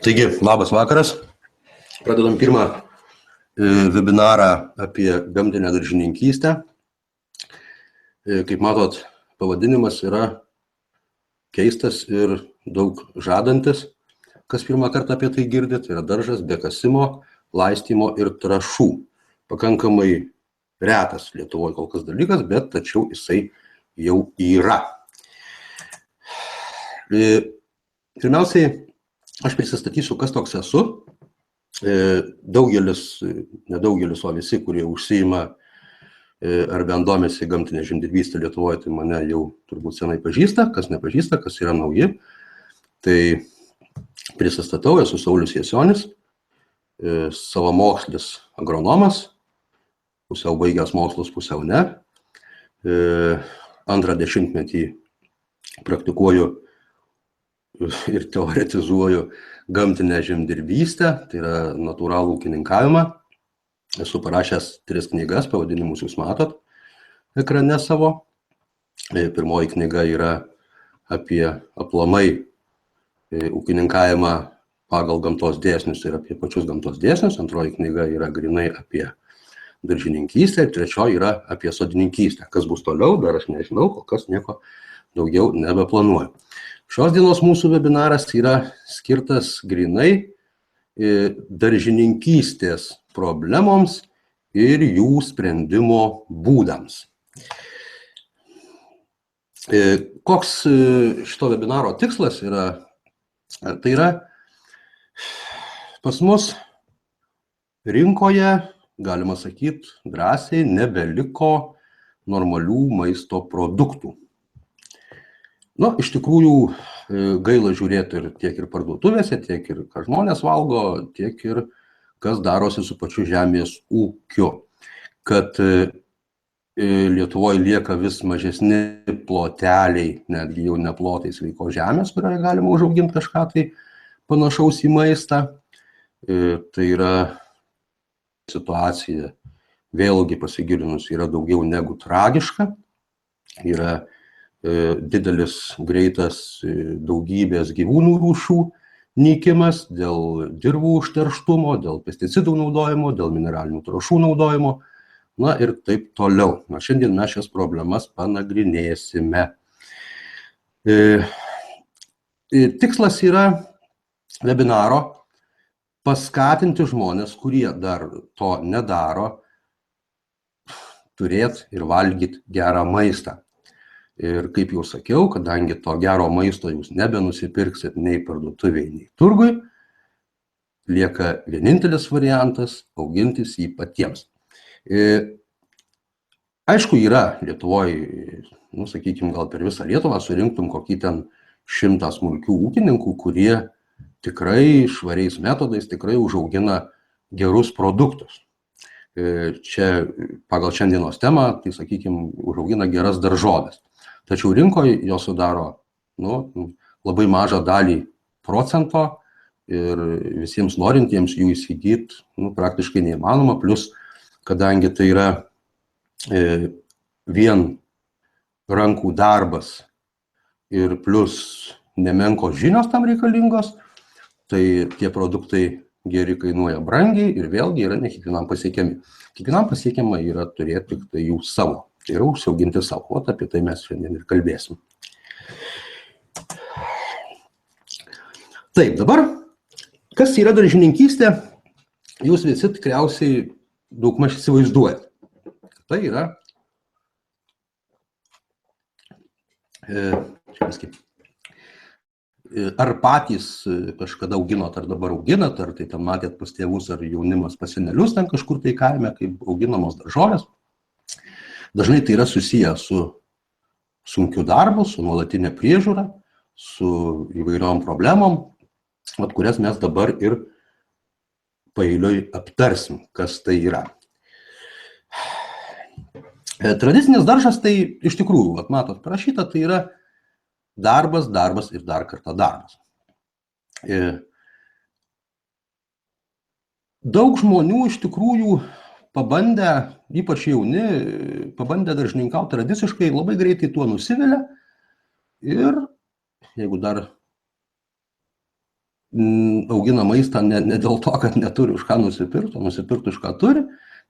Taigi, labas vakaras. Pradedam pirmą webinarą apie gamtinę daržininkystę. Kaip matot, pavadinimas yra keistas ir daug žadantis. Kas pirmą kartą apie tai girdi, tai yra daržas be kasimo, laistymo ir trąšų. Pakankamai retas Lietuvoje kol kas dalykas, bet tačiau jisai jau yra. Pirmiausiai, aš prisistatysiu, kas toks esu. Daugelis, nedaugelis, o visi, kurie užsiima ar bent domisi gamtinė žemdirbystė Lietuvoje, tai mane jau turbūt senai pažįsta. Kas nepažįsta, kas yra nauji. Tai prisistatau, esu Saulius Jasionis, savamokslis agronomas, pusiau baigęs mokslus, pusiau ne. Antrą dešimtmetį praktikuoju ir teoretizuoju gamtinę žemdirbystę, tai yra natūralų ūkininkavimą. Esu parašęs 3 knygas, pavadinimus jūs matot ekrane savo. Pirmoji knyga yra apie aplamai ūkininkavimą pagal gamtos dėsnius ir apie pačius gamtos dėsnius. Antroji knyga yra grinai apie daržininkystę ir trečioji yra apie sodininkystę. Kas bus toliau, dar aš nežinau, kol kas nieko daugiau nebeplanuoju. Šios dienos mūsų webinaras yra skirtas grinai daržininkystės problemoms ir jų sprendimo būdams. Koks šito webinaro tikslas yra? Tai yra, pas mus rinkoje, galima sakyti, drąsiai nebeliko normalių maisto produktų. Iš tikrųjų, gaila žiūrėti ir tiek ir parduotuvėse, tiek ir ką žmonės valgo, tiek ir kas darosi su pačiu žemės ūkiu. Kad Lietuvoje lieka vis mažesni ploteliai, netgi jau ne plotai sveikos žemės, kurioje galima užauginti kažką tai panašaus į maistą. Tai yra situacija, vėlgi pasigilinus, yra daugiau negu tragiška. Yra didelis, greitas daugybės gyvūnų rūšių nykimas dėl dirvų užterštumo, dėl pesticidų naudojimo, dėl mineralinių trąšų naudojimo, ir taip toliau. Šiandien mes šias problemas panagrinėsime. Tikslas yra webinaro paskatinti žmonės, kurie dar to nedaro, turėti ir valgyti gerą maistą. Ir kaip jau sakiau, kadangi to gero maisto jūs nebenusipirksit nei parduotuvėje, nei turgui, lieka vienintelis variantas augintis jį patiems. Aišku, yra Lietuvoje, sakykime, gal per visą Lietuvą surinktum kokį ten 100 smulkių ūkininkų, kurie tikrai švariais metodais tikrai užaugina gerus produktus. Čia pagal šiandienos temą, tai sakykime, užaugina geras daržoves. Tačiau rinkoje jos sudaro labai mažą dalį procento ir visiems norintiems jų įsigyti praktiškai neįmanoma. Plus, kadangi tai yra vien rankų darbas ir plus nemenkos žinios tam reikalingos, tai tie produktai geri kainuoja brangiai ir vėlgi yra ne kiekvienam pasiekiami. Kiekvienam pasiekiama yra turėti tik tai jų savo. Tai yra užsiauginti savo. Apie tai mes šiandien ir kalbėsim. Taip, dabar, kas yra daržininkystė, jūs visi tikriausiai daugmaž įsivaizduojat. Tai yra, ar patys kažkada auginot, ar dabar auginat, ar tai ten matėt pas tėvus, ar jaunimas pas senelius ten kažkur tai kaime, kaip auginamos daržovės. Dažnai tai yra susiję su sunkiu darbu, su nuolatinė priežiūra, su įvairiom problemom, kurias mes dabar ir paeiliui aptarsim, kas tai yra. Tradicinis daržas tai iš tikrųjų, matot parašyta, tai yra darbas, darbas ir dar kartą darbas. Daug žmonių iš tikrųjų pabandę, ypač jauni, pabandę daržininkauti tradiciškai, labai greitai tuo nusivilia ir jeigu dar augina maistą ne dėl to, kad neturi už ką nusipirkti, už ką turi,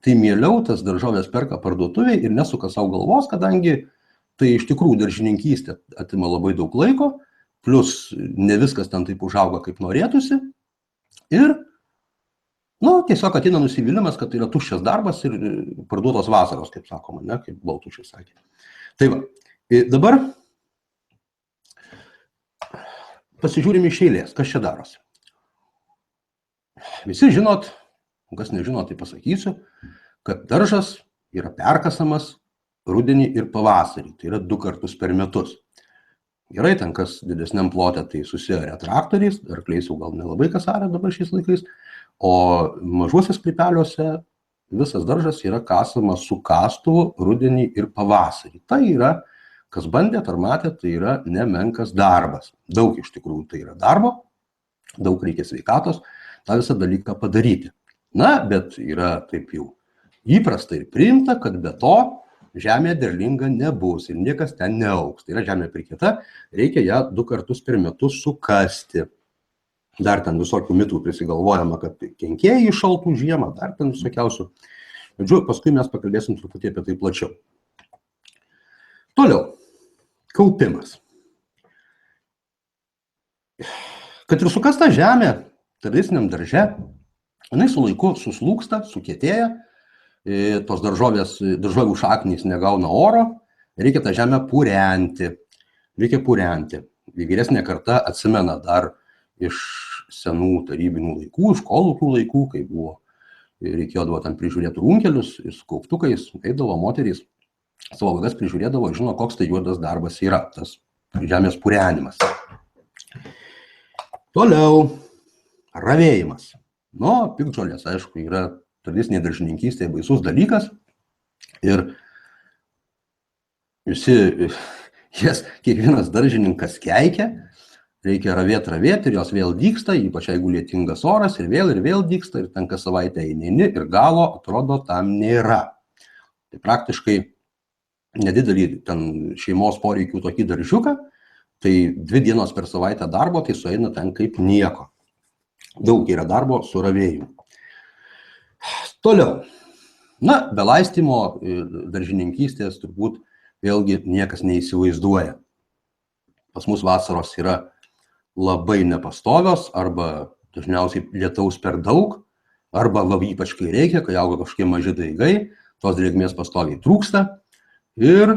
tai mieliau tas daržovės perka parduotuvėje ir nesuka savo galvos, kadangi tai iš tikrųjų daržininkystė atima labai daug laiko, plus ne viskas ten taip užauga, kaip norėtųsi. Ir tiesiog ateina nusivylimas, kad tai yra tuščias darbas ir parduotos vasaros, kaip sakoma, ne, kaip Baltušis sakė. Tai va, dabar pasižiūrime iš eilės, kas čia darosi. Visi žinot, kas nežinot, tai pasakysiu, kad daržas yra perkasamas rudenį ir pavasarį, tai yra 2 kartus per metus. Gerai, ten kas didesniam plote, tai susiaria traktoriais, arkliais jau gal nelabai kas aria dabar šiais laikais, o mažuose sklypeliuose visas daržas yra kasamas su kastuvu rudenį ir pavasarį. Tai yra, kas bandėt ar matėt, tai yra nemenkas darbas. Daug iš tikrųjų tai yra darbo, daug reikia sveikatos, tą visą dalyką padaryti. Na, bet yra taip jau įprasta ir priimta, kad be to žemė derlinga nebus ir niekas ten neaugs. Tai yra žemė prikėta, reikia ją 2 kartus per metus sukasti. Dar ten visokių mitų prisigalvojama, kad kenkėjai šaltų žiemą, dar ten visokiausių. Žodžiu, paskui mes pakalbėsim truputį apie tai plačiau. Toliau, kaupimas. Kad ir sukasta žemė tradiciniam darže, jinai su laiku suslūgsta, sukietėja, tos daržovių šaknys negauna oro, reikia tą žemę purenti. Vyresnė karta atsimena dar iš senų tarybinių laikų, iš kolūkių laikų, kai reikėdavo ten prižiūrėti runkelius ir su kauptukais, eidavo moterys, savo vagas prižiūrėdavo, žino, koks tai juodas darbas yra, tas žemės purenimas. Toliau, ravėjimas. Piktžolės, aišku, yra tradicinė daržininkystė baisus dalykas ir kiekvienas daržininkas keikia, reikia ravėti ir jos vėl dygsta, ypač jeigu lietingas oras ir vėl dygsta ir ten kas savaitę eini ir galo atrodo tam nėra. Tai praktiškai nedidelį ten šeimos poreikių tokį daržiuką, tai 2 dienos per savaitę darbo, tai sueina ten kaip nieko. Daug yra darbo su ravėjimu. Toliau. Be laistymo daržininkystės turbūt vėlgi niekas neįsivaizduoja. Pas mus vasaros yra labai nepastovios, arba dažniausiai lietaus per daug, arba ypač kai reikia, kai auga kažkokie maži daigai, tos drėgmės pastoviai trūksta ir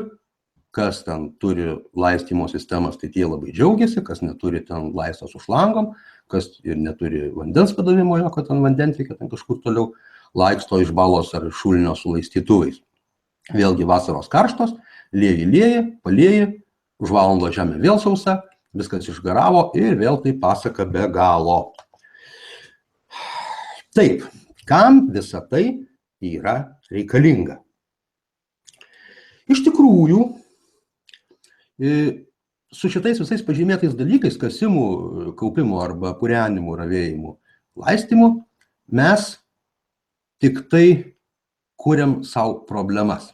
kas ten turi laistymo sistemas, tai tie labai džiaugiasi, kas neturi ten laistos už langom, kas ir neturi vandens padavimo, kad ten vandentiekio ten kažkur toliau laiksto iš balos ar šulinio su laistytuvais. Vėlgi vasaros karštos, lieji, palieji, už valandą žemė vėl sausa, viskas išgaravo ir vėl tai pasaka be galo. Taip, kam visa tai yra reikalinga? Iš tikrųjų, su šitais visais pažymėtais dalykais, kasimų, kaupimų arba purenimų, ravėjimų, laistymų, mes tik tai kuriam savo problemas.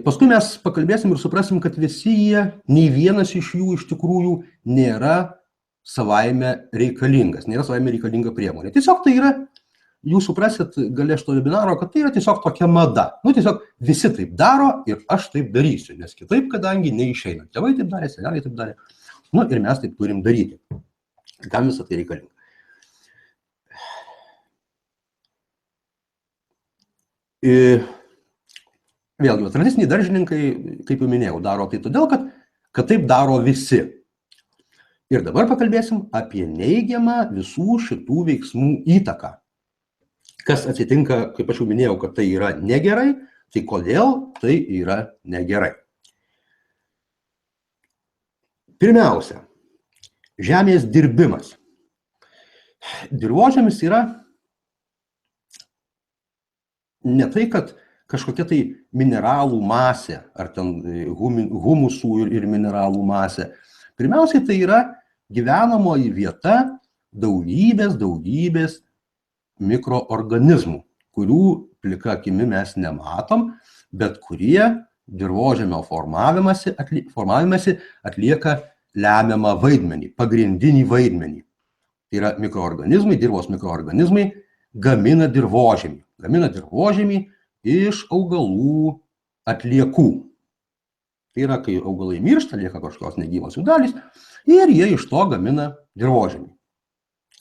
Paskui mes pakalbėsim ir suprasim, kad visi jie, nei vienas iš jų iš tikrųjų nėra savaime reikalingas, nėra savaime reikalinga priemonė. Tiesiog tai yra, jūs suprasit gale šito webinaro, kad tai yra tiesiog tokia mada. Tiesiog visi taip daro ir aš taip darysiu, nes kitaip, kadangi neišeina. Tėvai taip darė, seneliai taip darė. Ir mes taip turim daryti. Kam visą tai reikalinga? Vėlgi, tradiciniai daržininkai, kaip jau minėjau, daro tai todėl, kad taip daro visi. Ir dabar pakalbėsim apie neigiamą visų šitų veiksmų įtaką. Kas atsitinka, kaip aš jau minėjau, kad tai yra negerai, tai kodėl tai yra negerai. Pirmiausia, žemės dirbimas. Dirvožemis yra ne tai, kad kažkokia tai mineralų masė, ar ten humusų ir mineralų masė. Pirmiausiai tai yra gyvenamoji vieta daugybės mikroorganizmų, kurių plika akimi mes nematom, bet kurie dirvožemio formavimąsi atlieka lemiamą vaidmenį, pagrindinį vaidmenį. Tai yra mikroorganizmai, dirvos mikroorganizmai gamina dirvožemį. Gamina dirvožemį iš augalų atliekų. Tai yra, kai augalai miršta, lieka kažkokios negyvos jų dalys ir jie iš to gamina dirvožemį,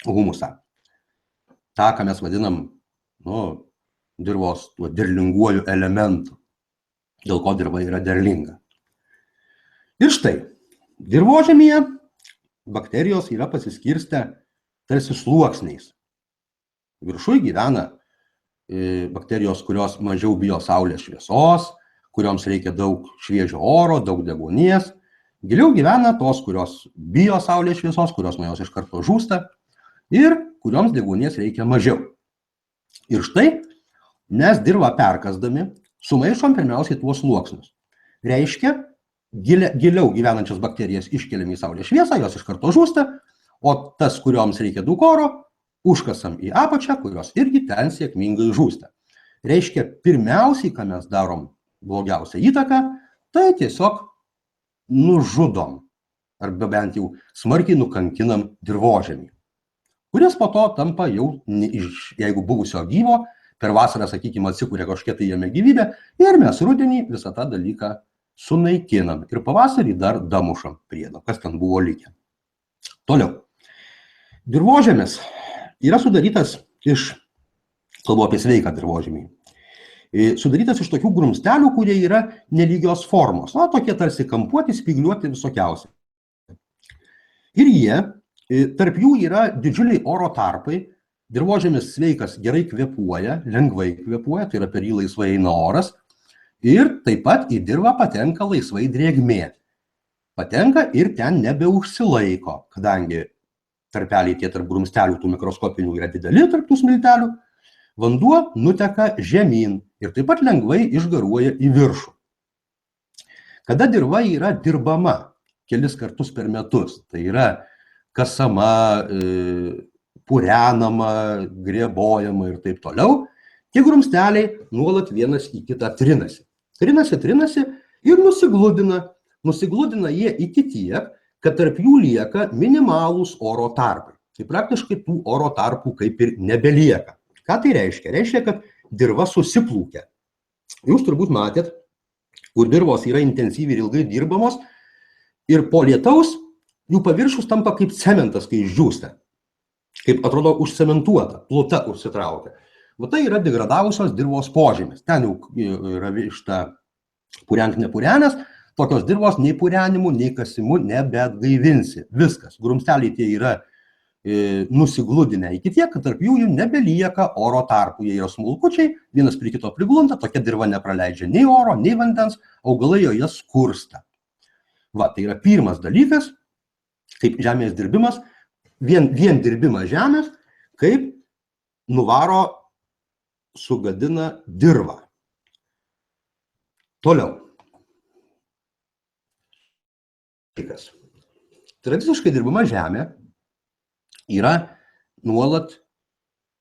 humusą. Ta, ką mes vadinam dirvos tuo derlinguoju elementu, dėl ko dirva yra derlinga. Ir štai, dirvožemyje bakterijos yra pasiskirstę tarsi sluoksniais. Viršuj gyvena bakterijos, kurios mažiau bijo saulės šviesos, kurioms reikia daug šviežio oro, daug deguonies. Giliau gyvena tos, kurios bijo saulės šviesos, kurios nuo jos iš karto žūsta ir kurioms deguonies reikia mažiau. Ir štai mes dirvą perkasdami sumaišom pirmiausiai tuos sluoksnius. Reiškia, giliau gyvenančias bakterijas iškeliam į saulės šviesą, jos iš karto žūsta, o tas, kurioms reikia daug oro, užkasam į apačią, kurios irgi ten sėkmingai žūsta. Reiškia, pirmiausiai, ką mes darom blogiausią įtaką, tai tiesiog nužudom, arba bent jau smarkiai nukankinam dirvožemį, kuris po to tampa jau, jeigu buvusio gyvo, per vasarą, sakykime, atsikūrė kažkokia tai jame gyvybė ir mes rudenį visą tą dalyką sunaikinam ir pavasarį dar damušam priedo, kas ten buvo likę. Toliau. Dirvožemis yra sudarytas kalbu apie sveiką dirvožemį, sudarytas iš tokių grumstelių, kurie yra nelygios formos, tokie tarsi kampuoti, spygliuoti visokiausi. Ir jie, tarp jų yra didžiuliai oro tarpai, dirvožemis sveikas gerai kvėpuoja, lengvai kvėpuoja, tai yra per jį laisvai eina oras, ir taip pat į dirvą patenka laisvai drėgmė. Patenka ir ten nebeužsilaiko, kadangi tarpeliai tie tarp grumstelių tų mikroskopinių yra dideli tarp tų smiltelių, vanduo nuteka žemyn ir taip pat lengvai išgaruoja į viršų. Kada dirva yra dirbama kelis kartus per metus, tai yra kasama, purenama, grėbojama ir taip toliau, tie grumsteliai nuolat vienas į kitą trinasi. Trinasi ir nusigludina. Nusigludina jie iki tiek, kad tarp jų lieka minimalūs oro tarpai. Tai praktiškai tų oro tarpų kaip ir nebelieka. Ką tai reiškia? Reiškia, kad dirva susiplūkia. Jūs turbūt matėt, kur dirvos yra intensyviai ir ilgai dirbamos ir po lietaus jų paviršius tampa kaip cementas, kai išdžiūsta. Kaip atrodo užcementuota, pluta užsitraukia. Va tai yra degradavusios dirvos požymis. Ten jau yra višta purenk nepurenęs, tokios dirvos nei purenimu, nei kasimu nebeatgaivinsi. Viskas. Grumsteliai tie yra nusigludinę iki tiek, kad tarp jų nebelieka oro tarpų. Jie yra smulkučiai, vienas prie kito priglunda, tokia dirva nepraleidžia nei oro, nei vandens, augalai joje skursta. Va, tai yra pirmas dalykas, kaip žemės dirbimas, vien dirbimas žemės, kaip nuvaro, sugadina dirvą. Toliau. Tradiciškai dirbama žemė yra nuolat,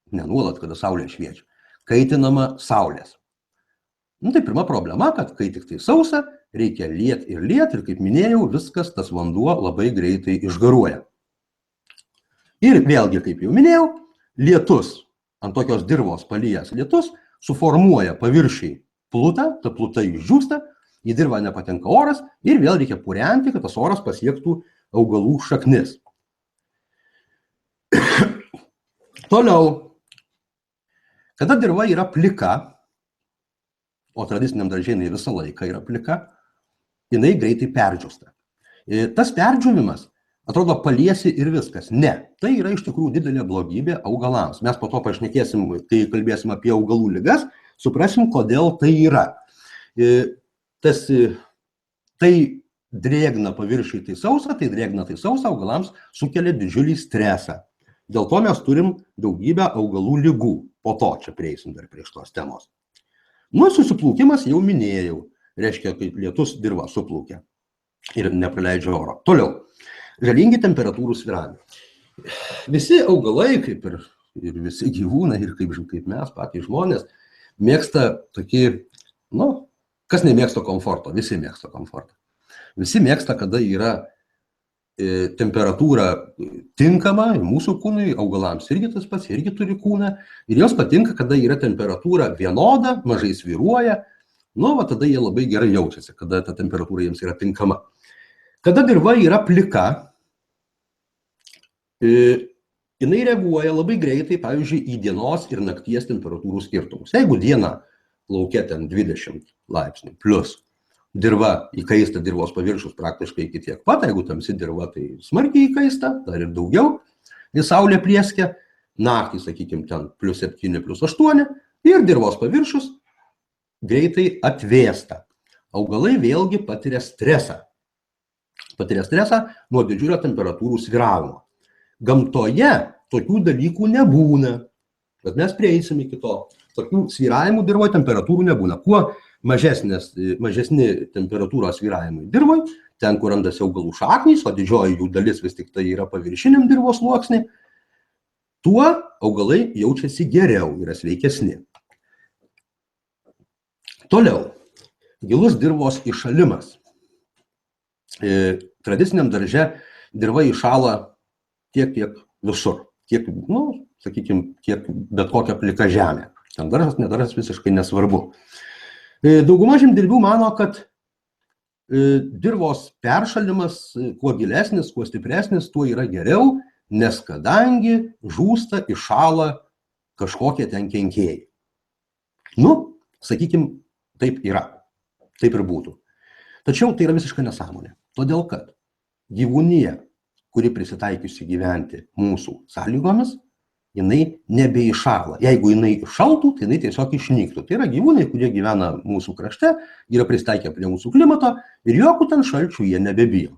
kada saulė šviečia, kaitinama saulės. Tai pirma problema, kad kai tik tai sausa, reikia liet ir kaip minėjau, viskas, tas vanduo labai greitai išgaruoja. Ir vėlgi, kaip jau minėjau, lietus, ant tokios dirvos palijęs lietus, suformuoja paviršiai plutą, ta pluta išdžiūsta, į dirvą nepatenka oras ir vėl reikia purenti, kad tas oras pasiektų augalų šaknis. Toliau, kada dirva yra plika, o tradiciniam darže jinai visą laiką yra plika, jinai greitai perdžiūsta. Tas perdžiūvimas atrodo paliesi ir viskas. Ne, tai yra iš tikrųjų didelė blogybė augalams. Mes po to pašnekėsim, kai kalbėsim apie augalų ligas, suprasim, kodėl tai yra. Tai drėgna paviršiai, tai sausa augalams sukelia didžiulį stresą. Dėl to mes turim daugybę augalų ligų. Po to čia prieisim dar prie šitos temos. Susiplūkimas jau minėjau. Reiškia, kai lietus dirva suplūkia ir nepraleidžia oro. Toliau. Žalingi temperatūrų svyravimai. Visi augalai, kaip ir visi gyvūnai, ir kaip mes patys žmonės, mėgsta tokį, kas nemėgsta komforto? Visi mėgsta komfortą. Visi mėgsta, kada yra temperatūra tinkama mūsų kūnui, augalams irgi tas pats, irgi turi kūną, ir jos patinka, kada yra temperatūra vienoda, mažai svyruoja, tada jie labai gerai jaučiasi, kada ta temperatūra jiems yra tinkama. Kada dirva yra plika, jinai reaguoja labai greitai, pavyzdžiui, į dienos ir nakties temperatūrų skirtumus. Jeigu diena lauke ten 20 laipsnių plus, dirva įkaista, dirvos paviršius praktiškai iki tiek pat, jeigu tamsi dirva, tai smarkiai įkaista, dar ir daugiau, ir saulė plieskia, naktį, sakykime, ten plus 7, plus 8, ir dirvos paviršius greitai atvėsta. Augalai vėlgi patiria stresą. Patiria stresą nuo didžiulio temperatūrų svyravimo. Gamtoje tokių dalykų nebūna, bet mes prieisim iki to. Tokių svyravimų dirvoje temperatūrų nebūna. Kuo mažesni temperatūros svyravimai dirvoj, ten, kur randasi augalų šaknys, o didžioji jų dalis vis tik tai yra paviršiniam dirvos sluoksny, tuo augalai jaučiasi geriau, yra sveikesni. Toliau, gilus dirvos įšalimas. Tradiciniam darže dirva įšala tiek visur, sakykime, tiek bet kokia plika žemė. Ten daržas, nedaržas visiškai nesvarbu. Dauguma žemdirbių mano, kad dirvos peršalimas, kuo gilesnis, kuo stipresnis, tuo yra geriau, nes kadangi žūsta, įšala kažkokie ten kenkėjai. Sakykime, taip yra. Taip ir būtų. Tačiau tai yra visiškai nesąmonė. Todėl, kad gyvūnija, kuri prisitaikiusi gyventi mūsų sąlygomis, jinai nebeiššąla. Jeigu jinai iššaltų, tai jinai tiesiog išnyktų. Tai yra gyvūnai, kurie gyvena mūsų krašte, yra pristaikę prie mūsų klimato ir jokių ten šalčių jie nebebijo.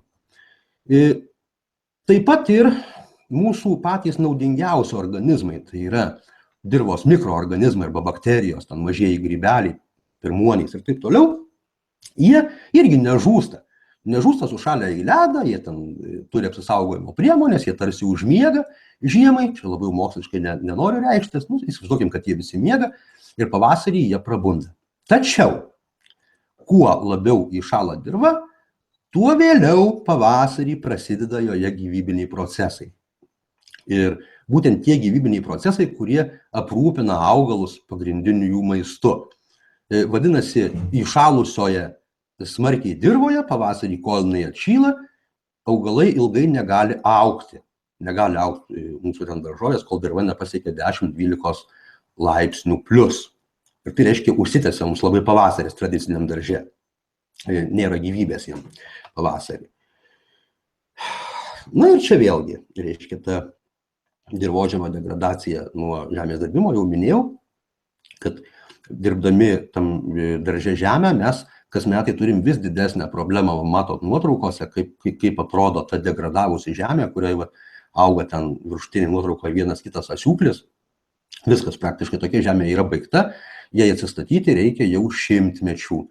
Taip pat ir mūsų patys naudingiausi organizmai, tai yra dirvos mikroorganizmai arba bakterijos, ten mažieji grybeliai, pirmuonys ir taip toliau, jie irgi nežūsta. Nežūsta sušalę į ledą, jie ten turi apsisaugojimo priemonės, jie tarsi užmiega žiemai, čia labai moksliškai nenoriu reikštis, įsivaizduokim, kad jie visi miega ir pavasarį jie prabunda. Tačiau, kuo labiau įšąla dirva, tuo vėliau pavasarį prasideda joje gyvybiniai procesai. Ir būtent tie gyvybiniai procesai, kurie aprūpina augalus pagrindiniu jų maistu. Vadinasi, įšalusioje smarkiai dirvoje, pavasarį, kol jinai atšyla, augalai ilgai negali augti. Negali augti mūsų ten daržovės, kol dirva nepasiekia 10-12 laipsnių plus. Ir tai reiškia, užsitęsia mums labai pavasaris tradiciniam darže. Nėra gyvybės jam pavasarį. Ir čia vėlgi, reiškia, ta dirvožemio degradacija nuo žemės dirbimo, jau minėjau, kad dirbdami tam darže žemę mes kas metai turim vis didesnę problemą, matot nuotraukose, kaip atrodo ta degradavusi žemė, kurioje auga ten viršutinė nuotraukoje vienas kitas asiūklis. Viskas praktiškai tokia žemė yra baigta, jai atsistatyti reikia jau šimtmečių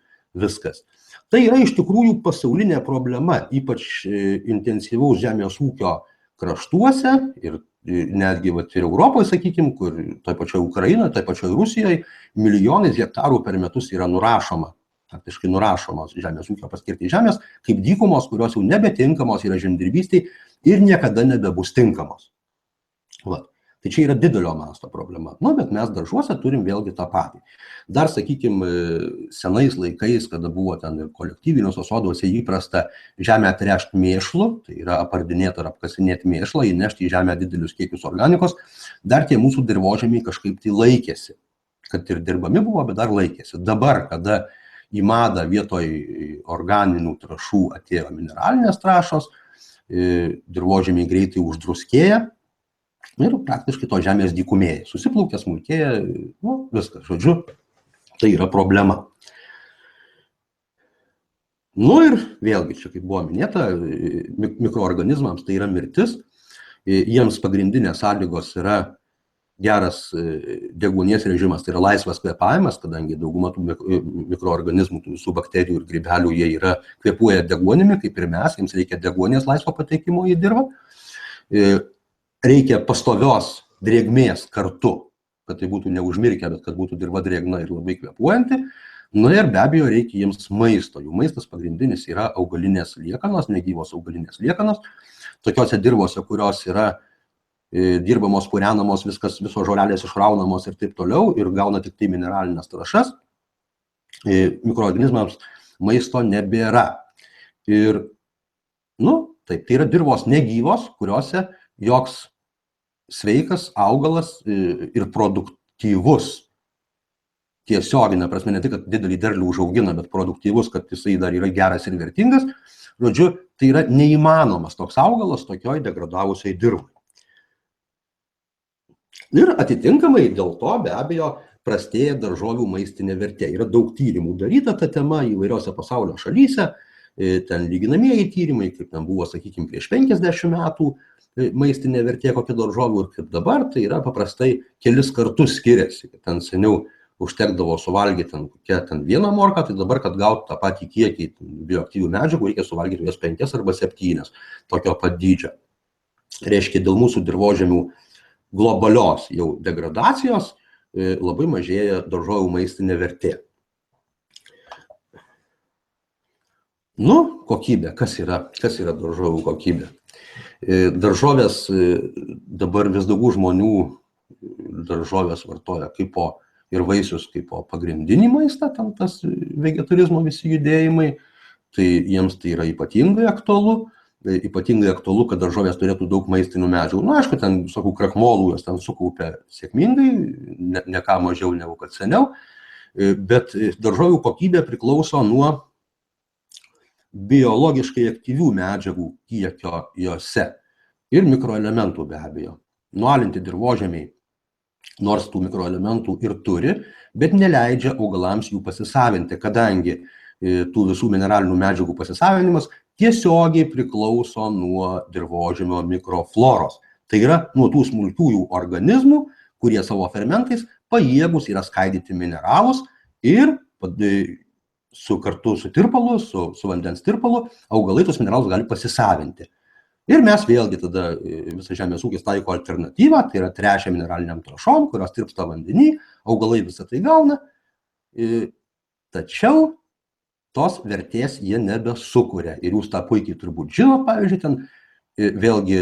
viskas. Tai yra iš tikrųjų pasaulinė problema, ypač intensyvaus žemės ūkio kraštuose ir netgi ir Europoje, sakykime, kur toj pačioj Ukrainoje, toj pačioj Rusijoje milijonais hektarų per metus yra nurašoma. Faktiškai nurašomos žemės ūkio paskirti žemės, kaip dykumos, kurios jau nebetinkamos yra žemdirbystei ir niekada nebebus tinkamos. Tai čia yra didelio masto problema. Bet mes daržuose turim vėlgi tą patį. Dar, sakykime, senais laikais, kada buvo ten ir kolektyviniuose soduose įprasta žemę atrešti mėšlu, tai yra apardinėti ar apkasinėti mėšlą, įnešti į žemę didelius kiekius organikos, dar tie mūsų dirvožemiai kažkaip tai laikėsi. Kad ir dirbami buvo, bet dar laikėsi. Dabar, kada į madą vietoj organinių trąšų atėjo mineralinės trąšos, dirvožemiai greitai uždruskėja ir praktiškai to žemės dykumėja. Susiplaukia, smulkėja, viskas, žodžiu, tai yra problema. Ir vėlgi, čia kaip buvo minėta, mikroorganizmams tai yra mirtis, jiems pagrindinės sąlygos yra geras deguonies režimas, tai yra laisvas kvėpavimas, kadangi dauguma tų mikroorganizmų, tų visų bakterijų ir grybelių, jie kvėpuoja deguonimi, kaip ir mes, jiems reikia deguonies laisvo patekimo į dirvą. Reikia pastovios drėgmės kartu, kad tai būtų neužmirkę, bet kad būtų dirva drėgna ir labai kvėpuojanti. Na ir be abejo reikia jiems maisto. Jų maistas pagrindinis yra augalinės liekanos, negyvos augalinės liekanos. Tokiose dirvose, kurios yra dirbamos, purenamos, visos žolelės išraunamos ir taip toliau ir gauna tik tai mineralinės trąšas, mikroorganizmams maisto nebėra. Ir, taip, tai yra dirvos negyvos, kuriuose joks sveikas augalas ir produktyvus, tiesioginė prasme, ne tik, kad didelį derlių užaugina, bet produktyvus, kad jisai dar yra geras ir vertingas. Žodžiu, tai yra neįmanomas toks augalas tokioj degradavusiai dirvai. Ir atitinkamai dėl to be abejo prastėja daržovių maistinė vertė. Yra daug tyrimų daryta ta tema įvairiose pasaulio šalyse, ten lyginamieji tyrimai, kaip ten buvo, sakykime, prieš 50 metų maistinė vertė kokia daržovių ir kaip dabar, tai yra paprastai kelis kartus skiriasi. Ten seniau užtekdavo suvalgyti vieną morką, tai dabar, kad gauti tą patį kiekį bioaktyvių medžiagų, reikia suvalgyti jas 5 arba 7, tokio pat dydžio. Reiškia, dėl mūsų dirvožemių globalios jau degradacijos labai mažėja daržovių maistinė vertė. Kokybė. Kas yra daržovių kokybė? Daržovės, dabar vis daugiau žmonių daržovės vartoja ir vaisius kaip pagrindinį maistą, tam tas vegetarizmo visi judėjimai, tai jiems tai yra ypatingai aktualu, kad daržovės turėtų daug maistinių medžiagų. Aišku, ten visokių krakmolų jos ten sukaupia sėkmingai, ne ką mažiau negu kad seniau, bet daržovių kokybė priklauso nuo biologiškai aktyvių medžiagų kiekio jose ir mikroelementų be abejo. Nualinti dirvožemiai, nors tų mikroelementų ir turi, bet neleidžia augalams jų pasisavinti, kadangi tų visų mineralinių medžiagų pasisavinimas tiesiogiai priklauso nuo dirvožemio mikrofloros. Tai yra nuo tų smulkiųjų organizmų, kurie savo fermentais pajėgus yra skaidyti mineralus ir kartu su tirpalu, su vandens tirpalu, augalai tos mineralus gali pasisavinti. Ir mes vėlgi tada visą žemės ūkis taiko alternatyvą, tai yra tręšia mineraliniam trąšom, kurios tirpsta vandenį, augalai visą tai gauna, tačiau tos vertės jie nebesukuria. Ir jūs tą puikiai turbūt žinot, pavyzdžiui, ten vėlgi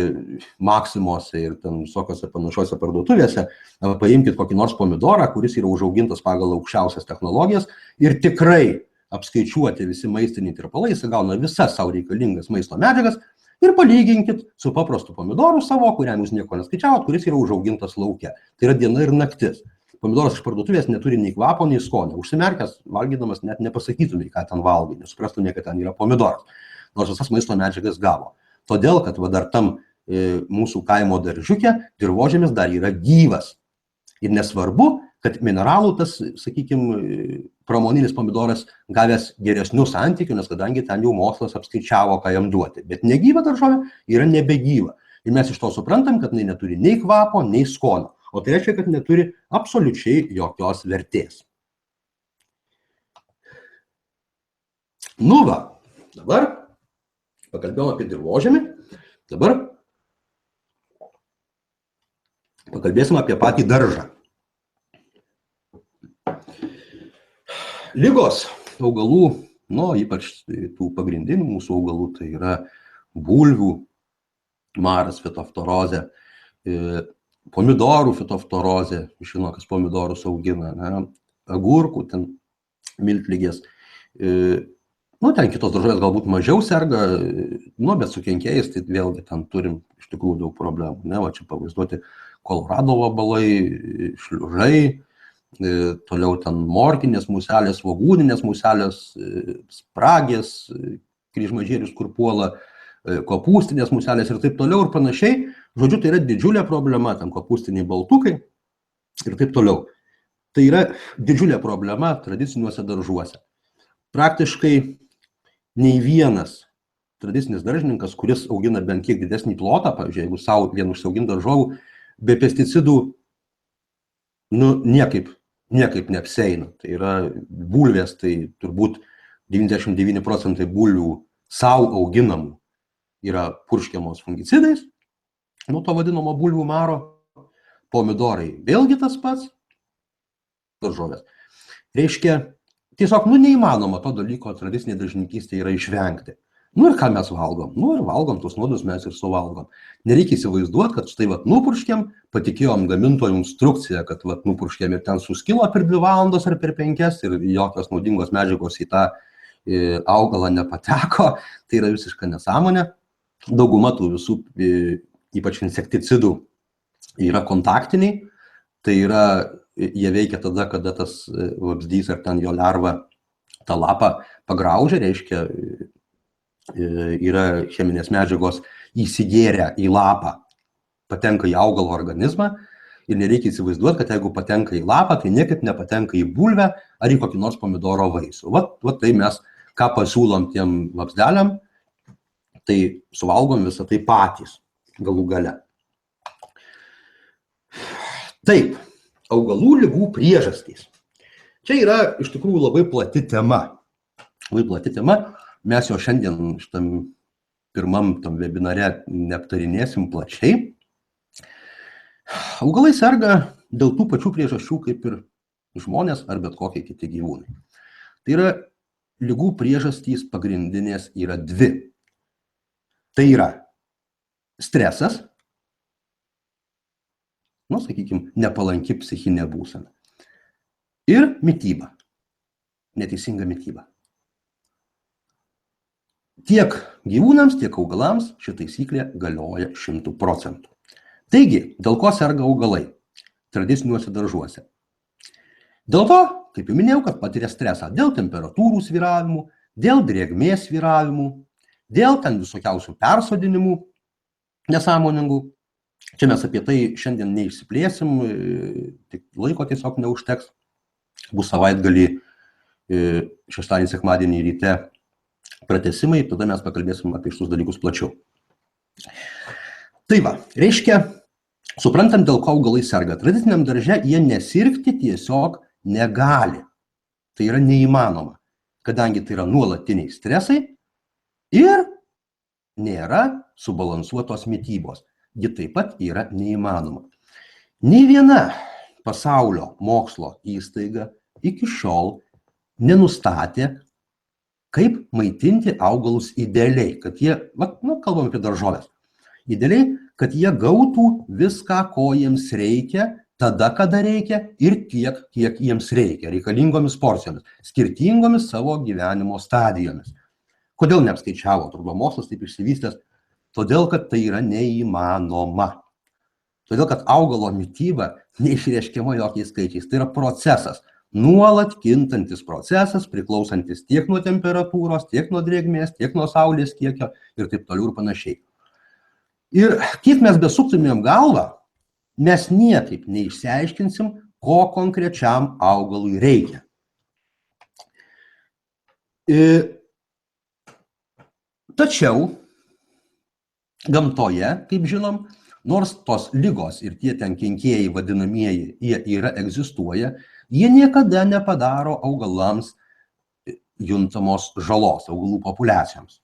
Maksimose ir ten visokiose panašiose parduotuvėse, paimkit kokį nors pomidorą, kuris yra užaugintas pagal aukščiausias technologijas ir tikrai apskaičiuoti visi maistiniai tirpalai, jis gauna visas savo reikalingas maisto medžiagas ir palyginkit su paprastu pomidoru savo, kuriam jūs nieko neskaičiavot, kuris yra užaugintas lauke. Tai yra diena ir naktis. Pomidoras iš parduotuvės neturi nei kvapo, nei skonio. Užsimerkęs, valgydamas net nepasakytumai, ką ten valgai, nesuprastumai, kad ten yra pomidoras, nors visas maisto medžiagas gavo. Todėl, kad dar tam mūsų kaimo daržiuke dirvožemis dar yra gyvas. Ir nesvarbu, kad mineralų tas, sakykime, pramoninis pomidoras gavęs geresnių santykių, nes kadangi ten jau mokslas apskaičiavo, ką jam duoti. Bet negyva daržovė yra nebegyva. Ir mes iš to suprantam, kad jinai neturi nei kvapo, nei skonio. O tai reiškia, kad neturi absoliučiai jokios vertės. Dabar pakalbėjome apie dirvožemį, dabar pakalbėsime apie patį daržą. Ligos augalų, ypač tų pagrindinių mūsų augalų, tai yra bulvių maras, fitoftorozė, pomidorų fitoftorozė, žino, kas pomidorus augina, agurkų, ten miltligės, ten kitos daržovės galbūt mažiau serga, bet su kenkėjais, tai vėlgi ten turim iš tikrųjų daug problemų. Va čia pavaizduoti Kolorado vabalai, šliužai, toliau ten morkinės muselės, svogūninės muselės, spragės, kryžmažierius, kur puola, kopūstinės muselės ir taip toliau ir panašiai. Žodžiu, tai yra didžiulė problema, ten kopūstiniai baltukai ir taip toliau. Tai yra didžiulė problema tradiciniuose daržuose. Praktiškai nei vienas tradicinis daržininkas, kuris augina bent kiek didesnį plotą, pavyzdžiui, jeigu savo vien užsiaugina daržovų, be pesticidų, niekaip neapseina. Tai yra bulvės, tai turbūt 99% bulvių savo auginamų yra purškiamos fungicidais, to vadinamo bulvių maro, pomidorai vėlgi tas pats, daržovės. Reiškia, tiesiog, neįmanoma to dalyko tradicinė daržininkystė yra išvengti. Ir ką mes valgom? Ir valgom tus nuodus mes ir suvalgom. Nereikia įsivaizduoti, kad štai nupurškėm, patikėjom gamintojų instrukciją, kad nupurškėm ir ten suskilo per 2 valandas ar per 5 ir jokios naudingos medžiagos į tą augalą nepateko. Tai yra visiška nesąmonė. Dauguma tų visų, ypač insekticidų, yra kontaktiniai. Tai yra, jie veikia tada, kada tas vabzdys ar ten jo lerva tą lapą pagraužia, reiškia, yra cheminės medžiagos įsigėrę į lapą, patenka į augalo organizmą ir nereikia įsivaizduoti, kad jeigu patenka į lapą, tai niekaip nepatenka į bulvę ar į kokį nors pomidoro vaisių. Vat tai mes, ką pasiūlom tiem vabzdeliam, tai suvalgom visą tai patys galų gale. Taip, augalų ligų priežastys. Čia yra iš tikrųjų labai plati tema. Mes jo šiandien šitam pirmam tam webinare neaptarinėsim plačiai. Augalai serga dėl tų pačių priežasčių kaip ir žmonės ar bet kokie kiti gyvūnai. Tai yra ligų priežastys pagrindinės yra 2. Tai yra stresas, sakykime, nepalanki psichinė būsena. Ir mityba, neteisinga mityba. Tiek gyvūnams, tiek augalams ši taisyklė galioja 100%. Taigi, dėl ko serga augalai tradiciniuose daržuose? Dėl to, kaip jau minėjau, kad patiria stresą dėl temperatūrų svyravimų, dėl drėgmės svyravimų, dėl ten visokiausių persodinimų nesąmoningų. Čia mes apie tai šiandien neišsiplėsim, tik laiko tiesiog neužteks. Bus savaitgalį, šeštadienį, sekmadienį ryte pratęsimai, tada mes pakalbėsim apie šitus dalykus plačiau. Tai reiškia, suprantant, dėl ko augalai serga. Tradiciniam darže jie nesirgti tiesiog negali. Tai yra neįmanoma, kadangi tai yra nuolatiniai stresai ir nėra subalansuotos mitybos. Ji taip pat yra neįmanoma. Nei viena pasaulio mokslo įstaiga iki šiol nenustatė, kaip maitinti augalus idealiai, kad jie, kalbam apie daržoves, idealiai, kad jie gautų viską, ko jiems reikia, tada, kada reikia ir tiek, kiek jiems reikia, reikalingomis porcijomis, skirtingomis savo gyvenimo stadijomis. Kodėl neapskaičiavo? Turbūt mokslas taip išsivystęs, todėl, kad tai yra neįmanoma. Todėl, kad augalo mityba neišreiškiama jokiais skaičiais. Tai yra procesas. Nuolat kintantis procesas, priklausantis tiek nuo temperatūros, tiek nuo drėgmės, tiek nuo saulės kiekio ir taip toliau ir panašiai. Ir kiek mes besuktumėm galvą, mes niekaip neišsiaiškinsim, ko konkrečiam augalui reikia. Tačiau gamtoje, kaip žinom, nors tos ligos ir tie ten kenkėjai vadinamieji, jie egzistuoja, jie niekada nepadaro augalams juntamos žalos, augalų populiacijoms.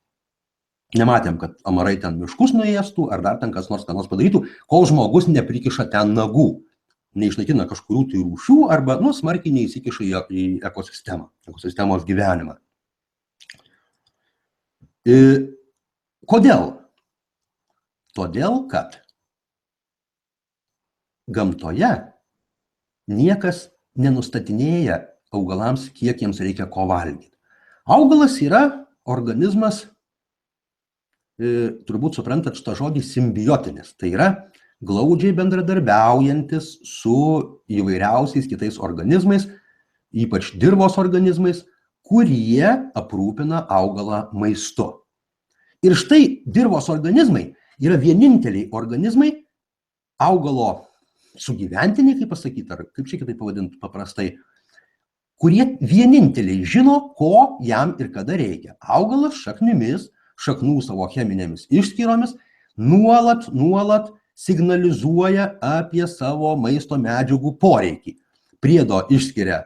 Nematėm, kad amarai ten miškus nuėstų, ar dar ten kas nors padarytų, kol žmogus neprikiša ten nagų, neišnaikina kažkurių tai rūšių, arba smarkiai neįsikiša į ekosistemą, ekosistemos gyvenimą. Kodėl? Todėl, kad gamtoje niekas nenustatinėja augalams, kiek jiems reikia ko valgyti. Augalas yra organizmas, turbūt suprantat šitą žodį, simbiotinis. Tai yra glaudžiai bendradarbiaujantis su įvairiausiais kitais organizmais, ypač dirvos organizmais, kurie aprūpina augalą maistu. Ir štai dirvos organizmai yra vieninteliai organizmai, augalo sugyventiniai, kaip pasakyti, ar kaip čia kitaip pavadinti paprastai, kurie vieninteliai žino, ko jam ir kada reikia. Augalas šaknimis, šaknų savo cheminėmis išskyromis nuolat signalizuoja apie savo maisto medžiagų poreikį. Priedo išskiria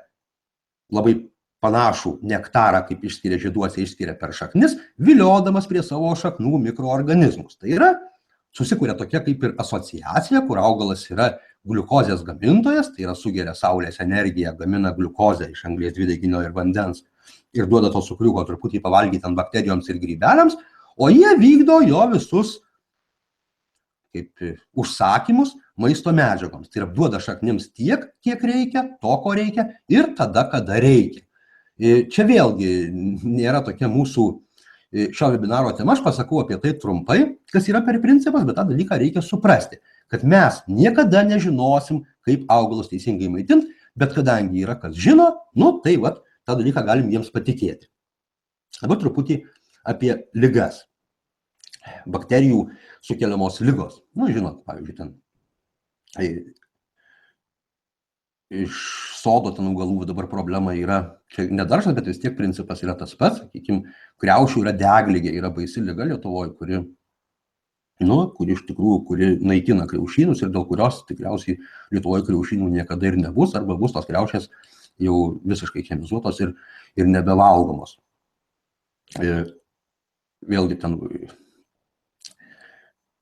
labai panašų nektarą, kaip išskiria žieduose, išskiria per šaknis, viliodamas prie savo šaknų mikroorganizmus. Tai yra, susikuria tokia kaip ir asociacija, kur augalas yra gliukozės gamintojas, tai yra sugeria saulės energiją, gamina gliukozę iš anglies dvideginio ir vandens ir duoda to cukriuko truputį pavalgyti ant bakterijoms ir grybeliams, o jie vykdo jo visus kaip užsakymus maisto medžiagoms. Tai yra duoda šaknims tiek, kiek reikia, to, ko reikia ir tada, kada reikia. Čia vėlgi nėra tokia mūsų šio webinaro tema, aš pasakau apie tai trumpai, kas yra per principas, bet tą dalyką reikia suprasti, kad mes niekada nežinosim, kaip augalus teisingai maitinti, bet kadangi yra kas žino, tai vat, tą dalyką galim jiems patikėti. Dabar truputį apie ligas. Bakterijų sukeliamos ligos. Žinot, pavyzdžiui, ten iš sodo ten augalų dabar problema yra, čia nedaržas, bet vis tiek principas yra tas pats, sakykime, kriaušių yra deglygė, yra baisi liga Lietuvoje, kuri iš tikrųjų, kuri naikina kriaušynus ir dėl kurios tikriausiai Lietuvoje kriaušynų niekada ir nebus, arba bus tos kriaušės jau visiškai chemizuotos ir nebevalgomos. Vėlgi ten,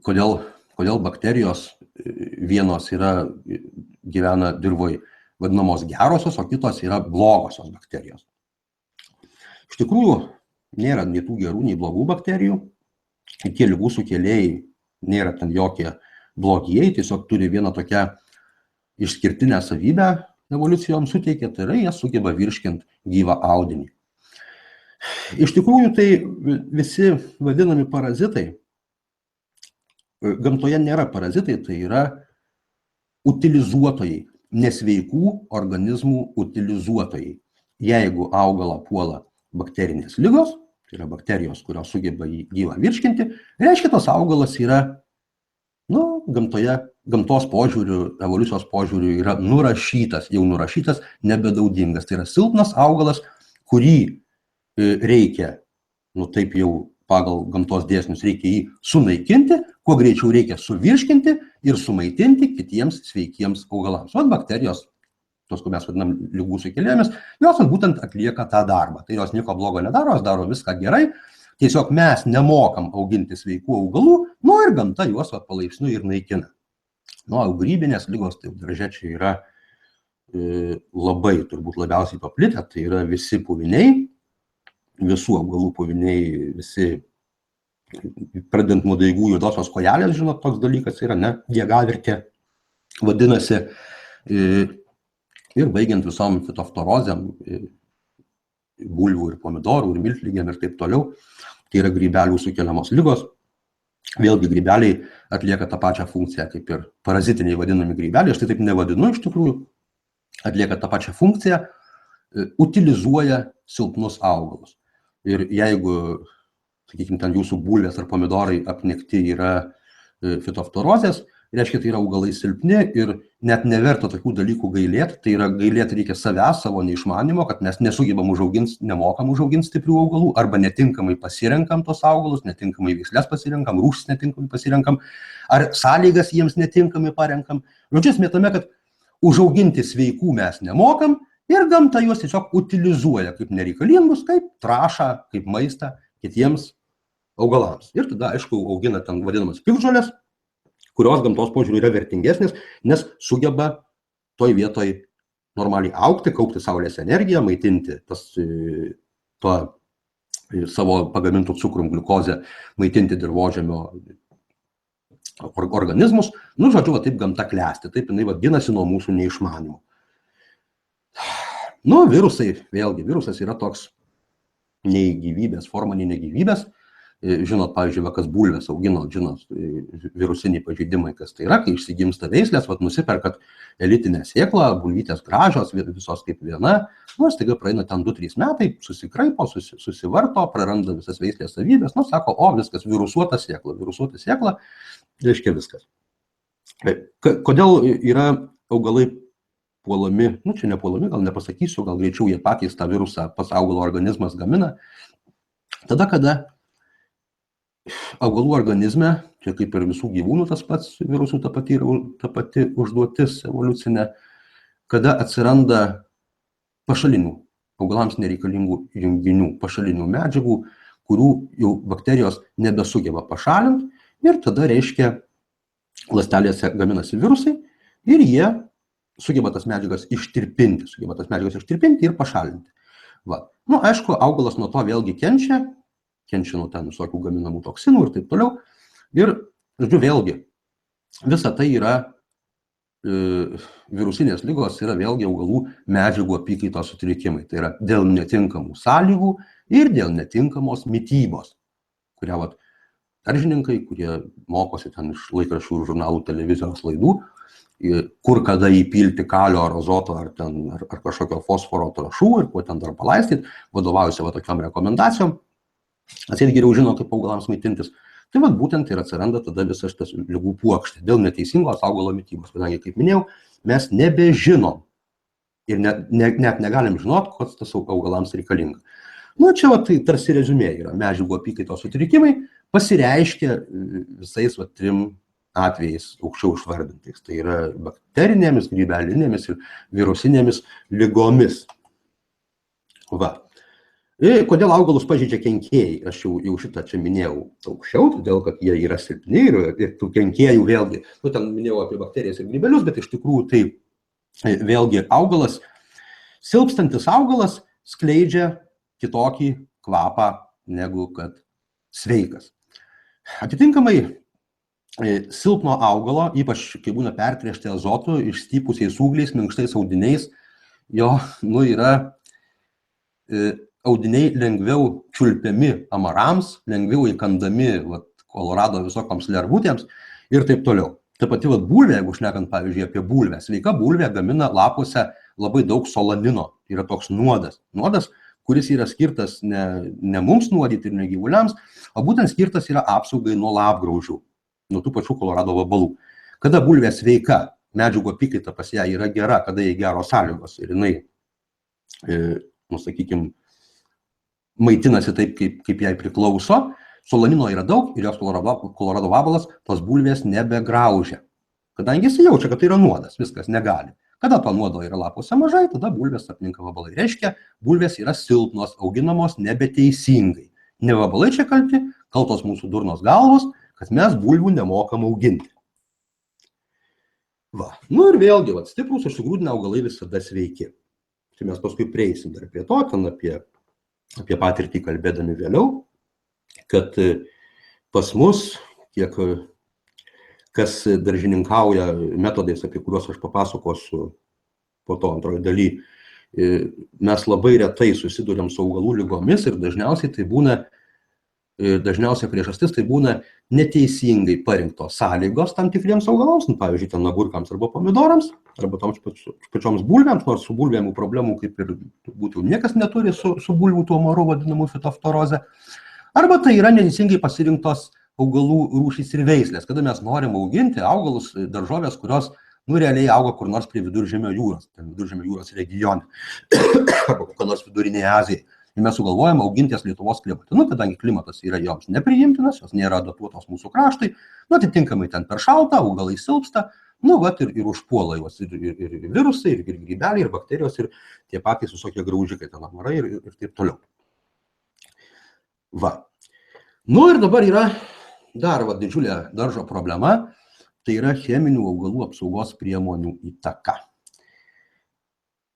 kodėl bakterijos vienos gyvena dirvoj vadinamos gerosios, o kitos yra blogosios bakterijos. Iš tikrųjų, nėra nei tų gerų, nei blogų bakterijų. Tie ligų sukėlėjai nėra ten jokie blogieji, tiesiog turi vieną tokią išskirtinę savybę evoliucijoms suteikia, tai yra jie sugeba virškinti gyvą audinį. Iš tikrųjų, tai visi vadinami parazitai, gamtoje nėra parazitai, tai yra utilizuotojai, nesveikų organizmų utilizuotojai. Jeigu augalą puola bakterinės ligos, tai yra bakterijos, kurios sugeba jį gyvą virškinti, reiškia, tas augalas yra, gamtos požiūriu, evoliucijos požiūriu yra nurašytas, nebenaudingas. Tai yra silpnas augalas, kurį reikia, taip jau pagal gamtos dėsnius reikia jį sunaikinti, kuo greičiau reikia suvirškinti ir sumaitinti kitiems sveikiems augalams. O bakterijos, tos, kur mes vadinam ligų sukėlėjomis, jos būtent atlieka tą darbą. Tai jos nieko blogo nedaro, jos daro viską gerai. Tiesiog mes nemokam auginti sveikų augalų, ir gamta juos palaipsniui ir naikina. Grybinės ligos, tai darže čia yra labai, turbūt labiausiai paplitę, tai yra visi puviniai, visų augalų puviniai, visi, pradedant nuo daigų juodosios kojelės, žinot, toks dalykas yra, diegavirtė vadinasi, ir baigiant visom fitoftorozėm, bulvių ir pomidorų ir miltligėm ir taip toliau, tai yra grybelių sukeliamos ligos. Vėlgi grybeliai atlieka tą pačią funkciją, kaip ir parazitiniai vadinami grybeliai, aš tai taip nevadinu iš tikrųjų, atlieka tą pačią funkciją, utilizuoja silpnus augalus. Ir jeigu, sakykime, ten jūsų bulvės ar pomidorai apnikti yra fitoftorozės, reiškia, tai yra augalai silpni ir net neverta tokių dalykų gailėti, tai yra gailėti reikia savęs, savo neišmanimo, kad mes nesugebam nemokam užauginti stiprių augalų, arba netinkamai pasirenkam tos augalus, netinkamai veislės pasirenkam, rūšis netinkamai pasirenkam, ar sąlygas jiems netinkamai parenkam. Žodžiu, esmė tame, kad užauginti sveikų mes nemokam, ir gamta juos tiesiog utilizuoja kaip nereikalingus, kaip trąšą, kaip maistą kitiems augalams. Ir tada, aišku, augina ten vadinamas piktžolės, kurios gamtos požiūriu yra vertingesnės, nes sugeba toj vietoj normaliai augti, kaupti saulės energiją, maitinti tuo savo pagamintų cukrum, gliukozę, maitinti dirvožemio organizmus. Žodžiu, taip gamta klesti, taip jinai ginasi nuo mūsų neišmanimo. Virusai, vėlgi, virusas yra toks nei gyvybės forma, nei negyvybės. Žinot, pavyzdžiui, kas bulvės augino, žinot, virusiniai pažeidimai, kas tai yra, kai išsigimsta veislės, nusiperkat elitinę sėklą, bulvytės gražios, visos kaip viena, staiga praeina ten 2-3 metai, susikraipo, susivarto, praranda visas veislės savybės, sako, viskas, virusuota sėkla, reiškia viskas. Kodėl yra augalai puolami, čia nepuolami, gal nepasakysiu, gal greičiau jie patys tą virusą pas augalo organizmas gamina. Tada, kada augalų organizme, čia kaip ir visų gyvūnų tas pats virusų ta pati užduotis evoliucinė, kada atsiranda pašalinių, augalams nereikalingų junginių, pašalinių medžiagų, kurių jau bakterijos nebesugeba pašalinti, ir tada reiškia ląstelėse gaminasi virusai. ir jie sugeba tas medžiagas ištirpinti ir pašalinti. Va. Nu, aišku, augalas nuo to vėlgi kenčia nuo ten visokių gaminamų toksinų ir taip toliau. Ir, žodžiu, vėlgi, visa tai yra virusinės ligos, yra vėlgi augalų medžiagų apykaitos sutrikimai. Tai yra dėl netinkamų sąlygų ir dėl netinkamos mitybos, kurią daržininkai, kurie mokosi ten iš laikraščių, žurnalų, televizijos laidų, kur kada įpilti kalio ar azoto ar kažkokio fosforo trąšų ir kuo ten dar palaistyti, vadovaujasi tokiam rekomendacijom. Atseit geriau žino, kaip augalams maitintis. Tai būtent ir atsiranda tada visas šitas ligų puokštė dėl neteisingos augalo mitybos. Kadangi, kaip minėjau, mes nebežinom ir net negalim žinot, kas tas augalams reikalinga. Nu, čia tai tarsi reziumė yra. Medžiagų apykaitos sutrikimai pasireiškia visais 3 atvejais aukščiau išvardintais. Tai yra bakterinėmis, grybelinėmis ir virusinėmis ligomis. Va. Ir kodėl augalus pažeidžia kenkėjai? Aš jau šitą čia minėjau aukščiau, todėl kad jie yra silpni ir tų kenkėjų vėlgi, ten minėjau apie bakterijas ir grybelius, bet iš tikrųjų tai vėlgi augalas, silpstantis augalas skleidžia kitokį kvapą negu kad sveikas. Atitinkamai silpno augalo, ypač kai būna pertręšti azotu, išstypusiais ūgliais, minkštais audiniais, jo yra audiniai lengviau čiulpiami amarams, lengviau įkandami Kolorado visokoms lervutėms ir taip toliau. Ta pati bulvė, jeigu šnekant pavyzdžiui apie bulvę, sveika bulvė gamina lapuose labai daug solanino, yra toks nuodas, kuris yra skirtas ne mums nuodyti ir ne gyvuliams, o būtent skirtas yra apsaugai nuo lapgraužių, nuo tų pačių Kolorado vabalų. Kada bulvė sveika, medžiagų apykaita pas ją yra gera, kada jai geros sąlygos ir jinai, sakykime, maitinasi taip, kaip jai priklauso, solanino yra daug ir jos Kolorado vabalas tos bulvės nebegraužia. Kadangi jis jaučia, kad tai yra nuodas, viskas negali. Kada to nuodo yra lapuose mažai, tada bulvės apninka vabalai. Reiškia, bulvės yra silpnos, auginamos nebeteisingai. Ne vabalai čia kaltos mūsų durnos galvos, kad mes bulvių nemokam auginti. Va. Nu ir vėlgi, stiprūs užsigrūdinę augalai visada sveiki. Tai mes paskui prieisim dar prie to, ten apie patirtį kalbėdami vėliau, kad pas mus, kiek kas daržininkauja metodais, apie kuriuos aš papasakosiu po to antroje daly, mes labai retai susiduriam su augalų ligomis ir dažniausia priežastis tai būna neteisingai parinktos sąlygos tam tikriems augalams, pavyzdžiui, ten agurkams arba pomidorams, arba toms pačioms bulvėms, nors su bulvėm problemų kaip ir būtų niekas neturi su bulvių tuo maru vadinamu fitoftorozė, arba tai yra neteisingai pasirinktos augalų rūšys ir veislės, kada mes norim auginti augalus, daržovės, kurios realiai auga kur nors prie Viduržemio jūros, Viduržemio jūros regione, arba kokia nors Vidurinėje Azijoje. Ir mes sugalvojame auginties Lietuvos klimatą. Kadangi klimatas yra joms nepriimtinas, jos nėra adaptuotos mūsų kraštui, atitinkamai ten per šalta, augalai silpsta, ir užpuola juos ir virusai, ir grybeliai, ir bakterijos, ir tie patys visokie graužikai, ten amarai ir taip toliau. Va. Ir dabar yra dar didžiulė daržo problema, tai yra cheminių augalų apsaugos priemonių įtaka.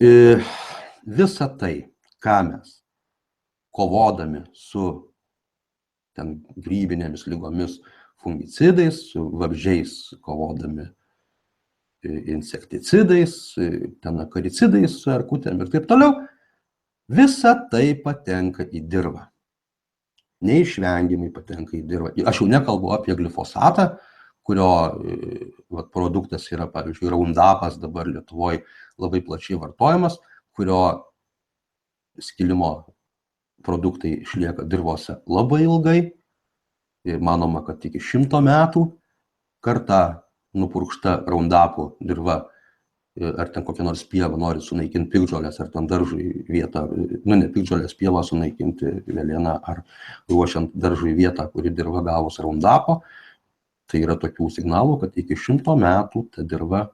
Visa tai, ką mes kovodami su grybinėmis lygomis, fungicidais, su vabzdžiais kovodami insekticidais, akaricidais, su erkutėm ir taip toliau, visa tai patenka į dirvą. Neišvengiamai patenka į dirvą. Aš jau nekalbu apie glifosatą, kurio produktas yra, pavyzdžiui, Roundupas dabar Lietuvoje labai plačiai vartojamas, kurio skilimo produktai išlieka dirvose labai ilgai ir manoma, kad iki 100 metų kartą nupurkšta Roundupu dirva ar ten kokią nors pievą nori sunaikinti piktžolės ar ten daržui vietą, ne piktžolės pievą sunaikinti velėną ar ruošiant daržui vietą, kuri dirva gavus Roundupo, tai yra tokių signalų, kad iki 100 metų ta dirva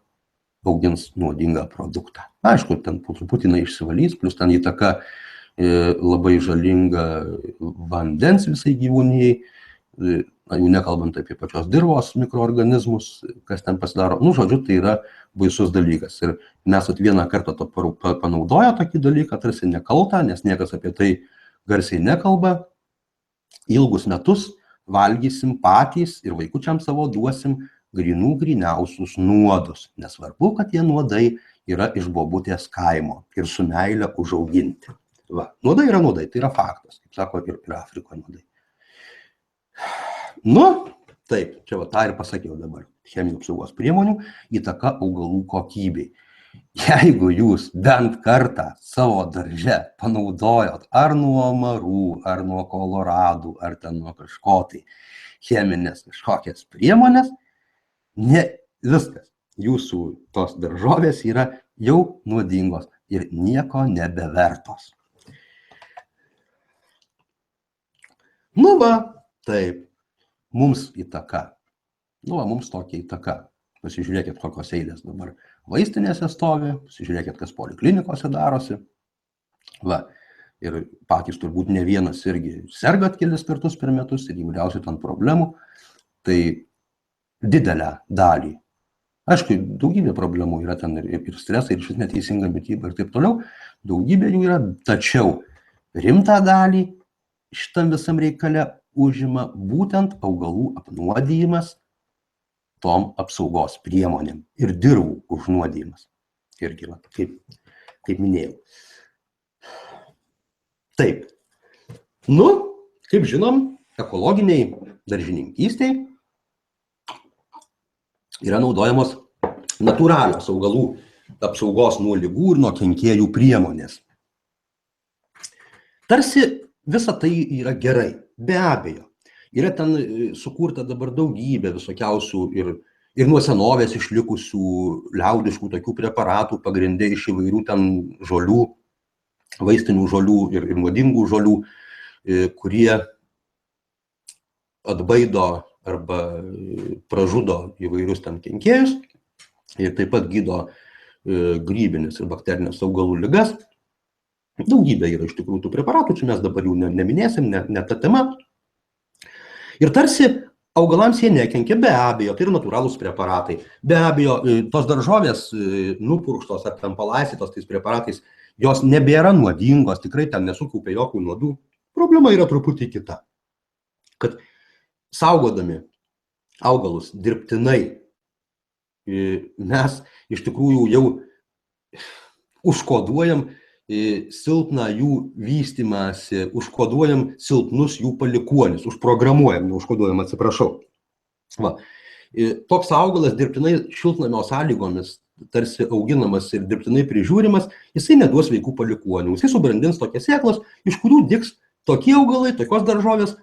augins nuodingą produktą. Aišku, ten po truputį išsivalys, plus ten įtaka labai žalinga vandens visai gyvūnijai, jau nekalbant apie pačios dirvos mikroorganizmus, kas ten pasidaro. Nu, žodžiu, tai yra baisus dalykas. Ir mes vieną kartą to panaudoję tokį dalyką, tarsi nekaltą, nes niekas apie tai garsiai nekalba. Ilgus metus valgysim patys ir vaikučiams savo duosim gryniausius nuodus. Nesvarbu, kad tie nuodai yra iš bobutės kaimo ir su meile užauginti. Va, nuodai yra nuodai, tai yra faktas, kaip sako ir Afrikoje nuodai. Nu, taip, čia va tą ir pasakiau dabar. Cheminių apsaugos priemonių įtaka augalų kokybei. Jeigu jūs bent kartą savo darže panaudojot ar nuo amarų, ar nuo koloradų, ar ten nuo kažko tai cheminės kažkokias priemonės, ne viskas. Jūsų tos daržovės yra jau nuodingos ir nieko nebevertos. Nu va, taip, mums įtaka. Nu va, mums tokia įtaka. Pasižiūrėkit, kokios eilės dabar vaistinėse stovi, pasižiūrėkit, kas poliklinikose darosi. Va, ir patys turbūt ne vienas irgi sergat kelis kartus per metus ir įvairiausių ten problemų. Tai didelę dalį. Aišku, daugybė problemų yra ten ir stresai, ir šis neteisinga mityba ir taip toliau. Daugybė jų yra, tačiau rimtą dalį šitam visam reikale užima būtent augalų apnuodijimas tom apsaugos priemonėm ir dirvų užnuodijimas. Irgi, va, kaip minėjau. Taip. Nu, kaip žinom, ekologiniai daržininkystėj yra naudojamos natūralios augalų apsaugos nuo ligų ir nuo kenkėjų priemonės. Tarsi visa tai yra gerai, be abejo. Yra ten sukurta dabar daugybė visokiausių ir nuo senovės išlikusių liaudiškų tokių preparatų pagrindai iš įvairių ten žolių, vaistinių žolių ir nuodingų žolių, kurie atbaido arba pražudo įvairius ten kenkėjus ir taip pat gydo grybinės ir bakterinės augalų ligas. Daugybė yra iš tikrųjų tų preparatų, čia mes dabar jų neminėsim, ne ta tema. Ir tarsi augalams jie nekenkia, be abejo, tai yra natūralūs preparatai. Be abejo, tos daržovės nupurkštos ar ten palaistytos tais preparatais, jos nebėra nuodingos, tikrai ten nesukaupia jokių nuodų. Problema yra truputį kita. Kad saugodami augalus dirbtinai, mes iš tikrųjų jau užkoduojam silpną jų vystymąsi, užkoduojam silpnus jų palikuonis, užprogramuojam, neužkoduojam, atsiprašau. Va. Toks augalas dirbtinai šiltnamio sąlygomis tarsi auginamas ir dirbtinai prižiūrimas, jisai neduos sveikų palikuonių. Jisai subrandins tokias sėklas, iš kurių dygs tokie augalai, tokios daržovės,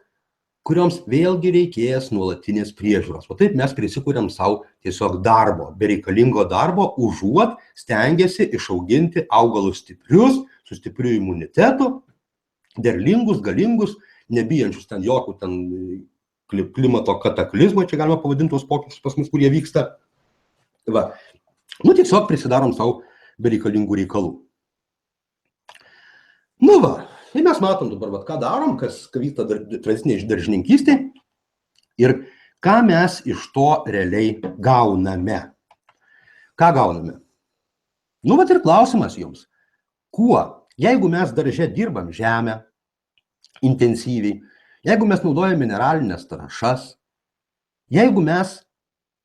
kurioms vėlgi reikės nuolatinės priežiūros. O taip mes prisikuriam savo tiesiog darbo, bereikalingo darbo, užuot stengiasi išauginti augalus stiprius, su stipriu imunitetu, derlingus, galingus, nebijančius ten jokių ten klimato kataklizmų, čia galima pavadinti tos pokyčius pas mus, kurie vyksta. Va. Nu, tiesiog prisidarom savo bereikalingų reikalų. Nu va. Tai mes matom dabar, ką darom, kas vyksta tradiciniai daržininkystėj ir ką mes iš to realiai gauname. Ką gauname? Nu, vat ir klausimas jums. Kuo? Jeigu mes darže dirbam žemę intensyviai, jeigu mes naudojam mineralinės trąšas, jeigu mes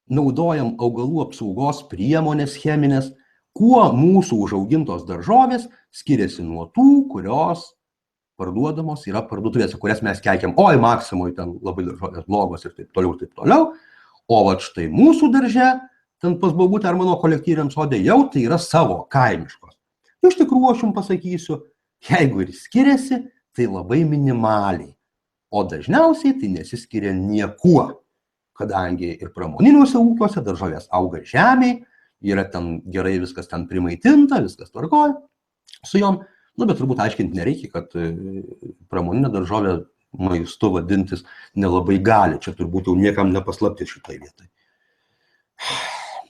naudojam augalų apsaugos priemonės cheminės, kuo mūsų užaugintos daržovės skiriasi nuo tų, kurios parduodamos yra parduotuvėse, kurias mes keikiam, oi, Maksimoj ten labai daržovės blogos ir taip toliau, ir taip toliau. O vat štai mūsų darže, ten pas bobutę ar mano kolektyviam sode, jau tai yra savo kaimiškos. Iš tikrųjų, aš jums pasakysiu, jeigu ir skiriasi, tai labai minimaliai. O dažniausiai tai nesiskiria niekuo, kadangi ir pramoniniuose ūkiuose daržovės auga žemėj, yra ten gerai viskas ten primaitinta, viskas tvarkoja su jom. Nu, bet turbūt aiškinti nereikia, kad pramoninė daržovė maistu vadintis nelabai gali. Čia turbūt jau niekam nepaslaptis šitai vietai.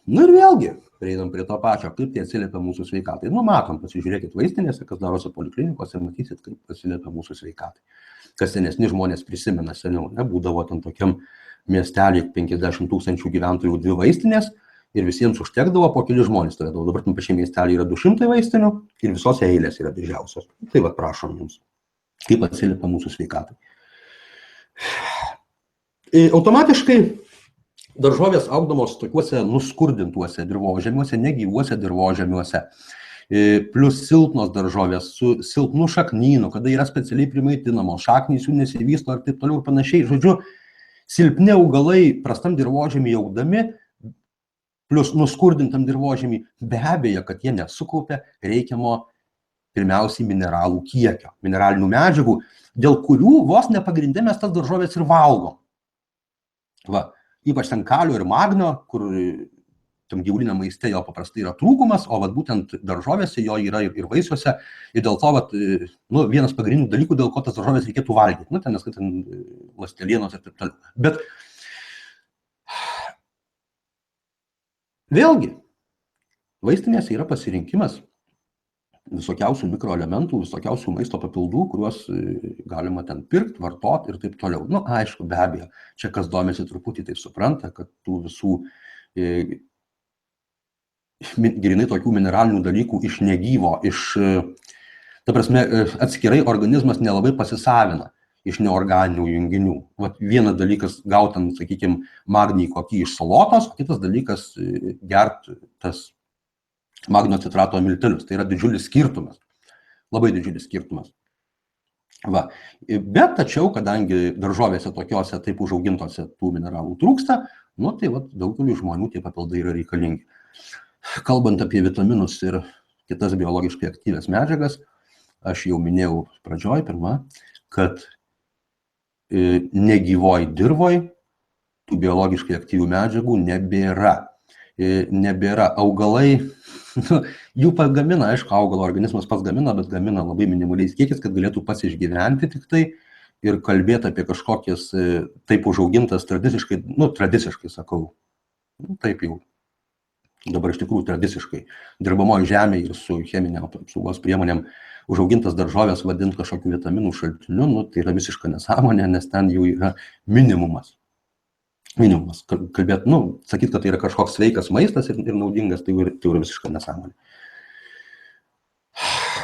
Nu ir vėlgi, prieinam prie to pačio, kaip tai atsiliepia mūsų sveikatai. Nu, matom, pasižiūrėkit vaistinėse, kas darosi poliklinikose, matysit, kaip atsiliepia mūsų sveikatai. kas senesni žmonės prisimena seniau, būdavo ten tokiam miestelį 50 000 gyventojų 2 vaistinės ir visiems užtekdavo po keli žmonės turėdavo. Dabar tam pačiam miestelį yra 200 vaistinių ir visos eilės yra didžiausios. Tai va, prašom jums, kaip atsiliepia mūsų sveikatai. Automatiškai daržovės augdamos tokiuose nuskurdintuose dirvožemiuose, negyvuose dirvožemiuose, plus silpnos daržovės su silpnu šaknynu, kada yra specialiai primaitinamos, šaknys jų nesivysto ir taip toliau ir panašiai. Žodžiu, silpni augalai prastam dirvožemį augdami, plus nuskurdintam dirvožemį, be abejo, kad jie nesukaupia reikiamo pirmiausiai mineralų kiekio, mineralinių medžiagų, dėl kurių vos nepagrinde mes tas daržovės ir valgom. Va, ypač ten kalio ir magnio, kur tam gyvuliniam maiste jo paprastai yra trūkumas, o vat būtent daržovėse jo yra ir vaisiuose, ir dėl to vat, vienas pagrindinių dalykų, dėl ko tas daržovės reikėtų valgyti, ten neskaitant ląstelienos ir taip toliau. Bet vėlgi, vaistinėse yra pasirinkimas visokiausių mikroelementų, visokiausių maisto papildų, kuriuos galima ten pirkti, vartoti ir taip toliau. Aišku, be abejo, čia kas domisi truputį tai supranta, kad tų visų grinai tokių mineralinių dalykų iš negyvo, ta prasme, atskirai organizmas nelabai pasisavina iš neorganinių junginių. Vat vienas dalykas gautant, sakykime, magnį kokį iš salotos, o kitas dalykas gert tas magnio citrato miltelius. Tai yra didžiulis skirtumas. Labai didžiulis skirtumas. Va. Bet tačiau, kadangi daržovėse tokiose taip užaugintose tų mineralų trūksta, tai vat, daugeliu žmonių tie papildai yra reikalingi. Kalbant apie vitaminus ir kitas biologiškai aktyvias medžiagas, aš jau minėjau pradžioj, pirma, kad negyvoj dirvoj tų biologiškai aktyvių medžiagų nebėra. Augalai, jų pagamina, aišku, augalo organizmas pats gamina, bet gamina labai minimaliais kiekis, kad galėtų pats išgyventi tik tai ir kalbėti apie kažkokias taip užaugintas tradiciškai sakau, taip jau, dabar iš tikrųjų tradiciškai, dirbamoji žemė ir su cheminė apsaugos priemonėm užaugintas daržovės vadinti kažkokiu vitaminų šaltiniu, tai yra visiška nesąmonė, nes ten jau yra minimumas. Kalbėt, sakyt, kad tai yra kažkoks sveikas maistas ir naudingas, tai yra visiška nesąmonė.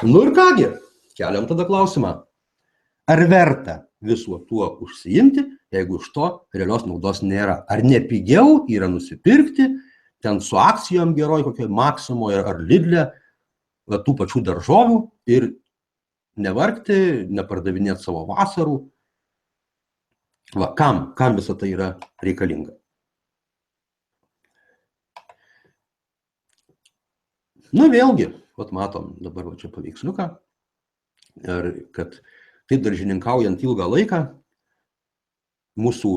Ir kągi, keliam tada klausimą. Ar verta visuo tuo užsiimti, jeigu iš to realios naudos nėra? Ar nepigiau yra nusipirkti ten su akcijom geroj, kokioj Maximo ar Lidle, tų pačių daržovių ir nevargti, nepardavinėti savo vasarų? Va, kam visą tai yra reikalinga? Vėlgi, matom dabar čia paveiksliuką, kad taip daržininkaujant ilgą laiką mūsų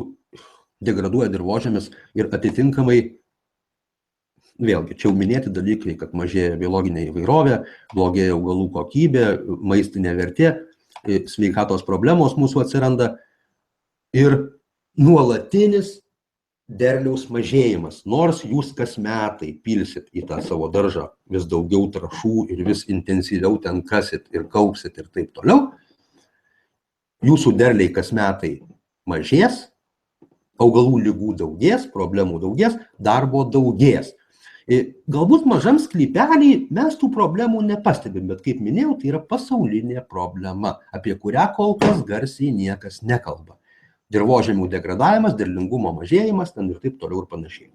degraduoja dirvožemis ir atitinkamai, vėlgi, čia jau minėti dalykai, kad mažėja biologinė įvairovė, blogėja augalų kokybė, maistinė vertė, sveikatos problemos mūsų atsiranda. Ir nuolatinis derliaus mažėjimas, nors jūs kas metai pilsit į tą savo daržą vis daugiau trąšų ir vis intensyviau ten kasit ir kaupsit ir taip toliau, jūsų derliai kas metai mažės, augalų ligų daugės, problemų daugės, darbo daugės. Galbūt mažam sklypelį mes tų problemų nepastebim, bet kaip minėjau, tai yra pasaulinė problema, apie kurią kol kas garsiai niekas nekalba. Dirvožemių degradavimas, derlingumo mažėjimas, ten ir taip toliau ir panašiai.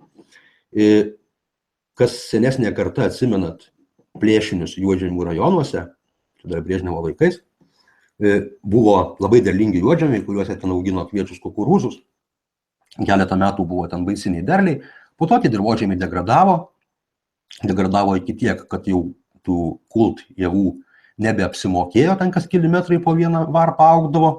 Kas senesnė karta atsimenat plėšinius Juodžemių rajonuose, dar Brežnevo laikais, buvo labai derlingi juodžemiai, kuriuose ten augino kviečius, kukurūzus. Keletą metų buvo ten baisiniai derliai. Po to tie dirvožemiai degradavo iki tiek, kad jau tų kult javų nebeapsimokėjo, ten kas keli metrai po vieną varpą augdavo.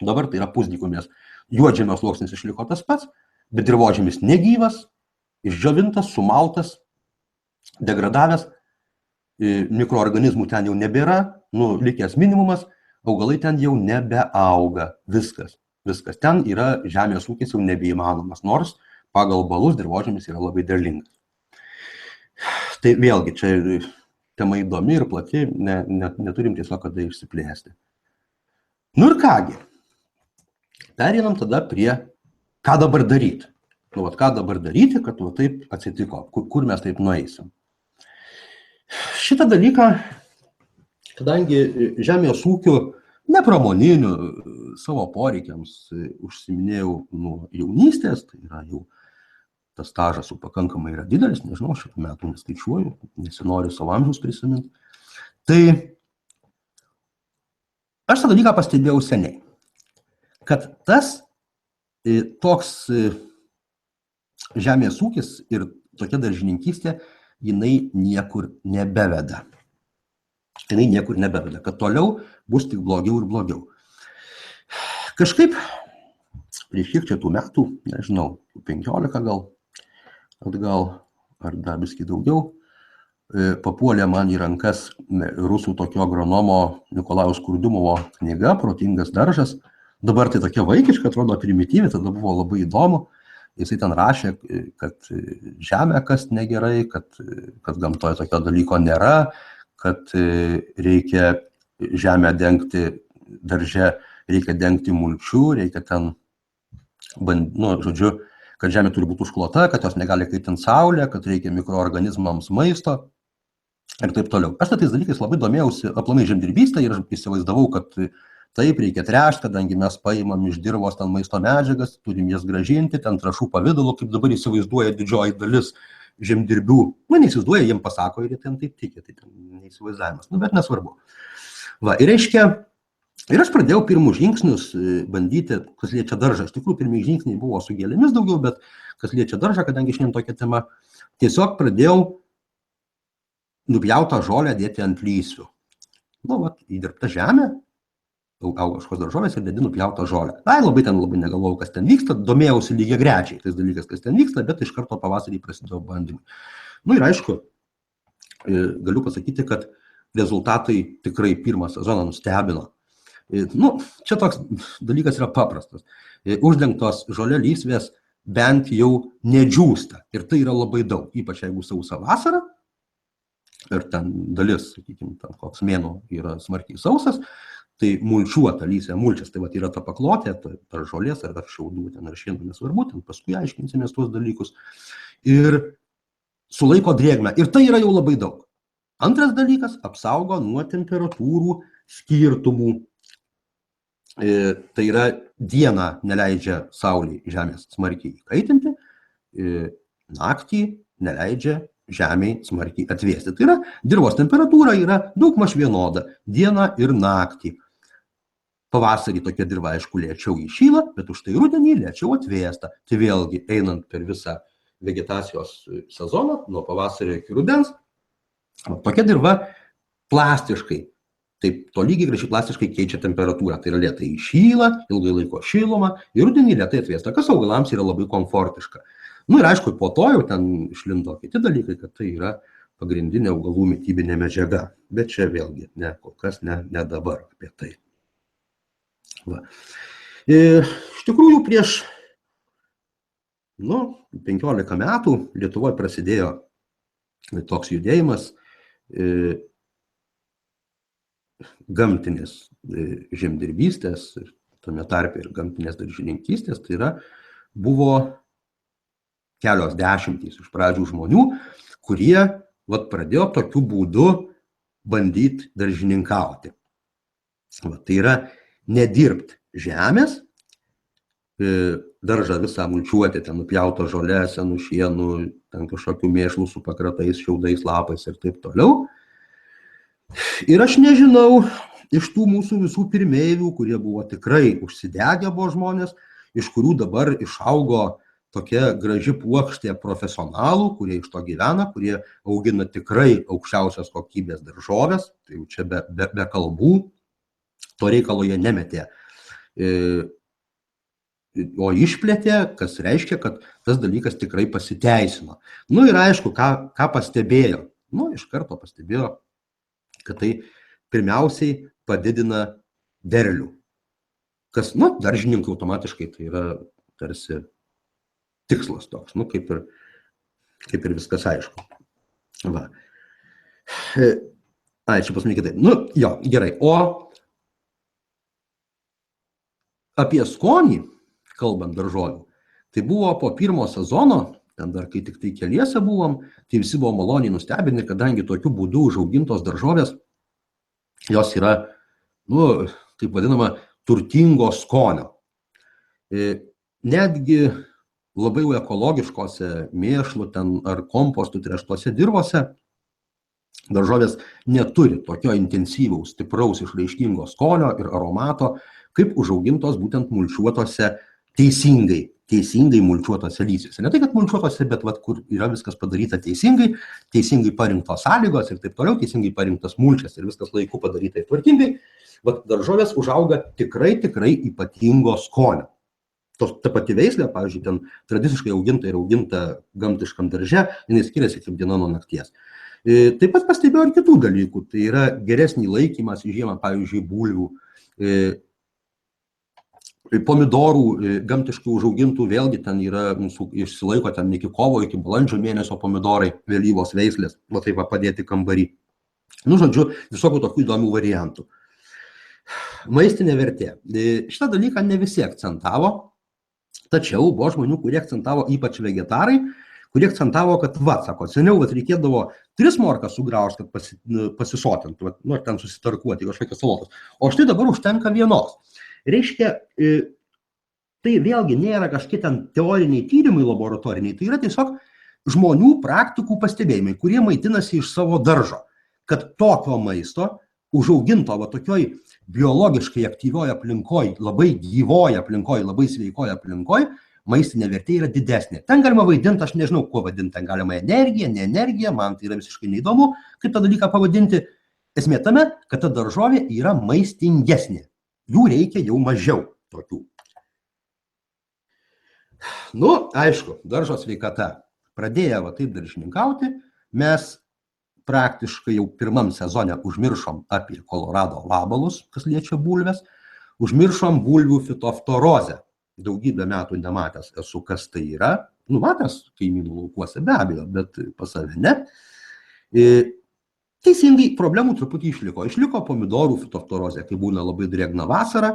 Dabar tai yra pusdykumės. Juodžemio sluoksnis išliko tas pats, bet dirvožemis negyvas, išdžiovintas, sumaltas, degradavęs, mikroorganizmų ten jau nebėra, likęs minimumas, augalai ten jau nebeauga. Viskas. Ten yra žemės ūkis jau nebeįmanomas, nors pagal balus dirvožemis yra labai derlingas. Tai vėlgi, čia tema įdomi ir plati, neturim tiesiog kada išsiplėsti. Nu ir kągi, pereinam tada prie, ką dabar daryti. Nu, vat, ką dabar daryti, kad va, taip atsitiko, kur mes taip nueisim. Šitą dalyką, kadangi žemės ūkiu nepramoniniu savo poreikiams užsiminėjau nuo jaunystės, tai yra jau tas stažas jau pakankamai yra didelis, nežinau, šitų metų neskaičiuoju, nesinori savo amžiaus prisiminti. Tai aš tą dalyką pastebėjau seniai, kad tas toks žemės ūkis ir tokia daržininkystė, jinai niekur nebeveda. Jinai niekur nebeveda, kad toliau bus tik blogiau ir blogiau. Kažkaip prieš kiek čia tų metų, nežinau, 15 gal atgal, ar dar viskį daugiau, papuolė man į rankas rusų tokio agronomo Nikolajaus Kurdumovo knyga Protingas daržas. Dabar tai tokia vaikiška, atrodo primityvi, tada buvo labai įdomu. Jisai ten rašė, kad žemę kast negerai, kad gamtoje tokio dalyko nėra, kad reikia žemę dengti darže, reikia dengti mulčiu, reikia ten, žodžiu, kad žemė turi būti užklota, kad jos negali kaitinti saulė, kad reikia mikroorganizmams maisto ir taip toliau. Aš tais dalykais labai domėjausi aplamai žemdirbystę ir įsivaizdavau, kad taip reikia tręšti, kadangi mes paimam iš dirvos ten maisto medžiagas, turim jas gražinti, ten trąšų pavidalu, kaip dabar įsivaizduoja didžioji dalis žemdirbių. Neįsivaizduoja, jiems pasako ir jie ten taip tiki, tai ten neįsivaizdavimas, bet nesvarbu. Va, ir reiškia, ir aš pradėjau pirmus žingsnius bandyti, kas liečia daržą. Iš tikrųjų, pirmieji žingsniai buvo su gėlėmis daugiau, bet kas liečia daržą, kadangi šiandien tokia tema, tiesiog pradėjau nupjautą žolę dėti ant lysvių. Įdirbta žemė, auga kažkokios daržovės ir dedi nupjautą žolę. Labai negalvojau, kas ten vyksta, domėjausi lygiagrečiai tais dalykas, kas ten vyksta, bet iš karto pavasarį prasidėjo bandymai. Ir aišku, galiu pasakyti, kad rezultatai tikrai pirmą sezoną nustebino. Čia toks dalykas yra paprastas. Uždengtos žolė lysvės bent jau nedžiūsta. Ir tai yra labai daug, ypač jeigu sausa vasara. Ir ten dalis, sakykime, ten koks mėnuo yra smarkiai sausas, tai mulčiuota lysvė, mulčias, tai yra ta paklotė, ta žolės ar šiaudų, ar šienų, nesvarbu, ten paskui aiškinsimės tuos dalykus. Ir sulaiko drėgmę. Ir tai yra jau labai daug. Antras dalykas, apsaugo nuo temperatūrų skirtumų. Tai yra dieną neleidžia saulei žemės smarkiai įkaitinti, naktį neleidžia žemei smarkiai atvėsti. Tai yra, dirvos temperatūra yra daugmaž vienoda dieną ir naktį. Pavasarį tokia dirva, aišku, lėčiau įšyla, bet už tai rudenį lėčiau atvėsta. Tai vėlgi, einant per visą vegetacijos sezoną, nuo pavasario iki rudens, tokia dirva plastiškai, taip tolygiai gražiai plastiškai keičia temperatūrą. Tai yra lėtai įšyla, ilgai laiko šilumą ir rudenį lėtai atvėsta, kas augalams yra labai komfortiška. Ir aišku, po to jau ten išlindo kiti dalykai, kad tai yra pagrindinė augalų mitybinė medžiaga. Bet čia vėlgi, kol kas ne dabar apie tai. Iš tikrųjų, prieš 15 metų Lietuvoje prasidėjo toks judėjimas gamtinės žemdirbystės, tame tarpe ir gamtinės daržininkystės. Tai yra, buvo kelios dešimtys iš pradžių žmonių, kurie pradėjo tokiu būdu bandyti daržininkauti. Tai yra nedirbti žemės, daržą visą mulčiuoti, ten nupjauto žolę, senų šienų, ten kažkokių mėšlų su pakratais, šiaudais, lapais ir taip toliau. Ir aš nežinau, iš tų mūsų visų pirmeivių, kurie buvo tikrai užsidegę buvo žmonės, iš kurių dabar išaugo tokia graži puokštė profesionalų, kurie iš to gyvena, kurie augina tikrai aukščiausios kokybės daržoves, tai jau čia be kalbų, to reikalo jie nemetė, o išplėtė, kas reiškia, kad tas dalykas tikrai pasiteisino. Ir aišku, ką pastebėjo? Iš karto pastebėjo, kad tai pirmiausiai padidina derlių. Kas, daržininkai automatiškai tai yra tarsi tikslas toks, kaip ir viskas aišku. Čia pasmė kitaip. Jo, gerai. O apie skonį, kalbant daržovių, tai buvo po pirmo sezono, ten dar kai tik tai keliese buvom, tai visi buvo maloniai nustebinti, kadangi tokiu būdu užaugintos daržovės, jos yra, taip vadinama, turtingo skonio. Netgi labai ekologiškose mėšlų ten ar kompostų tręštose dirvose daržovės neturi tokio intensyvaus, stipraus, išraiškingo skonio ir aromato, kaip užaugintos būtent mulčiuotose teisingai mulčiuotose lysvėse. Ne tai, kad mulčiuotose, bet kur yra viskas padaryta teisingai parinktos sąlygos ir taip toliau, teisingai parinktas mulčias ir viskas laiku padaryta ir tvarkingai, daržovės užauga tikrai ypatingo skonio. Ta pati veislė, pavyzdžiui, ten tradiciškai auginta ir auginta gamtiškam darže, jinai skiriasi kaip diena nuo nakties. Taip pat pastebėjau ir kitų dalykų, tai yra geresnį laikymas į žiemą, pavyzdžiui, bulvių, pomidorų gamtiškai užaugintų, vėlgi ten yra, išsilaiko ten iki kovo, iki balandžio mėnesio pomidorai, vėlyvos veislės, taip padėti kambarį. Žodžiu, visokių tokių įdomių variantų. Maistinė vertė. Šitą dalyką ne visi akcentavo, tačiau buvo žmonių, kurie akcentavo, ypač vegetarai, kurie akcentavo, kad sako, seniau reikėdavo 3 morkas sugraužti, kad pasisotinti, ten susitarkuoti kažkokios salotos, o štai dabar užtenka vienos. Reiškia, tai vėlgi nėra kažkokie ten teoriniai tyrimai laboratoriniai, tai yra tiesiog žmonių praktikų pastebėjimai, kurie maitinasi iš savo daržo, kad tokio maisto užauginto tokioj biologiškai aktyvioje aplinkoje, labai gyvoje aplinkoje, labai sveikoje aplinkoje, maistinė vertė yra didesnė. Ten galima vaidinti, aš nežinau, kuo vadinti, ten galima energija, ne energija, man tai yra visiškai neįdomu, kaip tą dalyką pavadinti. Esmė tame, kad ta daržovė yra maistingesnė. Jų reikia jau mažiau tokių. Aišku, daržo sveikata. Pradėję taip daržininkauti, mes praktiškai jau pirmam sezone užmiršom apie Kolorado vabalus, kas liečia bulves, užmiršom bulvių fitoftorozę. Daugybę metų nematęs esu, kas tai yra. Matęs kaimynų laukuose be abejo, bet pas save ne. Teisingai, problemų truputį išliko. Išliko pomidorų fitoftorozė, kai būna labai drėgna vasara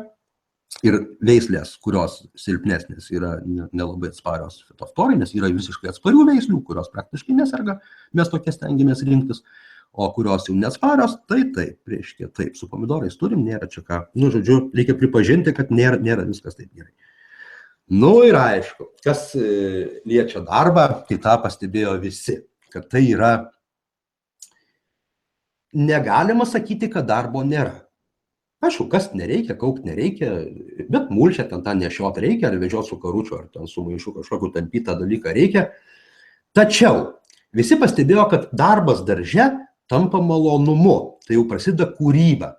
ir veislės, kurios silpnesnės yra nelabai atsparios fitoftorai, nes yra visiškai atsparių veislių, kurios praktiškai neserga, mes tokias stengiamės rinktis, o kurios jau neatsparios, taip, su pomidorais turim, nėra čia ką. Žodžiu, reikia pripažinti, kad nėra viskas taip gerai. Ir aišku, kas liečia darbą, tai tą pastebėjo visi, kad tai yra. Negalima sakyti, kad darbo nėra. Aišku, kas nereikia, kaupti nereikia, bet mulčią ten tą nešiot reikia, ar vežiot su karučiu, ar ten su maišu kažkokiu tampytą dalyką reikia. Tačiau visi pastebėjo, kad darbas darže tampa malonumu, tai jau prasideda kūryba.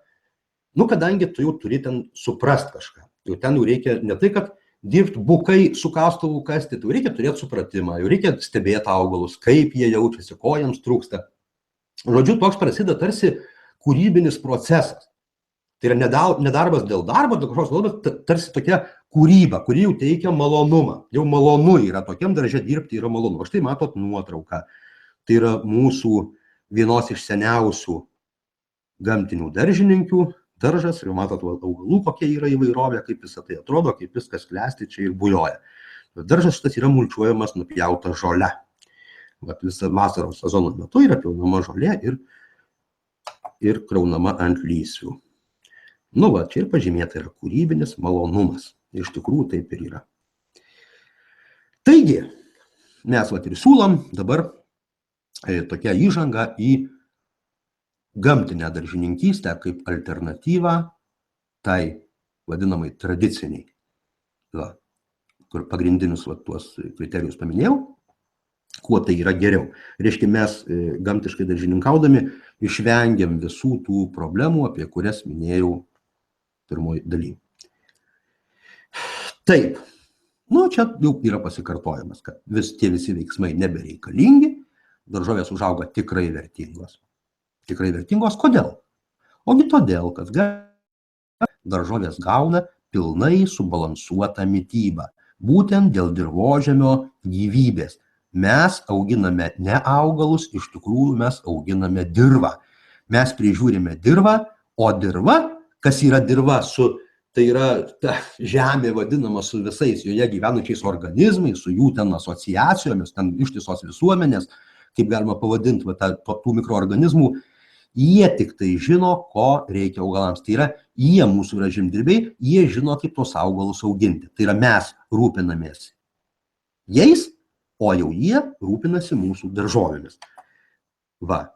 Kadangi tu jau turi ten suprast kažką, jau ten jau reikia ne tai, kad dirbti bukai su kastuvu kasti, tai reikia turėti supratimą, jau reikia stebėti augalus, kaip jie jaučiasi, ko jiems trūksta. Žodžiu, toks prasideda tarsi kūrybinis procesas. Tai yra nedarbas dėl darbo, tarsi tokia kūryba, kuri jau teikia malonumą. Jau malonu yra, tokiam darže dirbti yra malonu. Štai matot nuotrauką. Tai yra mūsų vienos iš seniausių gamtinių daržininkių daržas. Jau matot augalų, kokia yra įvairovė, kaip visą tai atrodo, kaip viskas klesti čia ir bujoja. Daržas šitas yra mulčiuojamas nupjauta žole. Visą vasaros sezono metu yra pjaunama žolė ir kraunama ant lysvių. Čia ir pažymėta yra kūrybinis malonumas. Iš tikrųjų taip ir yra. Taigi, mes ir siūlom dabar tokią įžangą į gamtinę daržininkystę kaip alternatyvą tai vadinamai tradiciniai, kur pagrindinius tuos kriterijus paminėjau. Kuo tai yra geriau. Reiškia, mes gamtiškai daržininkaudami išvengiam visų tų problemų, apie kurias minėjau pirmoji daly. Taip, čia jau yra pasikartojimas, kad tie visi veiksmai nebereikalingi, daržovės užauga tikrai vertingos. Tikrai vertingos, kodėl? Ogi todėl, kad daržovės gauna pilnai subalansuotą mitybą, būtent dėl dirvožemio gyvybės. Mes auginame ne augalus, iš tikrųjų mes auginame dirvą. Mes prižiūrime dirvą, o dirva, kas yra dirva su tai yra ta žemė vadinama su visais joje gyvenančiais organizmais, su jų ten asociacijomis, ten ištisos visuomenės, kaip galima pavadinti, tų mikroorganizmų, jie tik tai žino, ko reikia augalams. Tai yra, jie mūsų yra žemdirbiai, jie žino, kaip tos augalus auginti. Tai yra, mes rūpinamės jais, o jau jie rūpinasi mūsų daržovėmis. Va.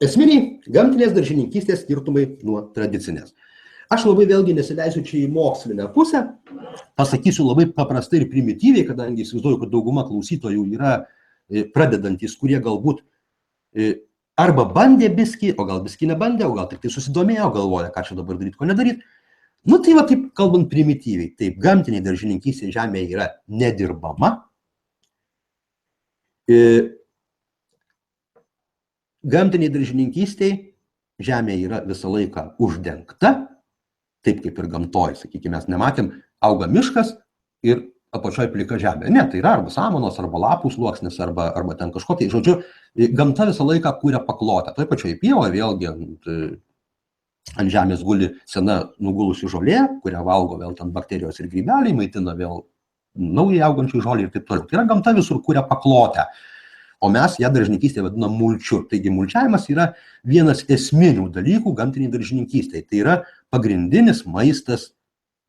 Esminiai gamtinės daržininkystės skirtumai nuo tradicinės. Aš labai vėlgi nesileisiu čia į mokslinę pusę, pasakysiu labai paprastai ir primityviai, kadangi įsivaizduoju, kad dauguma klausytojų yra pradedantis, kurie galbūt arba bandė biskį, o gal biskį nebandė, o gal tik tai susidomėjo, galvoja, ką čia dabar daryti, ko nedaryti. Nu tai va taip kalbant primityviai, taip gamtiniai daržininkystė žemėje yra nedirbama. Gamtiniai daržininkystėje žemė yra visą laiką uždengta, taip kaip ir gamtoj, sakykime, mes nematėm, auga miškas ir apačioje plika žemė. Ne, tai yra arba samanos, arba lapų sluoksnis, arba ten kažkokia. Žodžiu, gamta visą laiką kūrė paklotę. Toj pačioj pievoje vėlgi ant žemės guli sena nugulusi žolė, kurią valgo vėl ten bakterijos ir grybeliai, maitina vėl naujai augančių žolį ir taip toliau. Tai yra gamta visur kūrė paklotę. O mes ją daržininkystėje vadinam mulčiu. Taigi mulčiavimas yra vienas esminių dalykų gamtiniai daržininkystėje. Tai yra pagrindinis maistas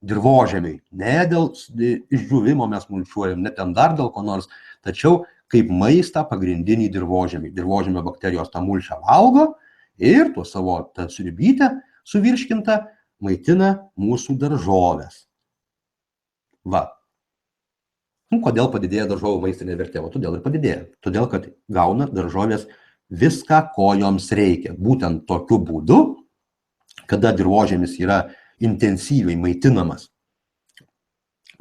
dirvožemiui. Ne dėl išdžiūvimo mes mulčiuojam, ne ten dar dėl ko nors, tačiau kaip maistą pagrindinį dirvožemiui. Dirvožemio bakterijos tą mulčią valgo ir tuo savo tą sriubytę suvirškintą maitina mūsų daržoves. Va. Kodėl padidėja daržovių maistinė vertė? O todėl ir padidėja. Todėl, kad gauna daržovės viską, ko joms reikia. Būtent tokiu būdu, kada dirvožemis yra intensyviai maitinamas,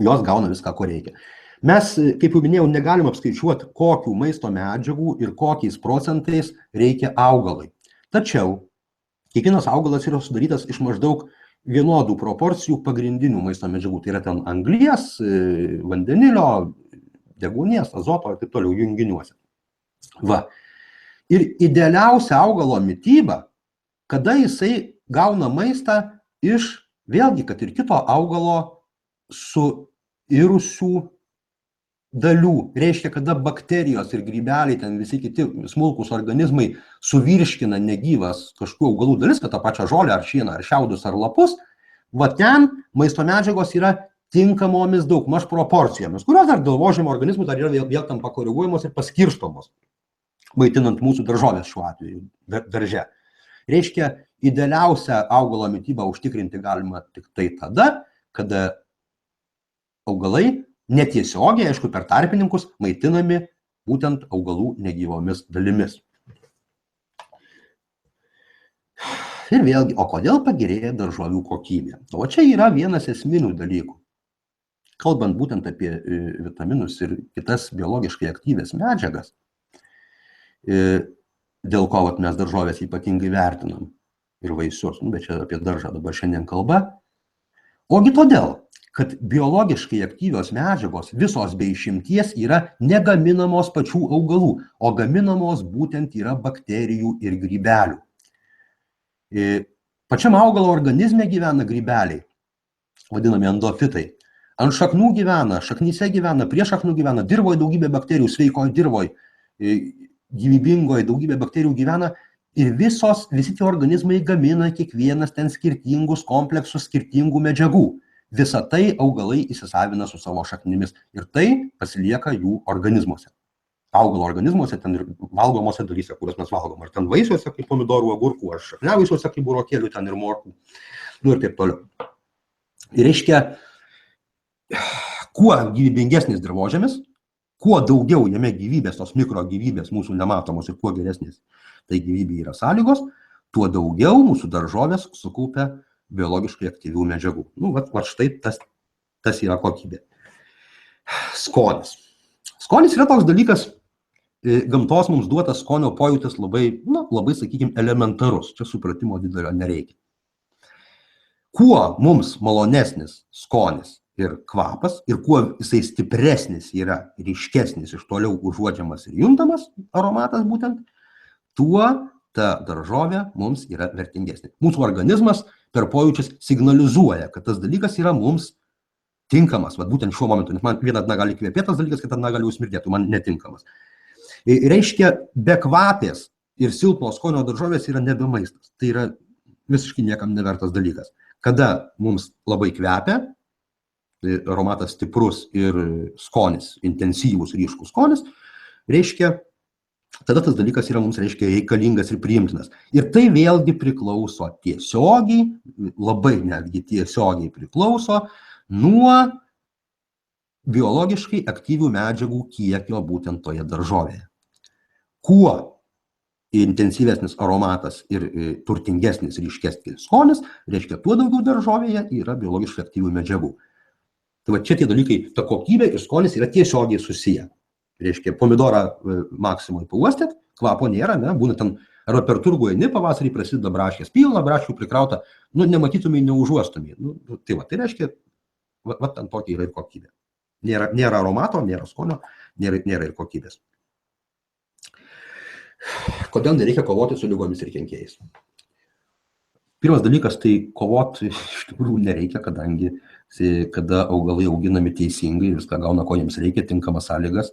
jos gauna viską, ko reikia. Mes, kaip jau minėjau, negalim apskaičiuoti, kokių maisto medžiagų ir kokiais procentais reikia augalai. Tačiau kiekvienas augalas yra sudarytas iš maždaug vienodų proporcijų pagrindinių maisto medžiagų. Tai yra ten anglies, vandenilio, deguonies, azoto ir taip toliau junginiuose. Va. Ir idealiausia augalo mityba, kada jisai gauna maistą iš, vėlgi, kad ir kito augalo suirusių dalių. Reiškia, kada bakterijos ir grybeliai, ten visi kiti smulkūs organizmai suvirškina negyvas kažkokių augalų dalis, kad tą pačią žolę, ar šieną, ar šiaudus, ar lapus, va ten maisto medžiagos yra tinkamomis daugmaž proporcijomis, kurios dar dirvožemio organizmų dar yra vėl tam pakoreguojamos ir paskirstomos, maitinant mūsų daržovės šiuo atveju darže. Reiškia, idealiausią augalo mitybą užtikrinti galima tik tai tada, kada augalai netiesiogiai, aišku, per tarpininkus maitinami būtent augalų negyvomis dalimis. Ir vėlgi, o kodėl pagerėja daržovių kokybė? O čia yra vienas esminių dalykų. Kalbant būtent apie vitaminus ir kitas biologiškai aktyvias medžiagas, dėl ko mes daržovės ypatingai vertinam ir vaisius, bet čia apie daržą dabar šiandien kalba. Ogi todėl, kad biologiškai aktyvios medžiagos visos be išimties yra negaminamos pačių augalų, o gaminamos būtent yra bakterijų ir grybelių. Pačiam augalo organizme gyvena grybeliai, vadinami endofitai. Ant šaknų gyvena, šaknyse gyvena, prie šaknų gyvena, dirvoje daugybė bakterijų, sveikoje dirvoje, gyvybingoje daugybė bakterijų gyvena ir visi tie organizmai gamina kiekvienas ten skirtingus kompleksus skirtingų medžiagų. Visą tai augalai įsisavina su savo šaknimis ir tai pasilieka jų organizmuose. Augalo organizmuose, ten ir valgomose dalyse, kurias mes valgom. Ar ten vaisiuose kaip pomidorų, agurkų, ar šakniavaisiuose kaip burokėlių, ten ir morkų. Nu ir taip toliau. Ir reiškia, kuo gyvybingesnis dirvožemis, kuo daugiau jame gyvybės, tos mikrogyvybės mūsų nematomos ir kuo geresnės tai gyvybė yra sąlygos, tuo daugiau mūsų daržovės sukaupia biologiškai aktyvių medžiagų. Nu, va štai tas yra kokybė. Skonis. Skonis yra toks dalykas, gamtos mums duotas skonio pojūtis labai, sakykime, elementarus. Čia supratimo didelio nereikia. Kuo mums malonesnis skonis ir kvapas, ir kuo jisai stipresnis yra, ryškesnis, iš toliau užuodžiamas ir juntamas aromatas būtent, tuo ta daržovė mums yra vertingesnė. Mūsų organizmas per pojūčius signalizuoja, kad tas dalykas yra mums tinkamas, vat būtent šiuo momentu, nes man vieną dieną gali kvepėti tas dalykas, kitą dieną gali užsmirdėti, man netinkamas. Reiškia, be kvapės ir silpno skonio daržovės yra nebe maistas. Tai yra visiškai niekam nevertas dalykas. Kada mums labai kvepia, aromatas stiprus ir skonis, intensyvus, ryškus skonis, reiškia, tada tas dalykas yra mums, reiškia, reikalingas ir priimtinas. Ir tai vėlgi priklauso tiesiogiai, labai netgi tiesiogiai priklauso nuo biologiškai aktyvių medžiagų kiekio būtent toje daržovėje. Kuo intensyvesnis aromatas ir turtingesnis, ryškesnis skonis, reiškia, tuo daugiau daržovėje yra biologiškai aktyvių medžiagų. Tai va čia tie dalykai, ta kokybė ir skonis yra tiesiogiai susiję. Reiškia, pomidorą maksimui pauostėt, kvapo nėra, ne, būna ten, arba per turgų eini, pavasarį prasideda braškės, pilna braškių prikrauta, nu, nematytumai, neužuostumai. Nu, tai va, tai reiškia, va ten tokia yra ir kokybė. Nėra aromato, nėra skonio, nėra ir kokybės. Kodėl nereikia kovoti su lygomis ir kenkėjais? Pirmas dalykas, tai kovoti iš tikrųjų nereikia, kadangi kada augalai auginami teisingai, viską gauna, ko jiems reikia, tinkamas sąlygas,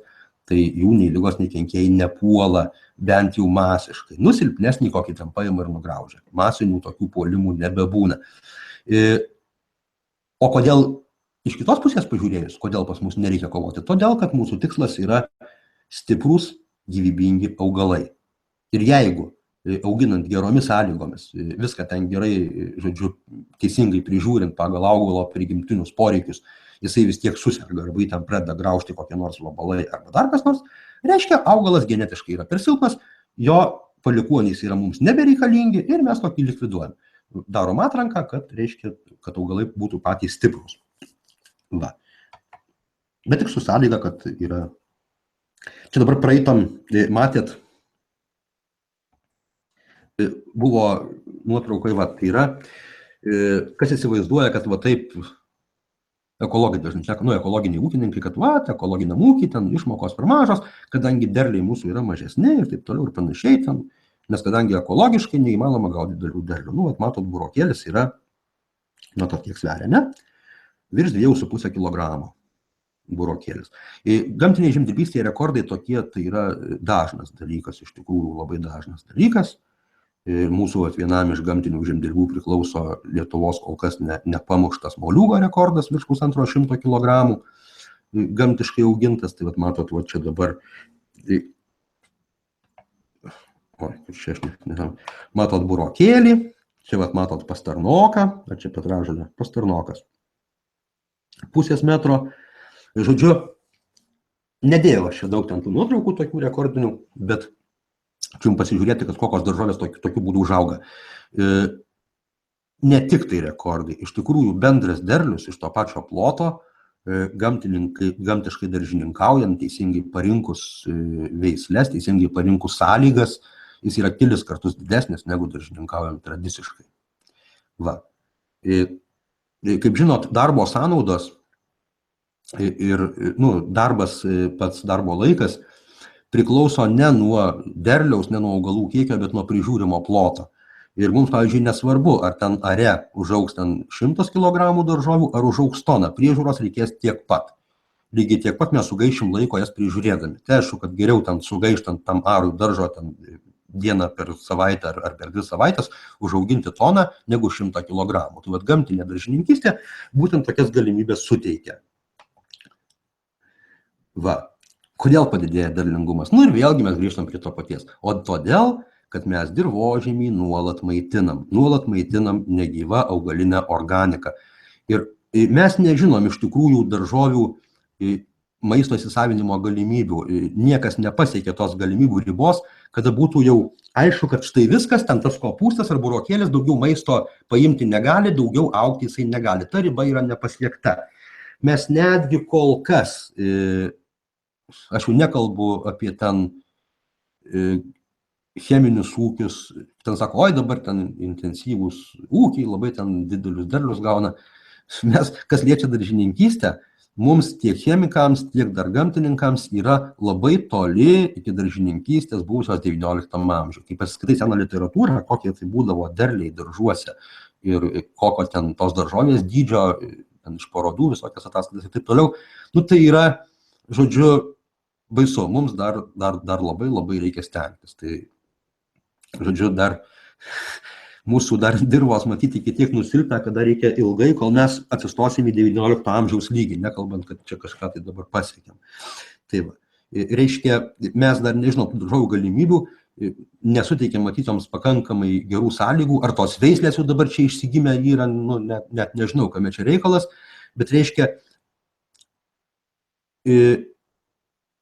tai jų nei lygos, nei kenkėjai nepuola bent jau masiškai. Nusilpnesnį kokį ten paima ir nugraužia. Masinių tokių puolimų nebebūna. O kodėl iš kitos pusės pažiūrėjus, kodėl pas mus nereikia kovoti? Todėl, kad mūsų tikslas yra stiprus, gyvybingi augalai. Ir jeigu auginant geromis sąlygomis, viską ten gerai, žodžiu, teisingai prižiūrint pagal augalo prigimtinius poreikius, jisai vis tiek suserga arba ten pradeda graužti kokie nors vabalai arba dar kas nors, reiškia, augalas genetiškai yra per silpnas, jo palikuonys yra mums nebereikalingi ir mes tokį likviduojam. Darom atranką, kad reiškia, kad augalai būtų patys stiprus. Va. Bet tik su sąlyga, kad yra... Čia dabar praeitam, matėt, buvo nuotraukai, va, tai yra, kas įsivaizduoja, kad va taip ekologiniai ūkininkai, kad va, ekologiniam ūkį, ten išmokos per mažos, kadangi derliai mūsų yra mažesni ir taip toliau ir panašiai ten, nes kadangi ekologiškai neįmanoma gauti didelių derlių. Nu, matot, burokėlis yra, nuo to kiek sveria, ne? Virš 2,5 kilogramo burokėlis. Gamtiniai žemdirbystėje rekordai tokie, tai yra dažnas dalykas, iš tikrųjų labai dažnas dalykas. Mūsų vienam iš gamtinių žemdirbių priklauso Lietuvos kol kas nepamuštas moliūgo rekordas virš 150 kilogramų gamtiškai augintas. Tai vat matot, va čia dabar, matot burokėlį, čia vat matot pastarnoką, ar čia petražolė, pastarnokas. Pusės metro, žodžiu, nedėjau aš čia daug ten tų nuotraukų tokių rekordinių, bet čia jums pasižiūrėti, kad kokios daržovės tokiu būdu užauga. Ne tik tai rekordai, iš tikrųjų bendras derlius iš to pačio ploto, gamtiškai daržininkaujant, teisingai parinkus veisles, teisingai parinkus sąlygas, jis yra kelis kartus didesnis negu daržininkaujant tradiciškai. Va. Kaip žinot, darbo sąnaudos ir darbas, pats darbo laikas, priklauso ne nuo derliaus, ne nuo augalų kiekio, bet nuo prižiūrimo ploto. Ir mums, pavyzdžiui, nesvarbu, ar ten are užaugs ten 100 kg daržovių, ar užaugs toną. Priežiūros reikės tiek pat. Lygiai tiek pat mes sugaišim laiko jas prižiūrėdami. Tai aišku, kad geriau ten sugaištant tam arui daržo ten dieną per savaitę ar per 2 savaitės užauginti toną negu 100 kg. Tai vat gamtinė daržininkystė būtent tokias galimybės suteikia. Va. Kodėl padidėja derlingumas? Nu ir vėlgi mes grįžtam prie to paties. O todėl, kad mes dirvožemį nuolat maitinam negyva augalinę organiką. Ir mes nežinom iš tikrųjų daržovių maisto įsisavinimo galimybių. Niekas nepasiekė tos galimybių ribos, kada būtų jau aišku, kad štai viskas, ten tas kopūstas ar burokėlis daugiau maisto paimti negali, daugiau augti jisai negali. Ta riba yra nepasiekta. Mes netgi kol kas... Aš jau nekalbu apie ten cheminius ūkius, ten sako, oi dabar ten intensyvūs ūkiai, labai ten didelius derlius gauna. Mes, kas liečia daržininkystę, mums tiek chemikams, tiek dar gamtininkams yra labai toli iki daržininkystės buvusios 19 amžiuje. Kai pasiskaitai seną literatūrą, kokie tai būdavo derliai daržuose, ir kokio ten tos daržovės dydžio, ten iš parodų visokias ataskaitas ir taip toliau. Nu, tai yra, žodžiu, baisu, mums dar labai reikia stengtis. Tai, žodžiu, mūsų dar dirvos matyti iki tiek nusilpę, kada reikia ilgai, kol mes atsistosim į 19 amžiaus lygį, nekalbant, kad čia kažką tai dabar pasiekėm. Tai va, reiškia, mes dar nežinom tų daržovių galimybių, nesuteikėm matytoms pakankamai gerų sąlygų, ar tos veislės jau dabar čia išsigimę yra, nu, net nežinau, kame čia reikalas, bet reiškia,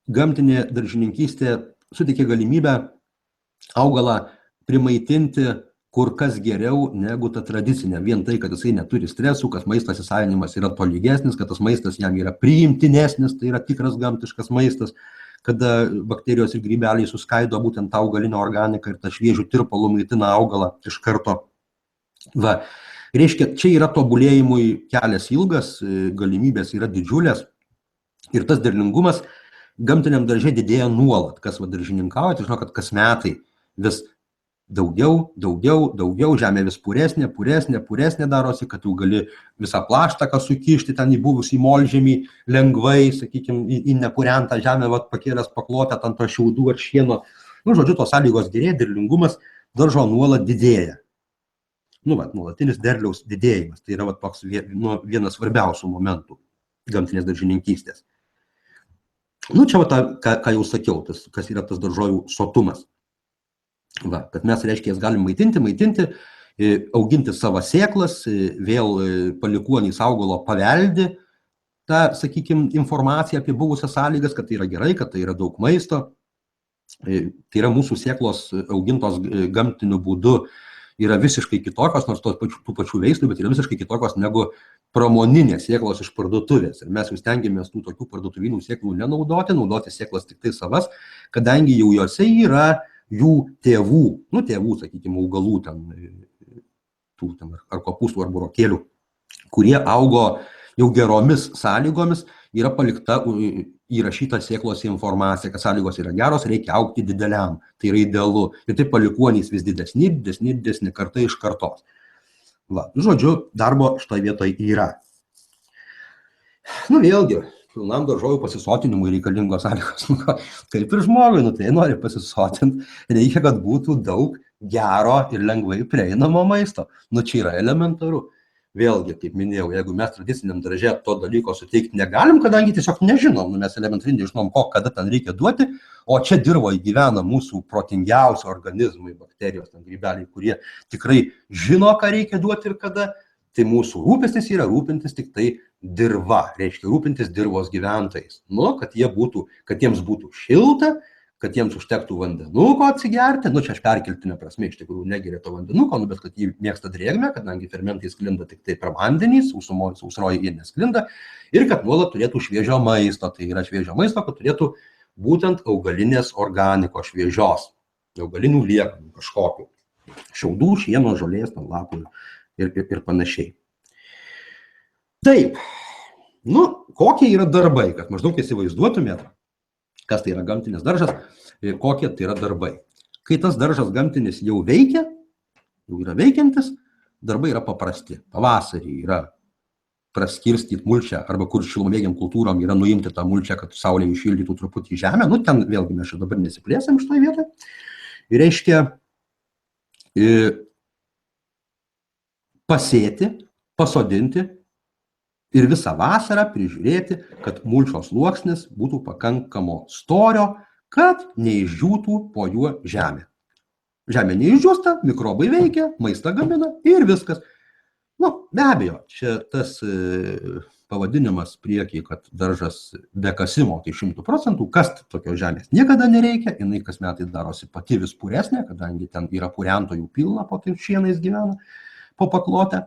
gamtinė daržininkystė suteikia galimybę augalą primaitinti kur kas geriau negu ta tradicinė. Vien tai, kad jisai neturi stresų, kad maistas įsavinimas yra tolygesnis, kad tas maistas jam yra priimtinesnis, tai yra tikras gamtiškas maistas, kada bakterijos ir grybeliai suskaido būtent tą augalinę organiką ir tą šviežių tirpalų maitina augalą iš karto. Va, reiškia, čia yra tobulėjimui kelias ilgas, galimybės yra didžiulės ir tas derlingumas gamtiniam darže didėja nuolat. Kas daržininkauja, tai žinau, kad kas metai vis daugiau, žemė vis puresnė darosi, kad jau gali visą plaštaką sukišti ten į buvusį molžemį lengvai, sakykime, į nepurentą žemę, pakėlęs paklotę ant to šiaudų ar šieno. Nu, žodžiu, tos sąlygos gerėja, derlingumas daržo nuolat didėja. Nu, nuolatinis derliaus didėjimas. Tai yra toks vienas svarbiausių momentų gamtinės daržininkystės. Nu, čia ką jau sakiau, kas yra tas daržovių sotumas. Va, kad mes, reiškia, jas galim maitinti, auginti savo sėklas, vėl palikuonys augalo paveldi tą, sakykime, informaciją apie buvusias sąlygas, kad tai yra gerai, kad tai yra daug maisto. Tai yra mūsų sėklos augintos gamtiniu būdu yra visiškai kitokios, nors tų pačių veislių, bet yra visiškai kitokios negu pramoninės sėklos iš parduotuvės. Ir mes jau stengiamės tų tokių parduotuvinių sėklų naudoti sėklas tik tai savas, kadangi jau jose yra jų tėvų, sakykime, augalų ar kopūstų ar burokėlių, kurie augo jau geromis sąlygomis, yra palikta įrašyta sėklos informacija, kad sąlygos yra geros, reikia augti dideliam, tai yra idealu. Ir taip palikuonys vis didesni kartai iš kartos. Va, žodžiu, darbo šitoje vietoje yra. Nu, vėlgi, pilnam daržovių pasisotinimui reikalingos sąlygos. Kaip ir žmogui, tai nori pasisotinti, reikia, kad būtų daug gero ir lengvai prieinamo maisto. Nu, čia yra elementaru. Vėlgi, kaip minėjau, jeigu mes tradiciniam darže to dalyko suteikti negalim, kadangi tiesiog nežinom, mes elementariai nežinom, kada ten reikia duoti, o čia dirvoje gyvena mūsų protingiausi organizmai, bakterijos, grybeliai, kurie tikrai žino, ką reikia duoti ir kada. Tai mūsų rūpestis yra rūpintis tik tai dirva, reiškia rūpintis dirvos gyventojais. Nu, kad jiems būtų šilta, kad jiems užtektų vandenuko atsigerti, nu čia aš perkeltinė prasme, iš tikrųjų negeria to vandenuko, bet kad jį mėgsta drėgmę, kadangi fermentai sklinda tik tai per vandenį, sausroji jie nesklinda, ir kad nuolat turėtų šviežio maisto, tai yra šviežio maisto, kad turėtų būtent augalinės organikos šviežios, augalinių liekanų kažkokių, šiaudų, šieno, žolės, lapų ir panašiai. Taip, nu, kokie yra darbai, kad maždaug įsivaizduotumėt, kas tai yra gamtinis daržas ir kokie tai yra darbai. Kai tas daržas gamtinis jau veikia, jau yra veikiantis, darbai yra paprasti. Pavasarį yra praskirstyti mulčią, arba kur šilumėgiam kultūrom yra nuimti tą mulčią, kad saulė iššildytų truputį žemę. Nu, ten vėlgi mes čia dabar nesiplėsim šitoje vietoje. Ir reiškia pasėti, pasodinti ir visą vasarą prižiūrėti, kad mulčios sluoksnis būtų pakankamo storio, kad neišdžiūtų po juo žemė. Žemė neišdžiūsta, mikrobai veikia, maistą gamina ir viskas. Nu, be abejo, čia tas pavadinimas priekyje, kad daržas be kasimo, tai 100%, kast tokios žemės niekada nereikia, jinai kas metais darosi pati vis puresnė, kadangi ten yra purentojų pilna, po tai šienais gyvena, po paklotę.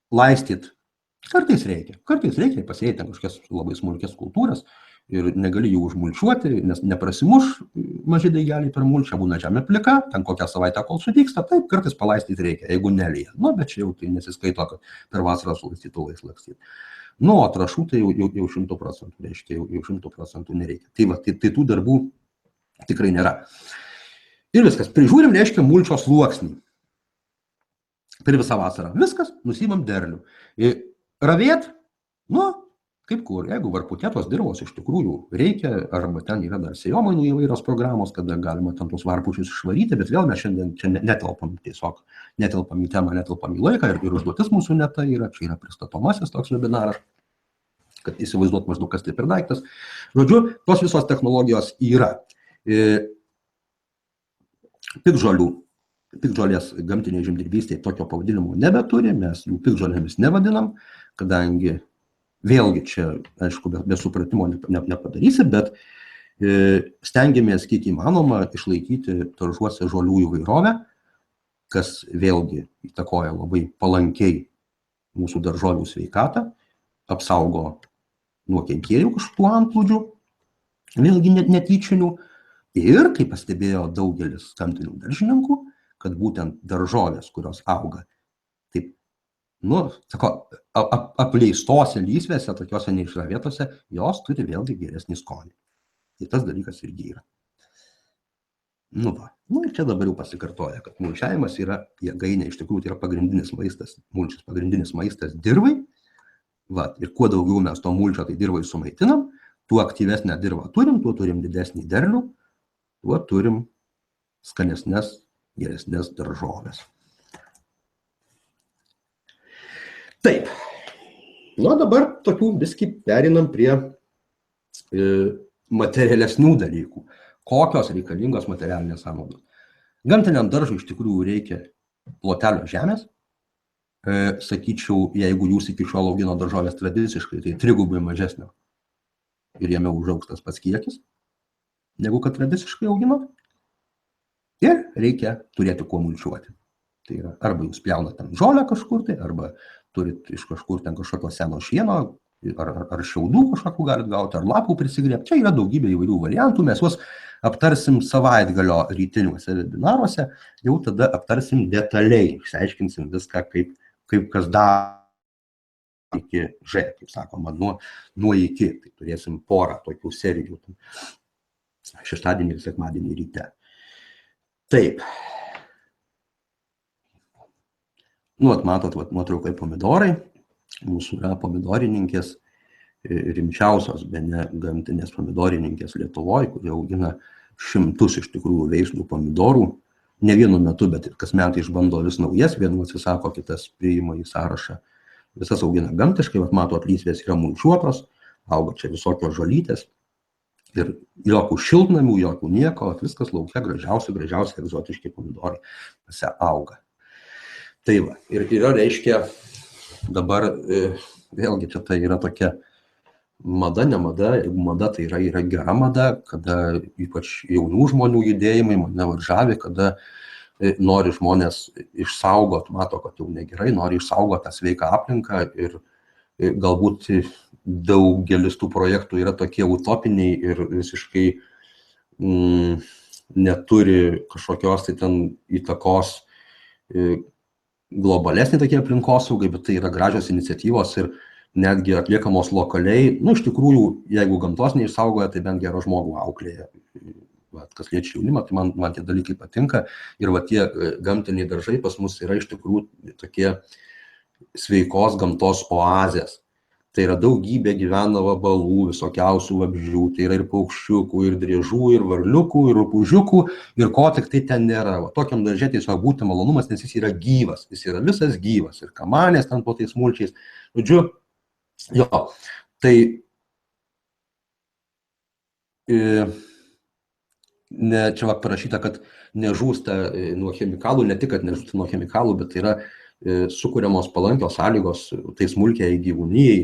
Laistyt kartais reikia pasėti kažkokias labai smulkias kultūras ir negali jų užmulčiuoti, nes neprasimuš maži daigeliai per mulčią, būna žemė plika, ten kokią savaitę kol sudygsta, taip kartais palaistyti reikia, jeigu nelyja. Nu, bet čia jau tai nesiskaito, kad per vasarą sulaistytuvais lakstyti. Nu, o trąšų tai jau 100%, reiškia, jau 100% nereikia. Tai va, tai tų darbų tikrai nėra. Ir viskas, prižiūrim, reiškia, mulčios sluoksnį. per visą vasarą. Viskas, nusimam derlių. Ravėt, nu, kaip kur, jeigu varputėtos dirvos iš tikrųjų reikia, arba ten yra dar sėjomainų įvairios programos, kada galima ten tos varpučius išvaryti, bet vėl mes šiandien čia netelpam tiesiog, netelpam į temą, netelpam į laiką ir užduotis mūsų ne tai yra, čia yra pristatomasis toks webinaras, kad įsivaizduot maždaug kas tai per daiktas. Žodžiu, tos visos technologijos yra. Piktžolės gamtinė žemdirbystė tokio pavadinimo nebeturi, mes jų piktžolėmis nevadinam, kadangi vėlgi čia, aišku, be supratimo nepadarysi, bet stengiamės kiek įmanoma išlaikyti daržuose žolių įvairovę, kas vėlgi įtakoja labai palankiai mūsų daržovių sveikatą, apsaugo nuo kenkėjų kažkokių antplūdžių, vėlgi netyčinių. Ir, kaip pastebėjo daugelis gamtinių daržininkų, kad būtent daržovės, kurios auga taip, apleistose lysvėse, tokiose neišravėtose, jos turi vėlgi geresnį skonį. Tai tas dalykas irgi yra. Ir čia dabar jau pasikartoja, kad mulčiavimas yra jėgainė, iš tikrųjų tai yra pagrindinis maistas, mulčius pagrindinis maistas dirvai. Ir kuo daugiau mes to mulčio tai dirvai sumaitinam, tuo aktyvesnę dirvą turim, tuo turim didesnį derlių, tuo turim skanesnes, geresnės daržovės. Taip. Dabar tokių biskį perinam prie materialesnių dalykų. Kokios reikalingos materialinės sąnaudos. Gamtiniam daržui iš tikrųjų reikia plotelio žemės. Sakyčiau, jeigu jūs iki šiol augino daržovės tradiciškai, tai 3 mažesnio ir jame užaugs tas pats kiekis, negu kad tradiciškai augino. Ir reikia turėti kuo mulčiuoti. Tai yra, arba jūs pjaunat ten žolę kažkur tai, arba turit iš kažkur ten kažkokio seno šieno, ar šiaudų kažkokių galit gauti, ar lapų prisigrėbti. Čia yra daugybė įvairių variantų, mes juos aptarsim savaitgalio rytiniuose webinaruose, jau tada aptarsim detaliai, išsiaiškinsim viską, kaip kas daro iki Ž, kaip sakoma, nuo iki. Tai turėsim porą tokių serijų, šeštadienį ir sekmadienį ryte. Taip. Matot, nuotraukai pomidorai. Mūsų yra pomidorininkės, rimčiausios, bene gamtinės pomidorininkės Lietuvoje, kurie augina šimtus iš tikrųjų veislių pomidorų. Ne vienu metu, bet kas metai išbando vis naujas, vienų atsisako, kitas priima į sąrašą. Visas augina gamtiškai, matot, lysvės yra mulčiuotos, auga čia visokios žolytės. Ir jokių šiltnamių, jokių nieko, viskas laukia gražiausi egzotiški pomidorai pase auga. Tai ir yra, reiškia, dabar vėlgi čia tai yra tokia mada, ne mada, jeigu mada tai yra gera mada, kada ypač jaunų žmonių judėjimai mane žavi, kada nori žmonės išsaugot, mato, kad jau negerai, nori išsaugot tą sveiką aplinką ir galbūt daugelis tų projektų yra tokie utopiniai ir visiškai neturi kažkokios tai ten įtakos globalesnį tokie aplinkosaugai, bet tai yra gražios iniciatyvos ir netgi atliekamos lokaliai. Iš tikrųjų, jeigu gamtos neišsaugoja, tai bent gero žmogų auklėja. Kas liečia jaunimą, tai man tie dalykai patinka. Ir tie gamtiniai daržai pas mus yra iš tikrųjų tokie sveikos gamtos oazės. Tai yra daugybė gyvena vabalų, visokiausių vabzdžių, tai yra ir paukščiukų, ir driežų, ir varliukų, ir rupūžiukų, ir ko tik tai ten nėra. Tokiam darže tiesiog būti malonumas, nes jis yra gyvas, jis yra visas gyvas, ir kamanės ten po tais mulčiais. Žodžiu, tai čia parašyta, kad nežūsta nuo chemikalų, ne tik, kad nežūsta nuo chemikalų, bet tai yra sukuriamos palankios sąlygos tai smulkiai gyvūnijai,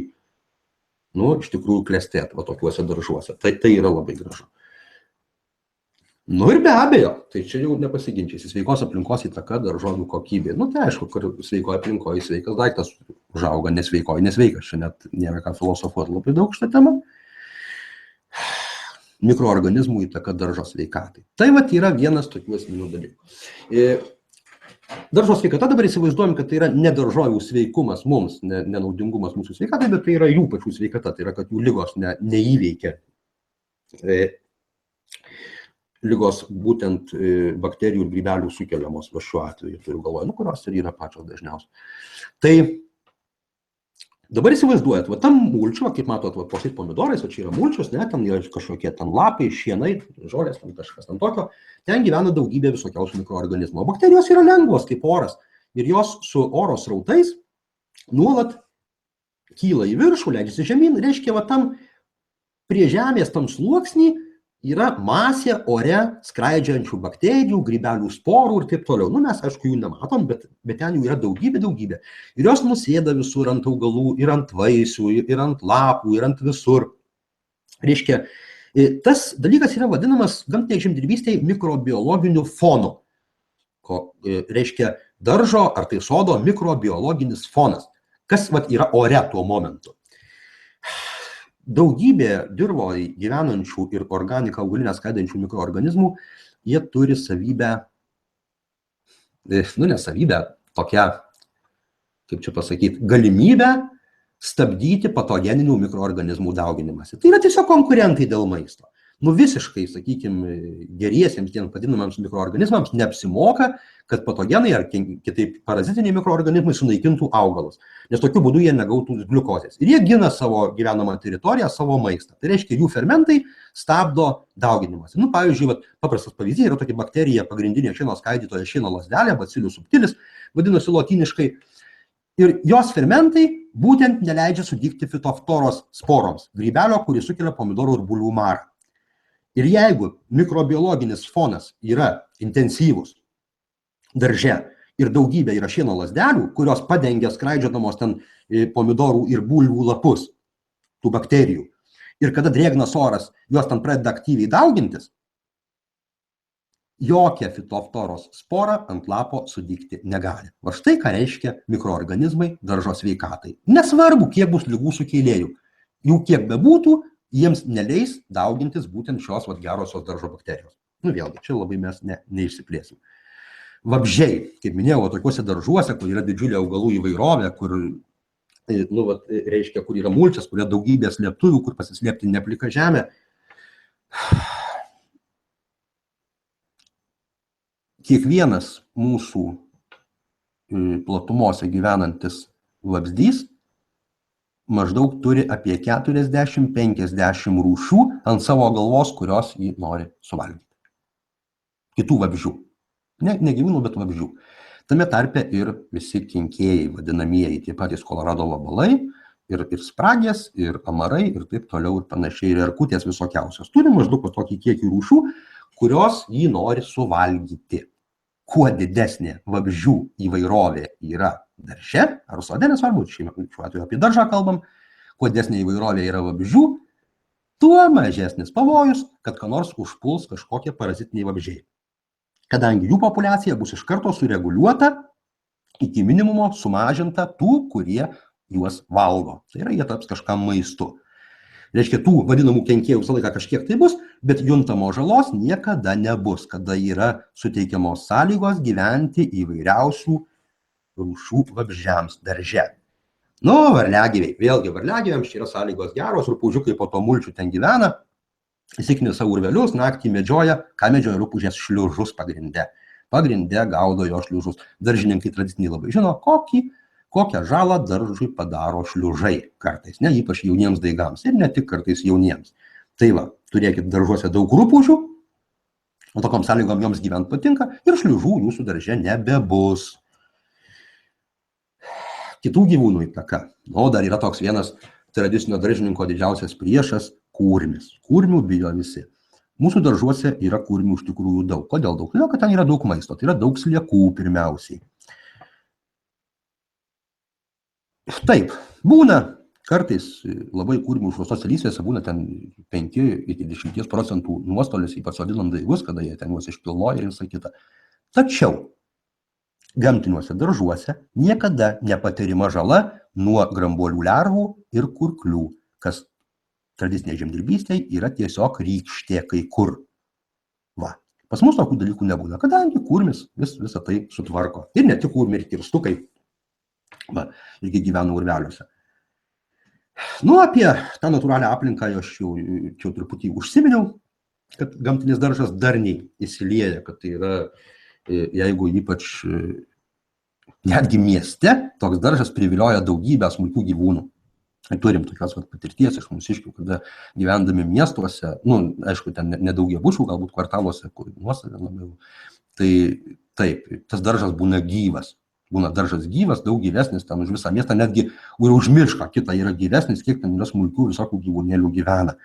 iš tikrųjų klestėti tokiuose daržuose. Tai yra labai gražu. Ir be abejo, tai čia jau nepasiginčysi, sveikos aplinkos įtaka daržovių kokybė. Tai aišku, kur sveikoje aplinkoje sveikas daiktas užauga, nesveikoje nesveikas. Čia net nėra ką filosofuoti labai daug šitą temą. Mikroorganizmų įtaka daržo sveikatai. Tai yra vienas tokių esminių dalykų. Daržo sveikata dabar įsivaizduojam, kad tai yra ne daržovių sveikumas mums, nenaudingumas mūsų sveikatai, bet tai yra jų pačių sveikata, tai yra, kad jų ligos neįveikia ligos būtent bakterijų ir grybelių sukeliamos, va šiuo atveju turiu galvoje, kurios ir yra pačios dažniausios. Tai dabar įsivaizduojat, va tam mulčiu, kaip matot, va po šiais pomidorais, o čia yra mulčius, ne, ten yra kažkokie ten lapai, šienai, žolės, ten kažkas ten tokio, ten gyvena daugybė visokiausių mikroorganizmų. O bakterijos yra lengvos kaip oras ir jos su oro srautais nuolat kyla į viršų, leidžiasi žemyn, reiškia, va tam prie žemės tam sluoksnį yra masė ore skraidžiančių bakterijų, grybelių sporų ir taip toliau. Nu, mes, aišku, jų nematom, bet ten jų yra daugybė. Ir jos nusėda visur ant augalų, ir ant vaisių, ir ant lapų, ir ant visur. Reiškia, tas dalykas yra vadinamas gamtinėje žemdirbystėje mikrobiologiniu fonu. Reiškia, daržo ar tai sodo mikrobiologinis fonas. Kas vat, yra ore tuo momentu. Daugybė dirvoje gyvenančių ir organiką augalinę skaidančių mikroorganizmų, jie turi savybę, nu ne savybę, tokią, kaip čia pasakyti, galimybę stabdyti patogeninių mikroorganizmų dauginimąsi. Tai yra tiesiog konkurentai dėl maisto. Nu visiškai, sakykime, geriesiems tiems vadinamams mikroorganizmams neapsimoka, kad patogenai ar kitaip parazitiniai mikroorganizmai sunaikintų augalus, nes tokiu būdu jie negautų gliukozės. Ir jie gina savo gyvenamą teritoriją, savo maistą. Tai reiškia, jų fermentai stabdo dauginimąsi. Nu, pavyzdžiui, paprastas pavyzdys yra tokia bakterija, pagrindinė šieno skaidytoja šieno lazdelė, Bacillus subtilis, vadinosi lotyniškai. Ir jos fermentai būtent neleidžia sudygti fitoftoros sporoms, grybelio, kuris sukelia pomidorų ir bulvių marą. Ir jeigu mikrobiologinis fonas yra intensyvus darže ir daugybė yra šieno lazdelių, kurios padengia skraidžiodamos ten pomidorų ir bulvių lapus, tų bakterijų, ir kada drėgnas oras jos ten pradeda aktyviai daugintis, jokia fitoftoros spora ant lapo sudygti negali. Va štai ką reiškia mikroorganizmai daržo sveikatai. Nesvarbu, kiek bus ligų sukėlėjų, jų kiek bebūtų, jiems neleis daugintis būtent šios gerosios daržo bakterijos. Nu vėlgi, čia labai mes neišsiplėsim. Vabzdžiai, kaip minėjau, tokiuose daržuose, kur yra didžiulė augalų įvairovė, kur, nu, reiškia, kur yra mulčias, kur yra daugybė slėptuvių, kur pasislėpti neplika žemė. Kiekvienas mūsų platumose gyvenantis vabzdys maždaug turi apie 40-50 rūšių ant savo galvos, kurios jį nori suvalgyti. Kitų vabzdžių. Ne gyvūnų, bet vabzdžių. Tame tarpe ir visi kenkėjai, vadinamieji, tie patys Kolorado vabalai, ir spragės, ir amarai, ir taip toliau, ir panašiai, ir erkutės visokiausios. Turi maždaug tokį kiekį rūšių, kurios jį nori suvalgyti. Kuo didesnė vabzdžių įvairovė yra darže, ar sode, nesvarbu, šiuo atveju apie daržą kalbam, kuo didesnė įvairovė yra vabzdžių, tuo mažesnis pavojus, kad ką nors užpuls kažkokie parazitiniai vabzdžiai. Kadangi jų populiacija bus iš karto sureguliuota iki minimumo, sumažinta tų, kurie juos valgo. Tai yra, jie taps kažkam maistu. Reiškia, tų vadinamų kenkėjų visą laiką kažkiek tai bus, bet juntamo žalos niekada nebus, kada yra suteikiamos sąlygos gyventi įvairiausių rūšių vabzdžiams darže. Nu, varliagyviai. Vėlgi, varliagyviams čia yra sąlygos geros, rupūžiukai po to mulčių ten gyvena, įsiknisa urvelius, naktį medžioja, ką medžioja rupūžės šliužus pagrinde. Pagrinde gaudo jo šliužus. Daržininkai tradiciniai labai žino, kokią žalą daržui padaro šliužai kartais, ne, ypač jauniems daigams ir ne tik kartais jauniems. Tai va, turėkit daržuose daug rupūžių, o tokiom sąlygom joms gyvent patinka ir šliužų jūsų darže nebebus. Kitų gyvūnų įtaka. O dar yra toks vienas tradicinio daržininko didžiausias priešas – kurmis. Kurmių bijo visi. Mūsų daržuose yra kurmių iš tikrųjų daug. Kodėl daug? Todėl, kad ten yra daug maisto, tai yra daug sliekų pirmiausiai. Taip, būna kartais labai kurmių užuostose lysvėse, būna ten 5-10% nuostolis, ypač sodinant daigus, kada jie ten juos išpilnoja ir visą kitą. Tačiau gamtiniuose daržuose niekada nepatiriama žala nuo grambuolių lervų ir kurklių, kas tradicinėje žemdirbystėje yra tiesiog rykštė kai kur. Va, pas mus tokių dalykų nebūna, kadangi kurmis visą tai sutvarko. Ir ne tik kurmiai, ir kirstukai. Va, irgi gyvena urveliuose. Nu, apie tą natūralią aplinką aš jau truputį užsiminiau. kad gamtinis daržas darniai įsilieja, kad tai yra, jeigu ypač netgi mieste, toks daržas privilioja daugybę smulkių gyvūnų. Turim tokios patirties iš mūsiškių, kada gyvendami miestuose, aišku, ten nedaugiabučių, galbūt kvartaluose, kur nuosavė labiau, tai taip, tas daržas būna gyvas. Būna daržas gyvas, daug gyvesnis ten už visą miestą, netgi ir už mišką kitą yra gyvesnis, kiek ten yra smulkių visokių gyvūnėlių gyvena.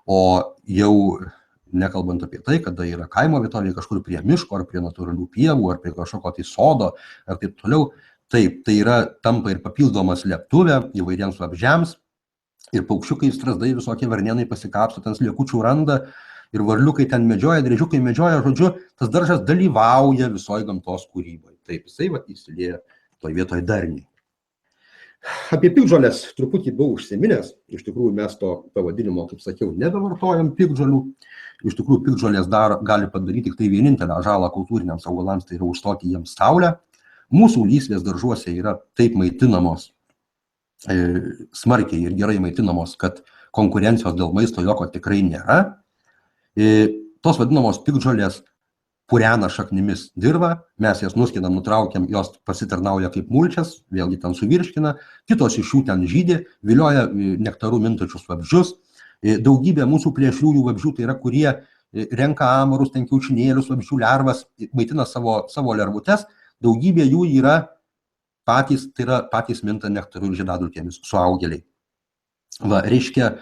O jau nekalbant apie tai, kada yra kaimo vietovėje kažkur prie miško, ar prie natūralių pievų, ar prie kažkokio tai sodo, ar taip toliau, taip, tai yra tampa ir papildoma slėptuvė įvairiems vabzdžiams, ir paukščiukai, strazdai, visokie varnėnai pasikapsto, ten sliekučių randa, ir varliukai ten medžioja, driežiukai medžioja, žodžiu, tas daržas dalyvauja visoje gamtos kūryboje. Taip, jisai įsilieja toje vietoje darniai. Apie piktžoles truputį buvau užsiminęs, iš tikrųjų mes to pavadinimo, kaip sakiau, nebevartojam piktžolių. Iš tikrųjų, piktžolės gali padaryti tik tai vienintelę žalą kultūriniams augalams, tai yra užstoti jiems saulę. Mūsų lysvės daržuose yra taip maitinamos, smarkiai ir gerai maitinamos, kad konkurencijos dėl maisto jokio tikrai nėra. Tos vadinamos piktžolės purena šaknimis dirvą, mes jas nuskinam, nutraukiam, jos pasitarnauja kaip mulčias, vėlgi ten suvirškina, kitos iš jų ten žydi, vilioja nektaru mintančius vabzdžius. Daugybė mūsų plėšriųjų vabzdžių tai yra, kurie renka amarus, ten kiaušinėlius, vabzdžių lervas, maitina savo lervutes, daugybė jų yra patys minta nektaru ir žiedadulkėmis, suaugėliai. Reiškia,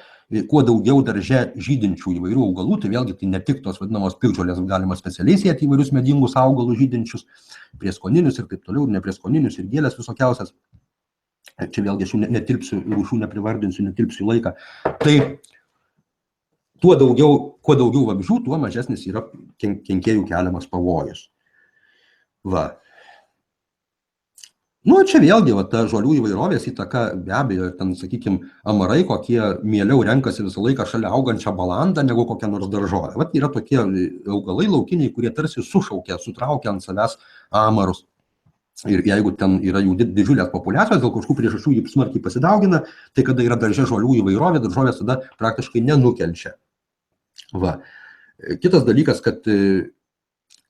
kuo daugiau darže žydinčių įvairių augalų, tai vėlgi tai ne tik tos vadinamos piktžolės, galima specialiai sieti įvairius medingus augalus žydinčius, prieskoninius ir taip toliau, ir neprieskoninius, ir gėlės visokiausias. Čia vėlgi aš netilpsiu, rūšių neprivardinsiu, netilpsiu laiką. Tai kuo daugiau vabzdžių, tuo mažesnis yra kenkėjų keliamas pavojus. Čia vėlgi ta žolių įvairovės įtaka, be abejo, ten, sakykime, amarai, kokie mieliau renkasi visą laiką šalia augančią balandą, negu kokią nors daržovę. Yra tokie augalai laukiniai, kurie tarsi sušaukia, sutraukia ant savęs amarus. Ir jeigu ten yra jų didžiulės populiacijos, dėl kažkokių priežasčių jų smarkiai pasidaugina, tai kada yra darže žolių įvairovė, daržovės tada praktiškai nenukenčia. Kitas dalykas, kad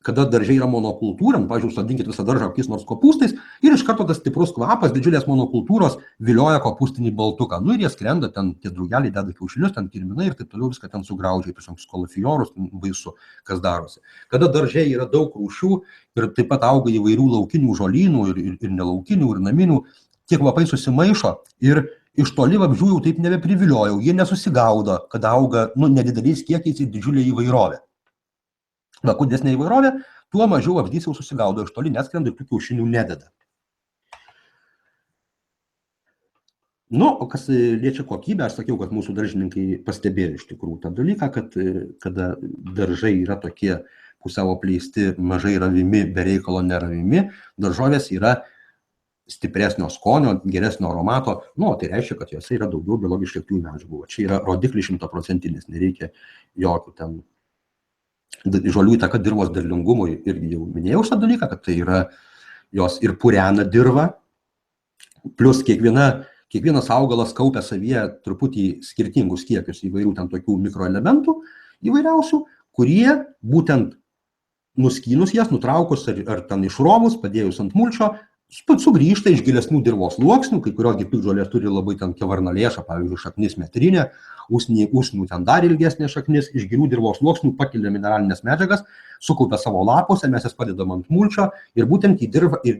kada daržiai yra monokultūra, pavyzdžiui, sodinkit visą daržą kokiais nors kopūstais ir iš karto tas stiprus kvapas didžiulės monokultūros vilioja kopūstinį baltuką. Ir jie skrenda, ten tie drugeliai deda kiaušinius, ten kirminai ir taip toliau viską ten sugraužia, ypač kalafiorus, baisu, kas darosi. Kada daržiai yra daug rūšių ir taip pat auga įvairių laukinių žolynų ir nelaukinių ir naminių, tie kvapai susimaišo ir iš toli vabzdžių jau taip nebeprivilioja, jie nesusigaudo, kad auga nedideliais kiekiais ir didžiulė įvairovė. Kuo didesnė įvairovė, tuo mažiau vabzdys jau susigaudo, iš toli neskrenda ir tų kiaušinių nededa. O kas liečia kokybę, aš sakiau, kad mūsų daržininkai pastebėjo iš tikrųjų tą dalyką, kad kada daržai yra tokie pusiau apleisti, mažai ravimi, be reikalo neravimi, daržovės yra stipresnio skonio, geresnio aromato, tai reiškia, kad jose yra daugiau biologiškai aktyvių medžiagų. Čia yra rodiklis 100%, nereikia jokių ten žolių įtaka dirvos derlingumui, irgi jau minėjau šitą dalyką, kad tai yra jos ir purena dirvą, plus kiekvienas augalas kaupia savyje truputį skirtingus kiekius įvairių ten tokių mikroelementų įvairiausių, kurie būtent nuskynus jas, nutraukus ar ten išrovus, padėjus ant mulčio, sugrįžta iš gilesnių dirvos sluoksnių, kai kurios piktžolės turi labai ten kevarnalėšą, pavyzdžiui, šaknis metrinė, usnių ten dar ilgesnė šaknis, iš gilių dirvos sluoksnių pakelia mineralinės medžiagas, sukaupia savo lapuose, mes jas padedam ant mulčio ir būtent į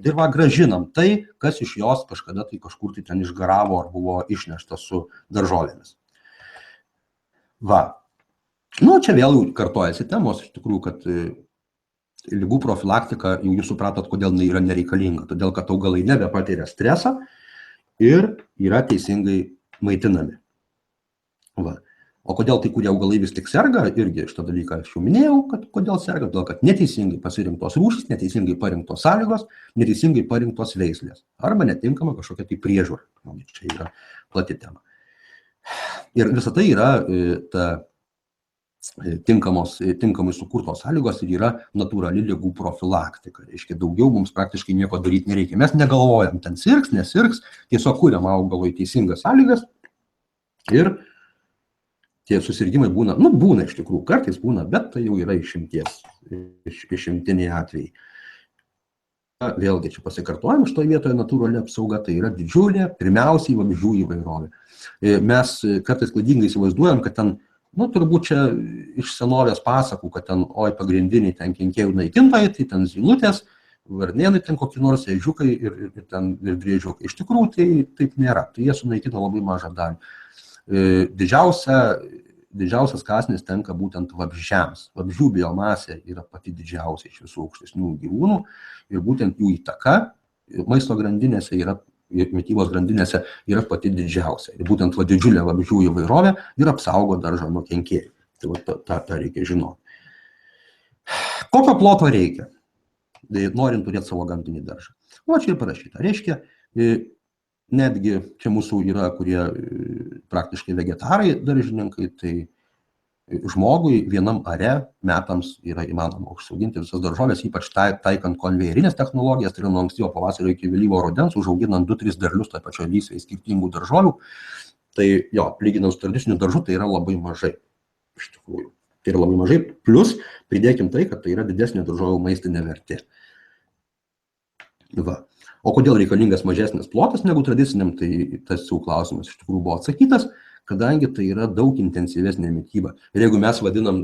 dirvą grąžinam tai, kas iš jos kažkada tai kažkur tai ten išgaravo ar buvo išnešta su daržovėmis. Čia vėl kartojasi temos, iš tikrųjų, kad ligų profilaktika, jau jūs supratot, kodėl jinai yra nereikalinga. Todėl, kad augalai nebepatiria stresą ir yra teisingai maitinami. O kodėl tai kurie augalai vis tik serga, irgi šitą dalyką aš jau minėjau, kad kodėl serga, todėl, kad neteisingai pasirinktos rūšys, neteisingai parinktos sąlygos, neteisingai parinktos veislės arba netinkama kažkokia tai priežiūra. Čia yra plati tema. Ir visa tai yra tinkamai sukurtos sąlygos ir yra natūrali ligų profilaktika. Reiškia, daugiau mums praktiškai nieko daryti nereikia. Mes negalvojam, ten sirgs, nesirgs, tiesiog kuriam augalui teisingas sąlygas ir tie susirgimai būna, būna iš tikrųjų, kartais būna, bet tai jau yra išimtiniai atvejai. Vėlgi čia pasikartojam, šitoje vietoje natūrali apsauga tai yra didžiulė, pirmiausiai vabzdžių įvairovė. Mes kartais klaidingai įsivaizduojam, kad ten, turbūt čia iš senovės pasakų, kad ten, pagrindiniai ten kenkėjų naikintojai, tai ten zylutės, varnėnai ten kokie nors ežiukai ir briežiukai. Iš tikrųjų tai taip nėra, tai jie sunaikina labai mažą dalį. Didžiausias kąsnis tenka būtent vabzdžiams. Vabzdžių biomasė yra pati didžiausia iš visų aukštesnių gyvūnų ir būtent jų įtaka maisto grandinėse ir mitybos grandinėse yra pati didžiausia. Ir būtent didžiulė vabzdžių įvairovė ir apsaugo daržą nuo kenkėjų. Tai tą reikia žinoti. Kokio ploto reikia, norint turėti savo gamtinį daržą? Čia ir parašyta. Reiškia, netgi čia mūsų yra, kurie praktiškai vegetarai daržininkai, tai žmogui vienam are metams yra įmanoma užsiauginti visas daržovės, ypač taikant konvejerinės technologijas, tai yra nuo ankstyvo pavasario iki vėlyvo rudens, užauginant 2-3 derlius toje pačioje lysvėje skirtingų daržovių. Tai lyginant su tradiciniu daržu, tai yra labai mažai. Iš tikrųjų, tai yra labai mažai. Plus, pridėkim tai, kad tai yra didesnė daržovių maistinė vertė. O kodėl reikalingas mažesnis plotas negu tradiciniam, tai tas jau klausimas iš tikrųjų buvo atsakytas, kadangi tai yra daug intensyvesnė mityba. Ir jeigu mes vadinam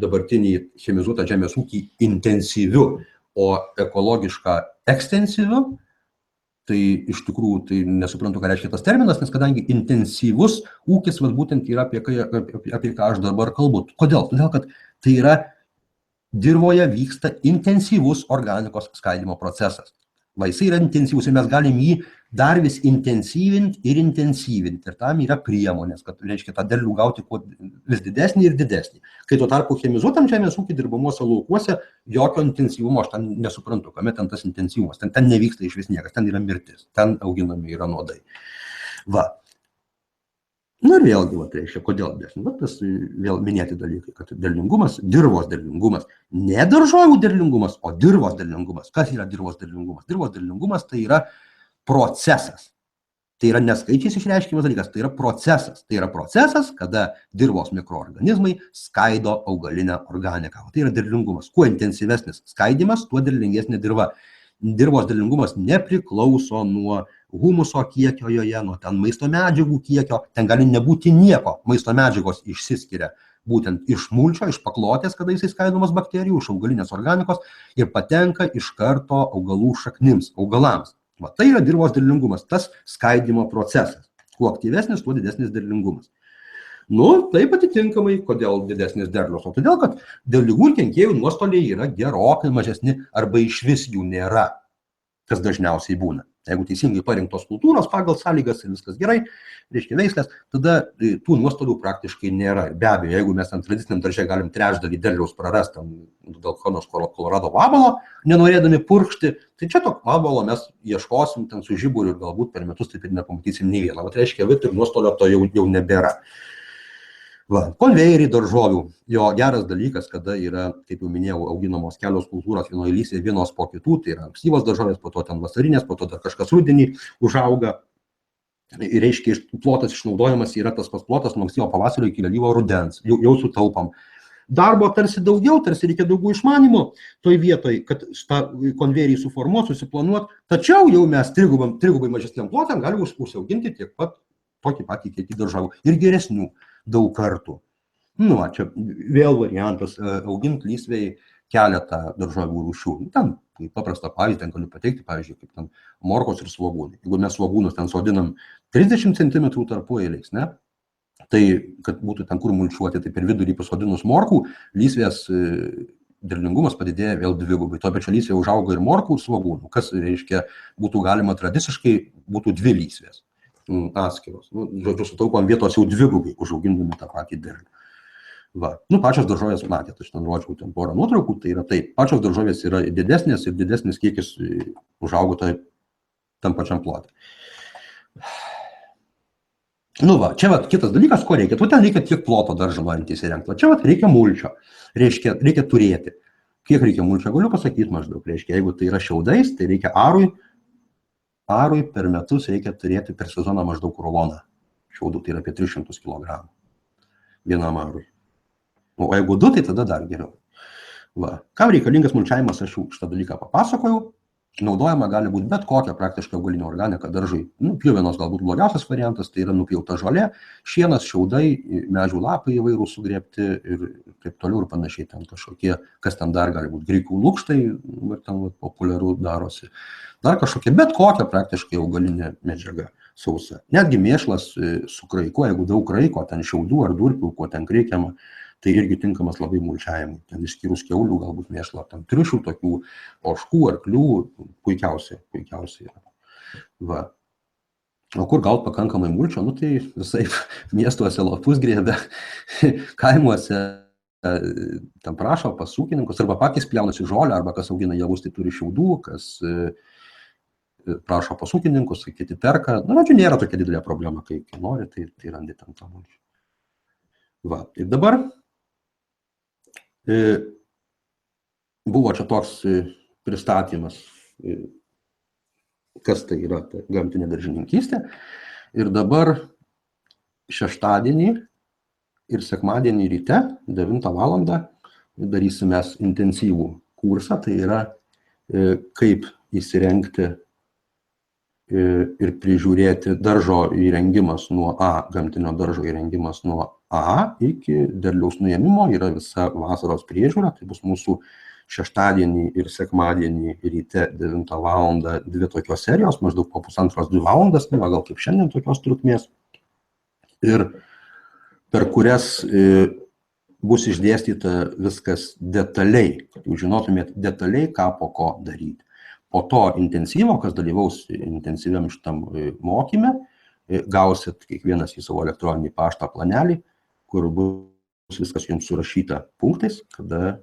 dabartinį chemizuotą žemės ūkį intensyviu, o ekologišką ekstensyviu, tai iš tikrųjų tai nesuprantu, ką reiškia tas terminas, nes kadangi intensyvus ūkis būtent yra apie ką aš dabar kalbu. Kodėl? Todėl, kad tai yra dirvoje vyksta intensyvus organikos skaidymo procesas. Jisai yra intensyvus ir mes galim jį dar vis intensyvinti. Ir tam yra priemonės, kad reiškia tą derlių gauti vis didesnį ir didesnį. Kai tuo tarpu chemizuotam žemės ūkį dirbamuose laukuose jokio intensyvumo aš ten nesuprantu, kame ten tas intensyvumas. Ten nevyksta iš vis niekas, ten yra mirtis, ten auginami yra nuodai. Ir vėlgi, reiškia, kodėl didesnį. Tas vėl minėti dalykai, kad derlingumas, dirvos derlingumas, ne daržovių derlingumas, o dirvos derlingumas. Kas yra dirvos derlingumas? Dirvos derlingumas tai yra procesas. Tai yra neskaičiais išreiškimas dalykas, tai yra procesas. Tai yra procesas, kada dirvos mikroorganizmai skaido augalinę organiką. Tai yra derlingumas. Kuo intensyvesnis skaidimas, tuo derlingesnė dirva. Dirvos derlingumas nepriklauso nuo humuso kiekio joje, nuo ten maisto medžiagų kiekio, ten gali nebūti nieko. Maisto medžiagos išsiskiria būtent iš mulčio, iš paklotės, kada jisai skaidomas bakterijų, iš augalinės organikos ir patenka iš karto augalų šaknims, augalams. Tai yra dirvos derlingumas, tas skaidymo procesas. Kuo aktyvesnis, tuo didesnis derlingumas. Taip atitinkamai, kodėl didesnis derlius? O todėl, kad dėl ligų ir kenkėjų nuostoliai yra gerokai mažesni arba išvis jų nėra, kas dažniausiai būna. Jeigu teisingai parinktos kultūros pagal sąlygas ir viskas gerai, reiškia veislės, tada tų nuostolių praktiškai nėra. Be abejo, jeigu mes ant tradiciniam darže galim trečdalį derliaus prarasti dėl kokios Kolorado vabalo, nenorėdami purkšti, tai čia to vabalo mes ieškosim ten su žiburiu ir galbūt per metus taip ir nepamatysim nei vieną. Reiškia, ir nuostolio to jau nebėra. Konvejeriai daržovių. Jo geras dalykas, kada yra, kaip jau minėjau, auginamos kelios kultūros vienoje lysvėje, vienos po kitų, tai yra ankstyvos daržovės, po to ten vasarinės, po to dar kažkas rudenį užauga. Ir reiškia, plotas išnaudojimas yra tas pats plotas nuo ankstyvo pavasario iki vėlyvo rudens. Jau sutaupam. Darbo tarsi daugiau, tarsi reikia daugiau išmanimo toj vietoj, kad tą konvejerį suformuoti, susiplanuoti. Tačiau jau mes trigubai mažesniam plotam galime užsiauginti tiek pat tokį patį kiekį daržovių ir geresnių daug kartų. Čia vėl variantas auginti lysvėje keletą daržovių rūšių. Ten paprastą pavyzdį ten galiu pateikti, pavyzdžiui, kaip ten morkos ir svogūnai. Jeigu mes svogūnus ten sodinam 30 cm tarpueiliais, tai kad būtų ten kur mulčiuoti, tai per vidurį pasodinus morkų, lysvės derlingumas padidėja vėl dvigubai. To pačio lysvėje užauga ir morkų, ir svogūnų. Kas reiškia, būtų galima tradiciškai, būtų 2 lysvės atskiros. Žodžiu, sutaupom vietos jau dvigubai užaugindami tą patį derlių. Pačios daržovės matėte, aš ten rodžiau ten porą nuotraukų, tai yra taip. Pačios daržovės yra didesnės ir didesnis kiekis užaugo tam pačiam plote. Čia kitas dalykas, ko reikia. Ten reikia tiek ploto daržą norint įsirengti. Čia reikia mulčio. Reikia turėti. Kiek reikia mulčio, galiu pasakyti maždaug. Reiškia, jeigu tai yra šiaudais, tai reikia arui per metus reikia turėti per sezoną maždaug ruloną šiaudų, tai yra apie 300 kg. vienam arui. O jeigu 2, tai tada dar geriau. Va. Kam reikalingas mulčiavimas, aš jau šitą dalyką papasakojau. Naudojama gali būti bet kokia praktiškai augalinė organika daržui. Pjuvenos galbūt blogiausias variantas, tai yra nupjauta žolė, šienas, šiaudai, medžių lapai įvairūs sugrėbti ir taip toliau ir panašiai. Ten kažkokie, kas ten dar gali būti, grikų lukštai, ten populiaru darosi. Dar kažkokia, bet kokia praktiškai augalinė medžiaga sausa. Netgi mėšlas su kraiku, jeigu daug kraiko, ten šiaudų ar durpių, ko ten reikiama, tai irgi tinkamas labai mulčiavimui. Ten išskyrus kiaulių, galbūt mėšlo, ten triušių tokių, ožkų, arklių, puikiausiai yra. Va. O kur gaut pakankamai mulčio, tai visai miestuose lapus grėbė, kaimuose ten prašo pas ūkininkus, arba patys pjaunasi žolę, arba kas augina javus, tai turi šiaudų, kas prašo pas ūkininkus, kiti perka. Žodžiu, nėra tokia didelė problema, kai nori, tai randi ten tą mulčią. Va, ir dabar buvo čia toks pristatymas, kas tai yra ta gamtinė daržininkystė. Ir dabar šeštadienį ir sekmadienį ryte 9 valandą darysime intensyvų kursą, tai yra kaip įsirengti ir prižiūrėti daržo įrengimas nuo A, gamtinio daržo įrengimas nuo A iki derliaus nuėmimo, yra visa vasaros priežiūra, tai bus mūsų šeštadienį ir sekmadienį ryte 9 valandą 2 tokios serijos, maždaug po 1,5–2 valandas, gal kaip šiandien tokios trukmės, ir per kurias bus išdėstyta viskas detaliai, kad jūs žinotumėt detaliai, ką po ko daryti. Po to intensyvo, kas dalyvaus intensyviam šitam mokyme, gausit kiekvienas į savo elektroninį paštą planelį, kur bus viskas jums surašyta punktais, kada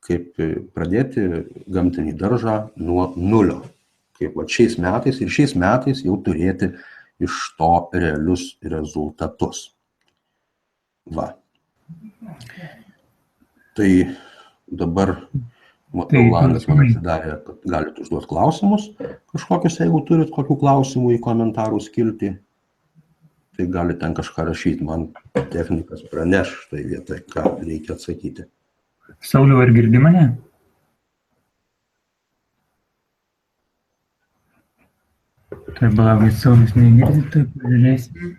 kaip pradėti gamtinį daržą nuo nulio. Kaip šiais metais jau turėti iš to realius rezultatus. Va. Tai dabar matau, langas man atsidarė, kad galite užduoti klausimus kažkokius, jeigu turit kokių klausimų į komentarų skiltį, tai galite ten kažką rašyti, man technikas praneš tai vietoj, ką reikia atsakyti. Sauliau, ar girdi mane? Tai palaukit, Saulius negirdi, tai pažiūrėsim.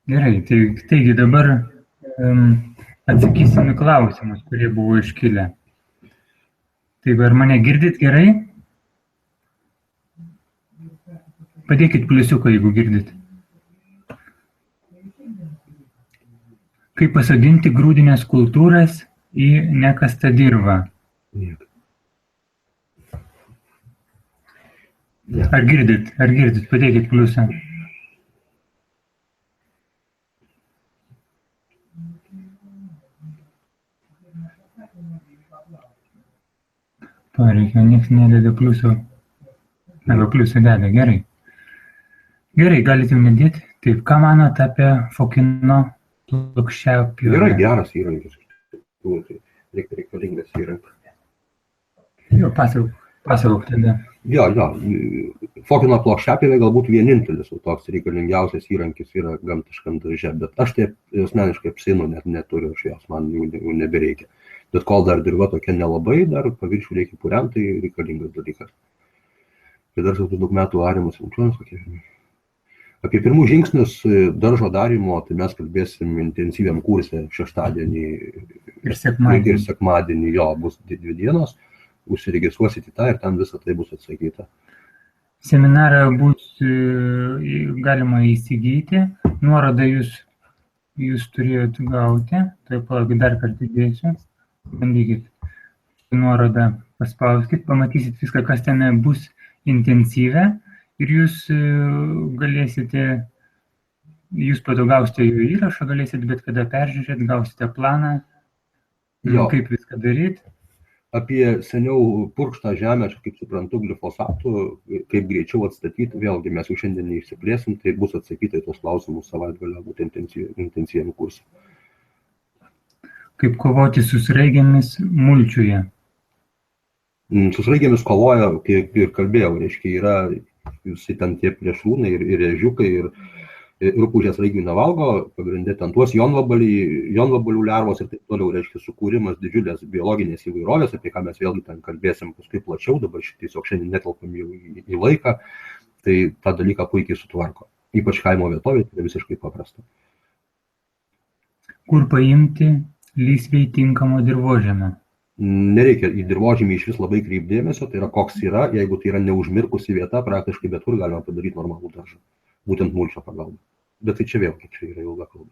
Gerai, taigi dabar atsakysim į klausimus, kurie buvo iškilę. Tai ar mane girdit gerai? Padėkit pliusiuką, jeigu girdit. Kaip pasodinti grūdines kultūras į nekastą dirvą? Ar girdit? Padėkit pliusą. Pareikia, nieks nedėdė pliuso. Arba pliusą dėdė, gerai. Gerai, galite jau nedėti. Taip, ką manot apie Fokino plokščiapjovę? Yra geras įrankis. Reikalingas įrankis. Jo, pasakok tada. Jo. Fokino plokščiapjovė galbūt vienintelis toks reikalingiausias įrankis yra gamtiškam darže, bet aš tai asmeniškai apsinu, net neturiu aš jos, man jų nebereikia. Bet kol dar dirva tokia nelabai, dar paviršių reikia purent, tai reikalingas dalykas. Tai dar jau daug metų varimas funkcionas kokie. Apie pirmų žingsnius daržo darymo, tai mes kalbėsim intensyviam kurse šeštadienį ir sekmadienį. Jo, bus 2 dienos, užsiregistruosit į tą ir ten visą tai bus atsakyta. Seminarą bus galima įsigyti, nuorodą jūs turėjot gauti, tai palaukit dar kartą dėsiu. Bandykit nuorodą paspauskit, pamatysit viską, kas ten bus intensyvę ir jūs galėsite, jūs patogausite jų įrašą, galėsite bet kada peržiūrėti, gausite planą, kaip viską daryti. Apie seniau purkštą žemę, aš kaip suprantu, glifosatų, kaip greičiau atstatyti, vėlgi mes jau šiandien neišsiplėsim, tai bus atsakyta į tos klausimus savaitgalio būtent intensyviam kursui. Kaip kovoti su sraigėmis mulčiuje? Su sraigėmis kovoja, kaip ir kalbėjau, reiškia, yra visi ten tie plėšrūnai ir ežiukai, ir rupūžės sraigių nevalgo, pagrindė ten tuos jonvabalių lervos ir taip toliau, reiškia, sukūrimas didžiulės biologinės įvairovės, apie ką mes vėlgi ten kalbėsim paskui plačiau, dabar tiesiog šiandien netelpam į laiką, tai tą dalyką puikiai sutvarko. Ypač kaimo vietovė, tai visiškai paprasta. Kur paimti lysvei tinkamo dirvožemio? Nereikia į dirvožemį iš vis labai kreipdėmesio, tai yra koks yra, jeigu tai yra neužmirkusi vieta, praktiškai bet kur galima padaryti normalų daržą, būtent mulčio pagalba. Bet tai čia vėlgi, čia yra ilga kalba.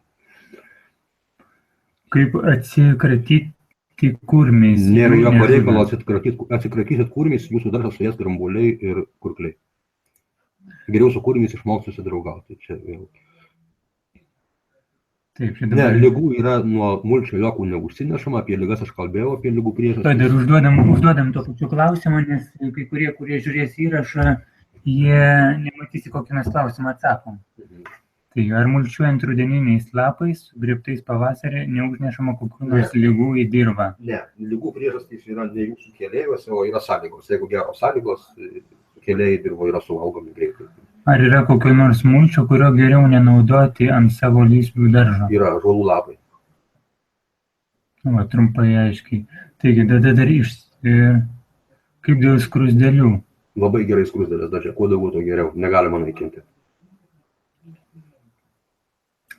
Kaip atsikratyti kurmiais? Nėra jokio reikalo atsikratysit kurmiais, jūsų daržas suės grambuoliai ir kurkliai. Geriau su kurmiais išmokti susidraugauti, čia vėlgi. Taip, Ne, ligų yra nuo mulčio jokių neužsinešama, apie ligas aš kalbėjau, apie ligų priežastis. Tada ir užduodam to pačiu klausimą, nes kai kurie žiūrės įrašą, jie nematys, į kokį mes klausimą atsakom. Tai ar mulčiuojant rudeniniais lapais, gribtais pavasarį, neužnešama kokių nors ligų į dirvą? Ne, ligų priežastys yra ne jūsų kėlėjuose, o yra sąlygos. Jeigu geros sąlygos, kėlėjai dirbo yra suvalgomi greitai. Ar yra kokio nors mulčio, kurio geriau nenaudoti ant savo lysvių daržo? Yra ąžuolų lapai. Va, trumpai aiškiai. Taigi, tada dar kaip dėl skruzdėlių? Labai gerai skruzdėlės daržė, kuo daugiau, to geriau, negalima naikinti.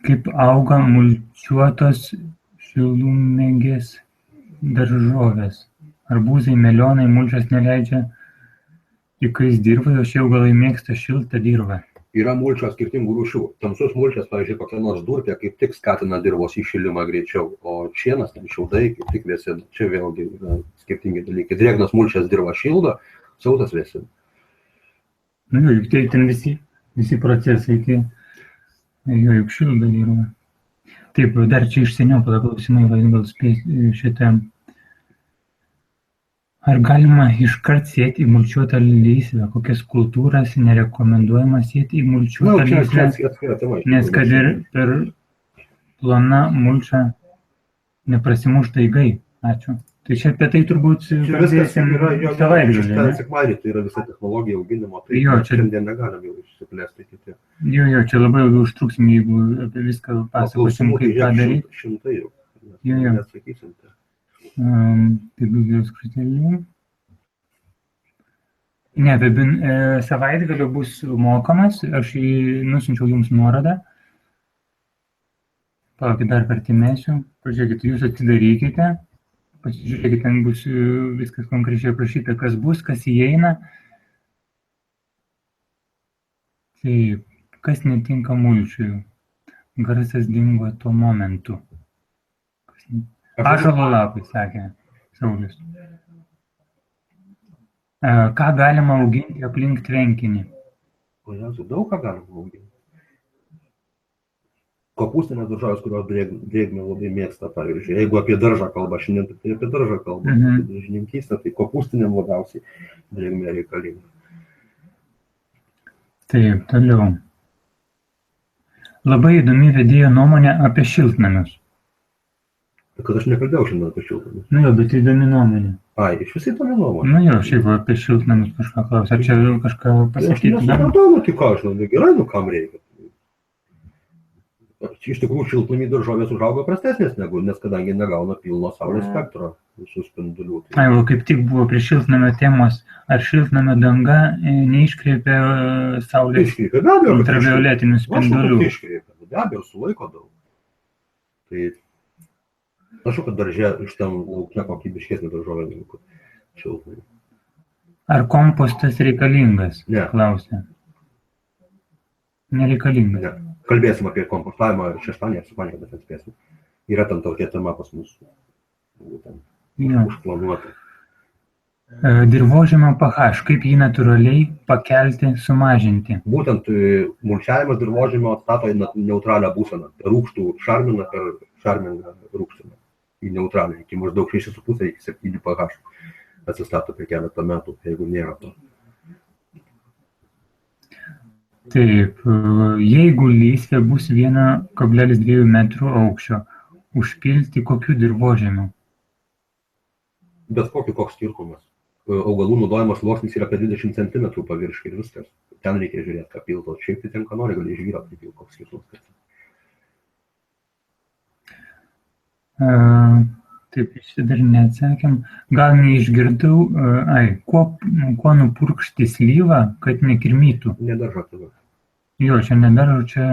Kaip auga mulčiuotos šilumėgės daržovės? Arbūzai, melionai, mulčias neleidžia įkais dirvai, o šie augalai mėgsta šiltą dirvą. Yra mulčio skirtingų rūšių. Tamsus mulčias, pavyzdžiui, kokia nors durpė, kaip tik skatina dirvos įšilimą greičiau, o šienas, ten šiaudai, kaip tik vėsina. Čia vėlgi yra skirtingi dalykai. Drėgnas mulčias dirvą šildo, sautas vėsina. Nu, juk tai ten visi procesai, juk šildo dirvą. Taip, dar čia iš seniau klausimai, gal spėsiu šitą. Ar galima iškart sėti į mulčiuotą lysvę? Kokias kultūras nerekomenduojama sėti į mulčiuotą lysvę? Nes kad ir per plona mulčia neprasimuš daigai. Ačiū. Tai čia apie tai turbūt kalbėsim savaitgalį. Sekmadienį tai yra visa technologija auginimo, tai šiandien negalim jau išsiplėsti kiti. Jo, čia labai ilgai užtruksim, jeigu apie viską pasakosim, kaip tą daryti. Šimtai jau. Jo. Neatsakysim. Tai daugiau skruzdėlių. Ne, savaitgalio bus mokamas, aš nusinčiau jums nuorodą. Palaukit, dar kartą mėsiu. Pažiūrėkite, jūs atsidarykite. Pasižiūrėkite, ten bus viskas konkrečiai aprašyta, kas bus, kas įeina. Taip, kas netinka mulčiui? Garsas dingo tuo momentu. Ąžuolo lapai, sakė Saulius. Ką galima auginti aplink tvenkinį? O Jėzu, daug ką galima auginti. Kopūstinės daržovės, kurios drėgmę labai mėgsta, pavyzdžiui. Jeigu apie daržą kalba, šiandien tai apie daržą kalba, apie daržininkystę, tai kopūstinėm labiausiai drėgmė reikalinga. Taip, toliau. Labai įdomi vedėjo nuomonė apie šiltnamius. Kad aš nekalbėjau šiandien apie šiltnamius. Nu jo, bet įdomi nuomonė. Ai, iš visai įdomi nuomonė. Nu jo, šiaip apie šiltnamius kažką klausia. Ar čia kažką pasakyti? Aš nesupratau, nu tai ką, aš gerai, nu kam reikia. Iš tikrųjų šiltnamy daržovės užauga prastesnės negu, nes kadangi negauna pilno saulės spektro visų spindulių. Ai, o kaip tik buvo prie šiltnamio temos, ar šiltnamio danga neiškreipia saulės ultravioletinių spindulių? Iškreipia, be abejo, sulaiko daug. Tai aš kad daržė iš ten laukia kokybiškesnė daržovė negu šiltnamį. Ar kompostas reikalingas? Ne. Klausia. Nereikalingas. Ne. Kalbėsim apie kompostavimą šeštadienį, sekmadienį, bet atspėsim. Yra ten tokia tema pas mus užplanuota. Dirvožemio pH, kaip jį natūraliai pakelti, sumažinti? Būtent mulčiavimas dirvožemio atstato į neutralią būseną. Per rūgštų šarminą, per šarmingą rūgštimą. į neutralią, iki maždaug 6,5 iki 7 pH atsistato per keletą metų, jeigu nėra to. Taip, jeigu lysvė bus 1,2 metrų aukščio, užpilti kokių dirvožemių? Bet koks skirtumas. Augalų naudojimas sluoksnis yra apie 20 cm paviršių ir viskas. Ten reikia žiūrėti, ką pilto. Šiaip tai ten, ką nori, gali išvyro, tai pilti koks skirtumas. Taip, šitą dar neatsakėm. Gal neišgirdau, kuo nupurkšti slyvą, kad nekirmytų? Nedaržo tada. Jo, čia nedaržo, čia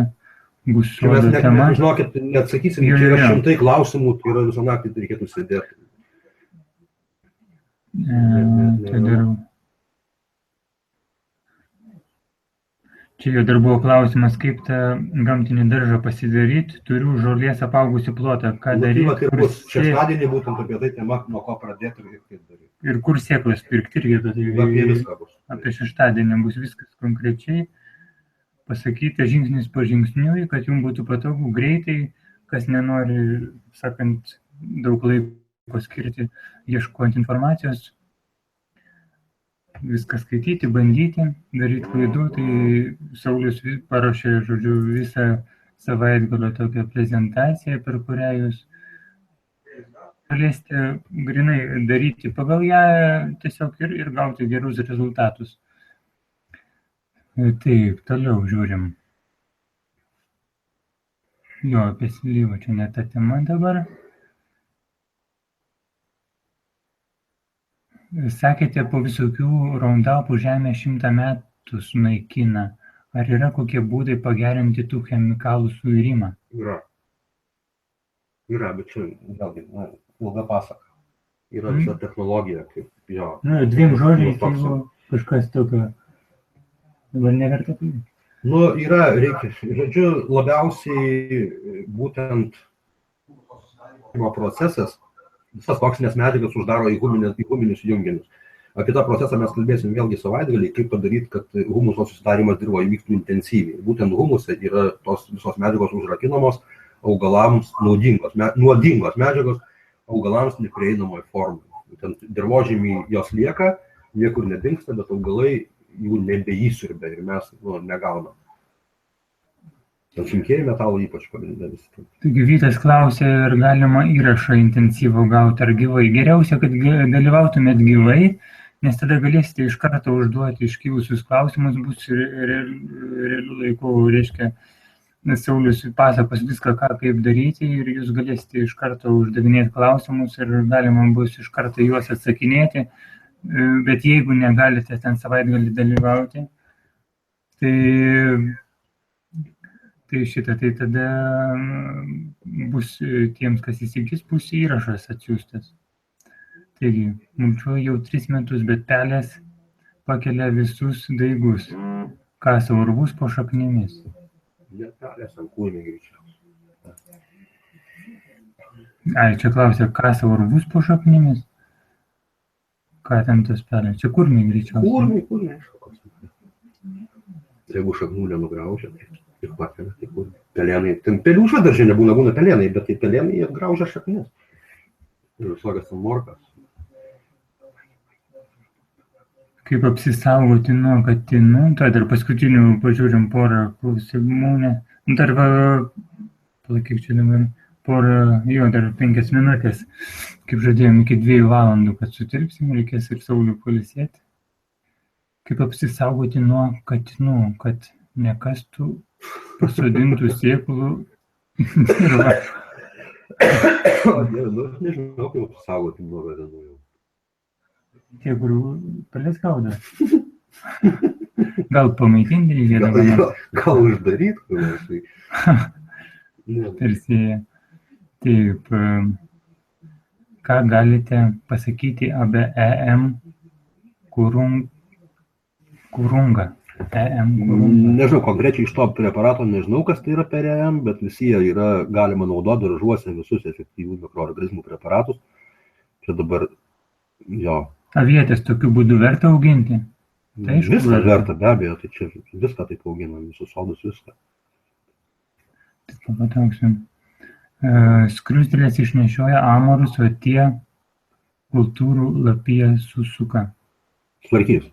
bus sodo tema. Žinokit, neatsakysim, čia yra šimtai klausimų, tai yra visą naktį reikėtų sėdėti. Čia jo dar buvo klausimas, kaip tą gamtinį daržą pasidaryti. Turiu žolės apaugusi plotą, ką daryti. Tai bus šeštadienį būtent apie tai tema, nuo ko pradėti ir kaip daryti. Ir kur sėklas pirkti irgi. Apie viską bus. Apie šeštadienį bus viskas konkrečiai. Pasakyti žingsnis po žingsniui, kad jums būtų patogu greitai, kas nenori, sakant, daug laiko skirti, ieškojant informacijos, viską skaityti, bandyti, daryti klaidų. Tai Saulius paruošė, žodžiu, visą savaitgalio tokią prezentaciją, per kurią jūs galėsite grinai daryti pagal ją tiesiog ir gauti gerus rezultatus. Taip, toliau žiūrim. Jo, apie slyvą čia ne ta tema dabar. Sakėte, po visokių raundapų žemė 100 metų sunaikina. Ar yra kokie būdai pagerinti tų chemikalų suirimą? Yra, bet čia vėlgi, ilga pasaka. Yra visa technologija, kaip jo. Dviem žodžiais, jeigu kažkas tokio, dabar neverta tai. Yra, reikia, žodžiu, labiausiai būtent procesas, visas toksinės medžiagas uždaro į huminius junginius. Apie tą procesą mes kalbėsim vėlgi savaitgalį, kaip padaryti, kad humuso susidarimas dirvoje vyktų intensyviai. Būtent humuse yra tos visos medžiagos užrakinamos augalams nuodingos medžiagos augalams neprieinamoje formoje. Būtent dirvožemy jos lieka, niekur nedingsta, bet augalai jų nebeįsiurbia ir mes negaunam. Sunkieji metalai ypač pagrindė visi. Taigi Vytas klausė, ar galima įrašą intensyvų gauti ar gyvai. Geriausia, kad dalyvautumėt gyvai, nes tada galėsite iš karto užduoti iškilusius klausimus, bus realių laikų, reiškia, Saulius pasakos viską, kaip daryti ir jūs galėsite iš karto uždavinėti klausimus ir galima bus iš karto juos atsakinėti. Bet jeigu negalite ten savaitgalį dalyvauti, tai tada bus tiems, kas įsigys, bus įrašas atsiųstas. Taigi, mulčiuoju jau 3 metus, bet pelės pakelia visus daigus, kasa urvus po šaknimis. Net pelės ant kūrinių greičiausiai. Čia klausia, kasa urvus po šaknimis? Ką ten tas pelės? Čia kūriniai greičiausiai. Kūriniai, aišku. Jeigu šaknų nenugraužia, tai tik pakelia, tai kūriniai. Pelėnai, ten pelių daržė nebūna pelėnai, bet tai pelėnai jie graužia šaknis. Ir visokias morkas. Kaip apsisaugoti nuo katinų? Tai dar paskutinių pažiūrim porą klausimų. Dar palaikyk čia dabar dar 5 minutės. Kaip žadėjom, iki 2 valandų, kad sutilpsim, reikės ir Saulių pailsėti. Kaip apsisaugoti nuo katinų, kad nekastų pasodintų sėklų dirvą? Nežinau, kaip apsisaugoti nuo katinų. Tie, kur pelės gaudo. Gal pamaitinti reikėtų? Gal uždaryti? Persėja. Taip, ką galite pasakyti apie EM kurungą? Nežinau, konkrečiai iš to preparato nežinau, kas tai yra per EM, bet visi jie yra galima naudoti daržuose visus efektyvių mikroorganizmų preparatus. Čia dabar, jo. Avietės tokiu būdu verta auginti? Viską verta, be abejo, tai čia viską taip auginam, visus sodus, viską. Taip, patauksim. Skruzdėlės išnešioja amarus, o tie kultūrų lapiją susuka. Sutvarkys.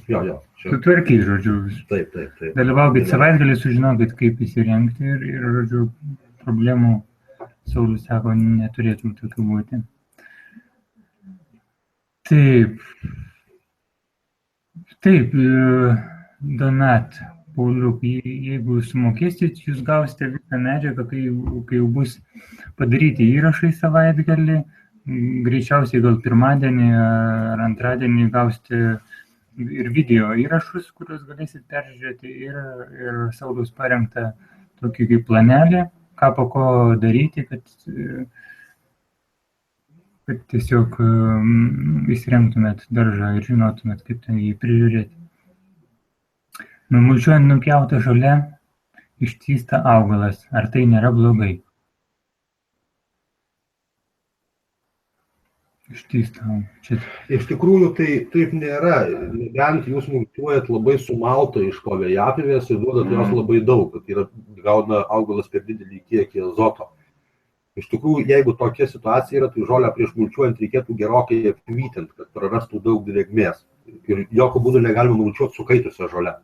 Jo. Sutvarkys, žodžiu. Taip. Dalyvaukit savaitgalį, sužinokit, kaip įsirengti ir, žodžiu, problemų, Saulius sako, neturėtų tokių būti. Taip, Donat, Pauliuk, jeigu sumokėsit, jūs gausite visą medžiagą, kai jau bus padaryti įrašai savaitgalį, greičiausiai gal pirmadienį ar antradienį gausite ir video įrašus, kuriuos galėsit peržiūrėti ir Sauliaus parengtą tokį kaip planelį, ką po ko daryti, kad tiesiog įsirengtumėt daržą ir žinotumėt, kaip ten jį prižiūrėti. Numulčiuojant nupjautą žolę, ištįsta augalas. Ar tai nėra blogai? Ištįsta. Iš tikrųjų, tai taip nėra. Nebent jūs mulčiuojat labai sumaltą iš vejapjovės ir duodat jos labai daug, kad gauna augalas per didelį kiekį azoto. Iš tikrųjų, jeigu tokia situacija yra, tai žolę prieš mulčiuojant reikėtų gerokai apvytinti, kad prarastų daug drėgmės. Ir jokių būdų negalima mulčiuoti sukaitusią žolę.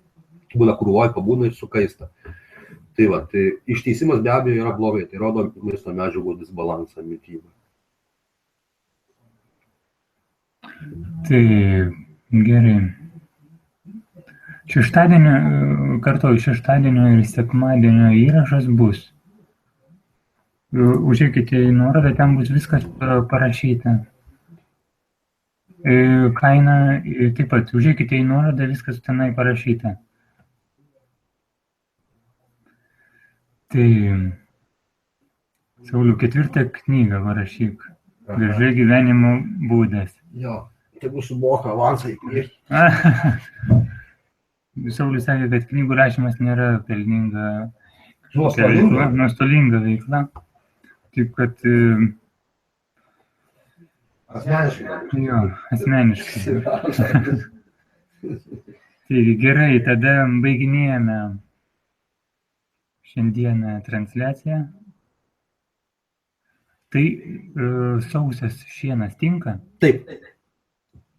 Būna krūvoj, pabūna ir sukaista. Tai išteisimas be abejo yra blogai, tai rodo maisto medžiagų disbalansą mitybą. Tai gerai. Šeštadienio ir sekmadienio įrašas bus. Užėkite į nuorodą, ten bus viskas parašyta. Kaina taip pat, užėkite į nuorodą, viskas tenai parašyta. Tai, Sauliau, 4 knygą parašyk. Gražiai gyvenimo būdas. Jo, tegu sumoka avansą į priekį. Saulius sakė, kad knygų rašymas nėra pelninga nuostolinga veikla. Taip, kad... Asmeniškai. Jo, asmeniškai. Taigi, gerai, tada baiginėjame šiandieną transliaciją. Tai sausas šienas tinka? Taip.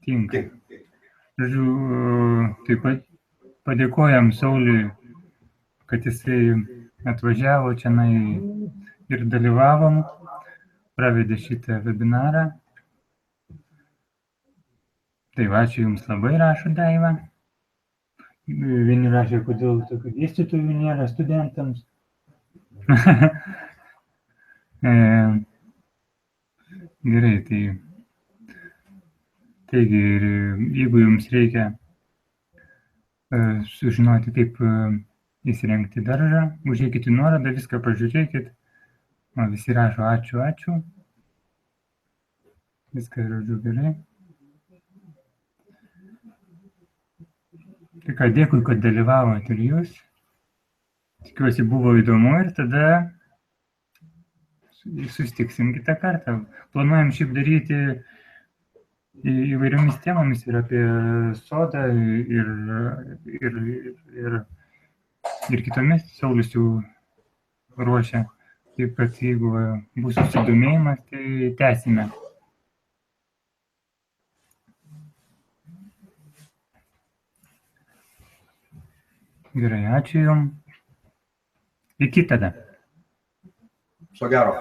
Tinka. Žodžiu, taip pat padėkojam Sauliui, kad jisai atvažiavo čia ir dalyvavom, pravedė šitą webinarą. Tai ačiū Jums labai, rašo Daiva. Vieni rašė, kodėl tokių dėstytojų nėra studentams. Gerai, taigi, jeigu Jums reikia sužinoti, kaip įsirengti daržą, užėkite į nuorodą, viską pažiūrėkit. Visi rašo ačiū. Viskas, žodžiu, gerai. Tai ką, dėkui, kad dalyvavote ir Jūs. Tikiuosi buvo įdomu ir tada susitiksim kitą kartą. Planuojam šiaip daryti įvairiomis temomis ir apie sodą ir kitomis. Saulius jau ruošia. Taip, kad jeigu bus susidomėjimas, tai tęsime. Gerai, ačiū Jums. Iki tada. Viso gero.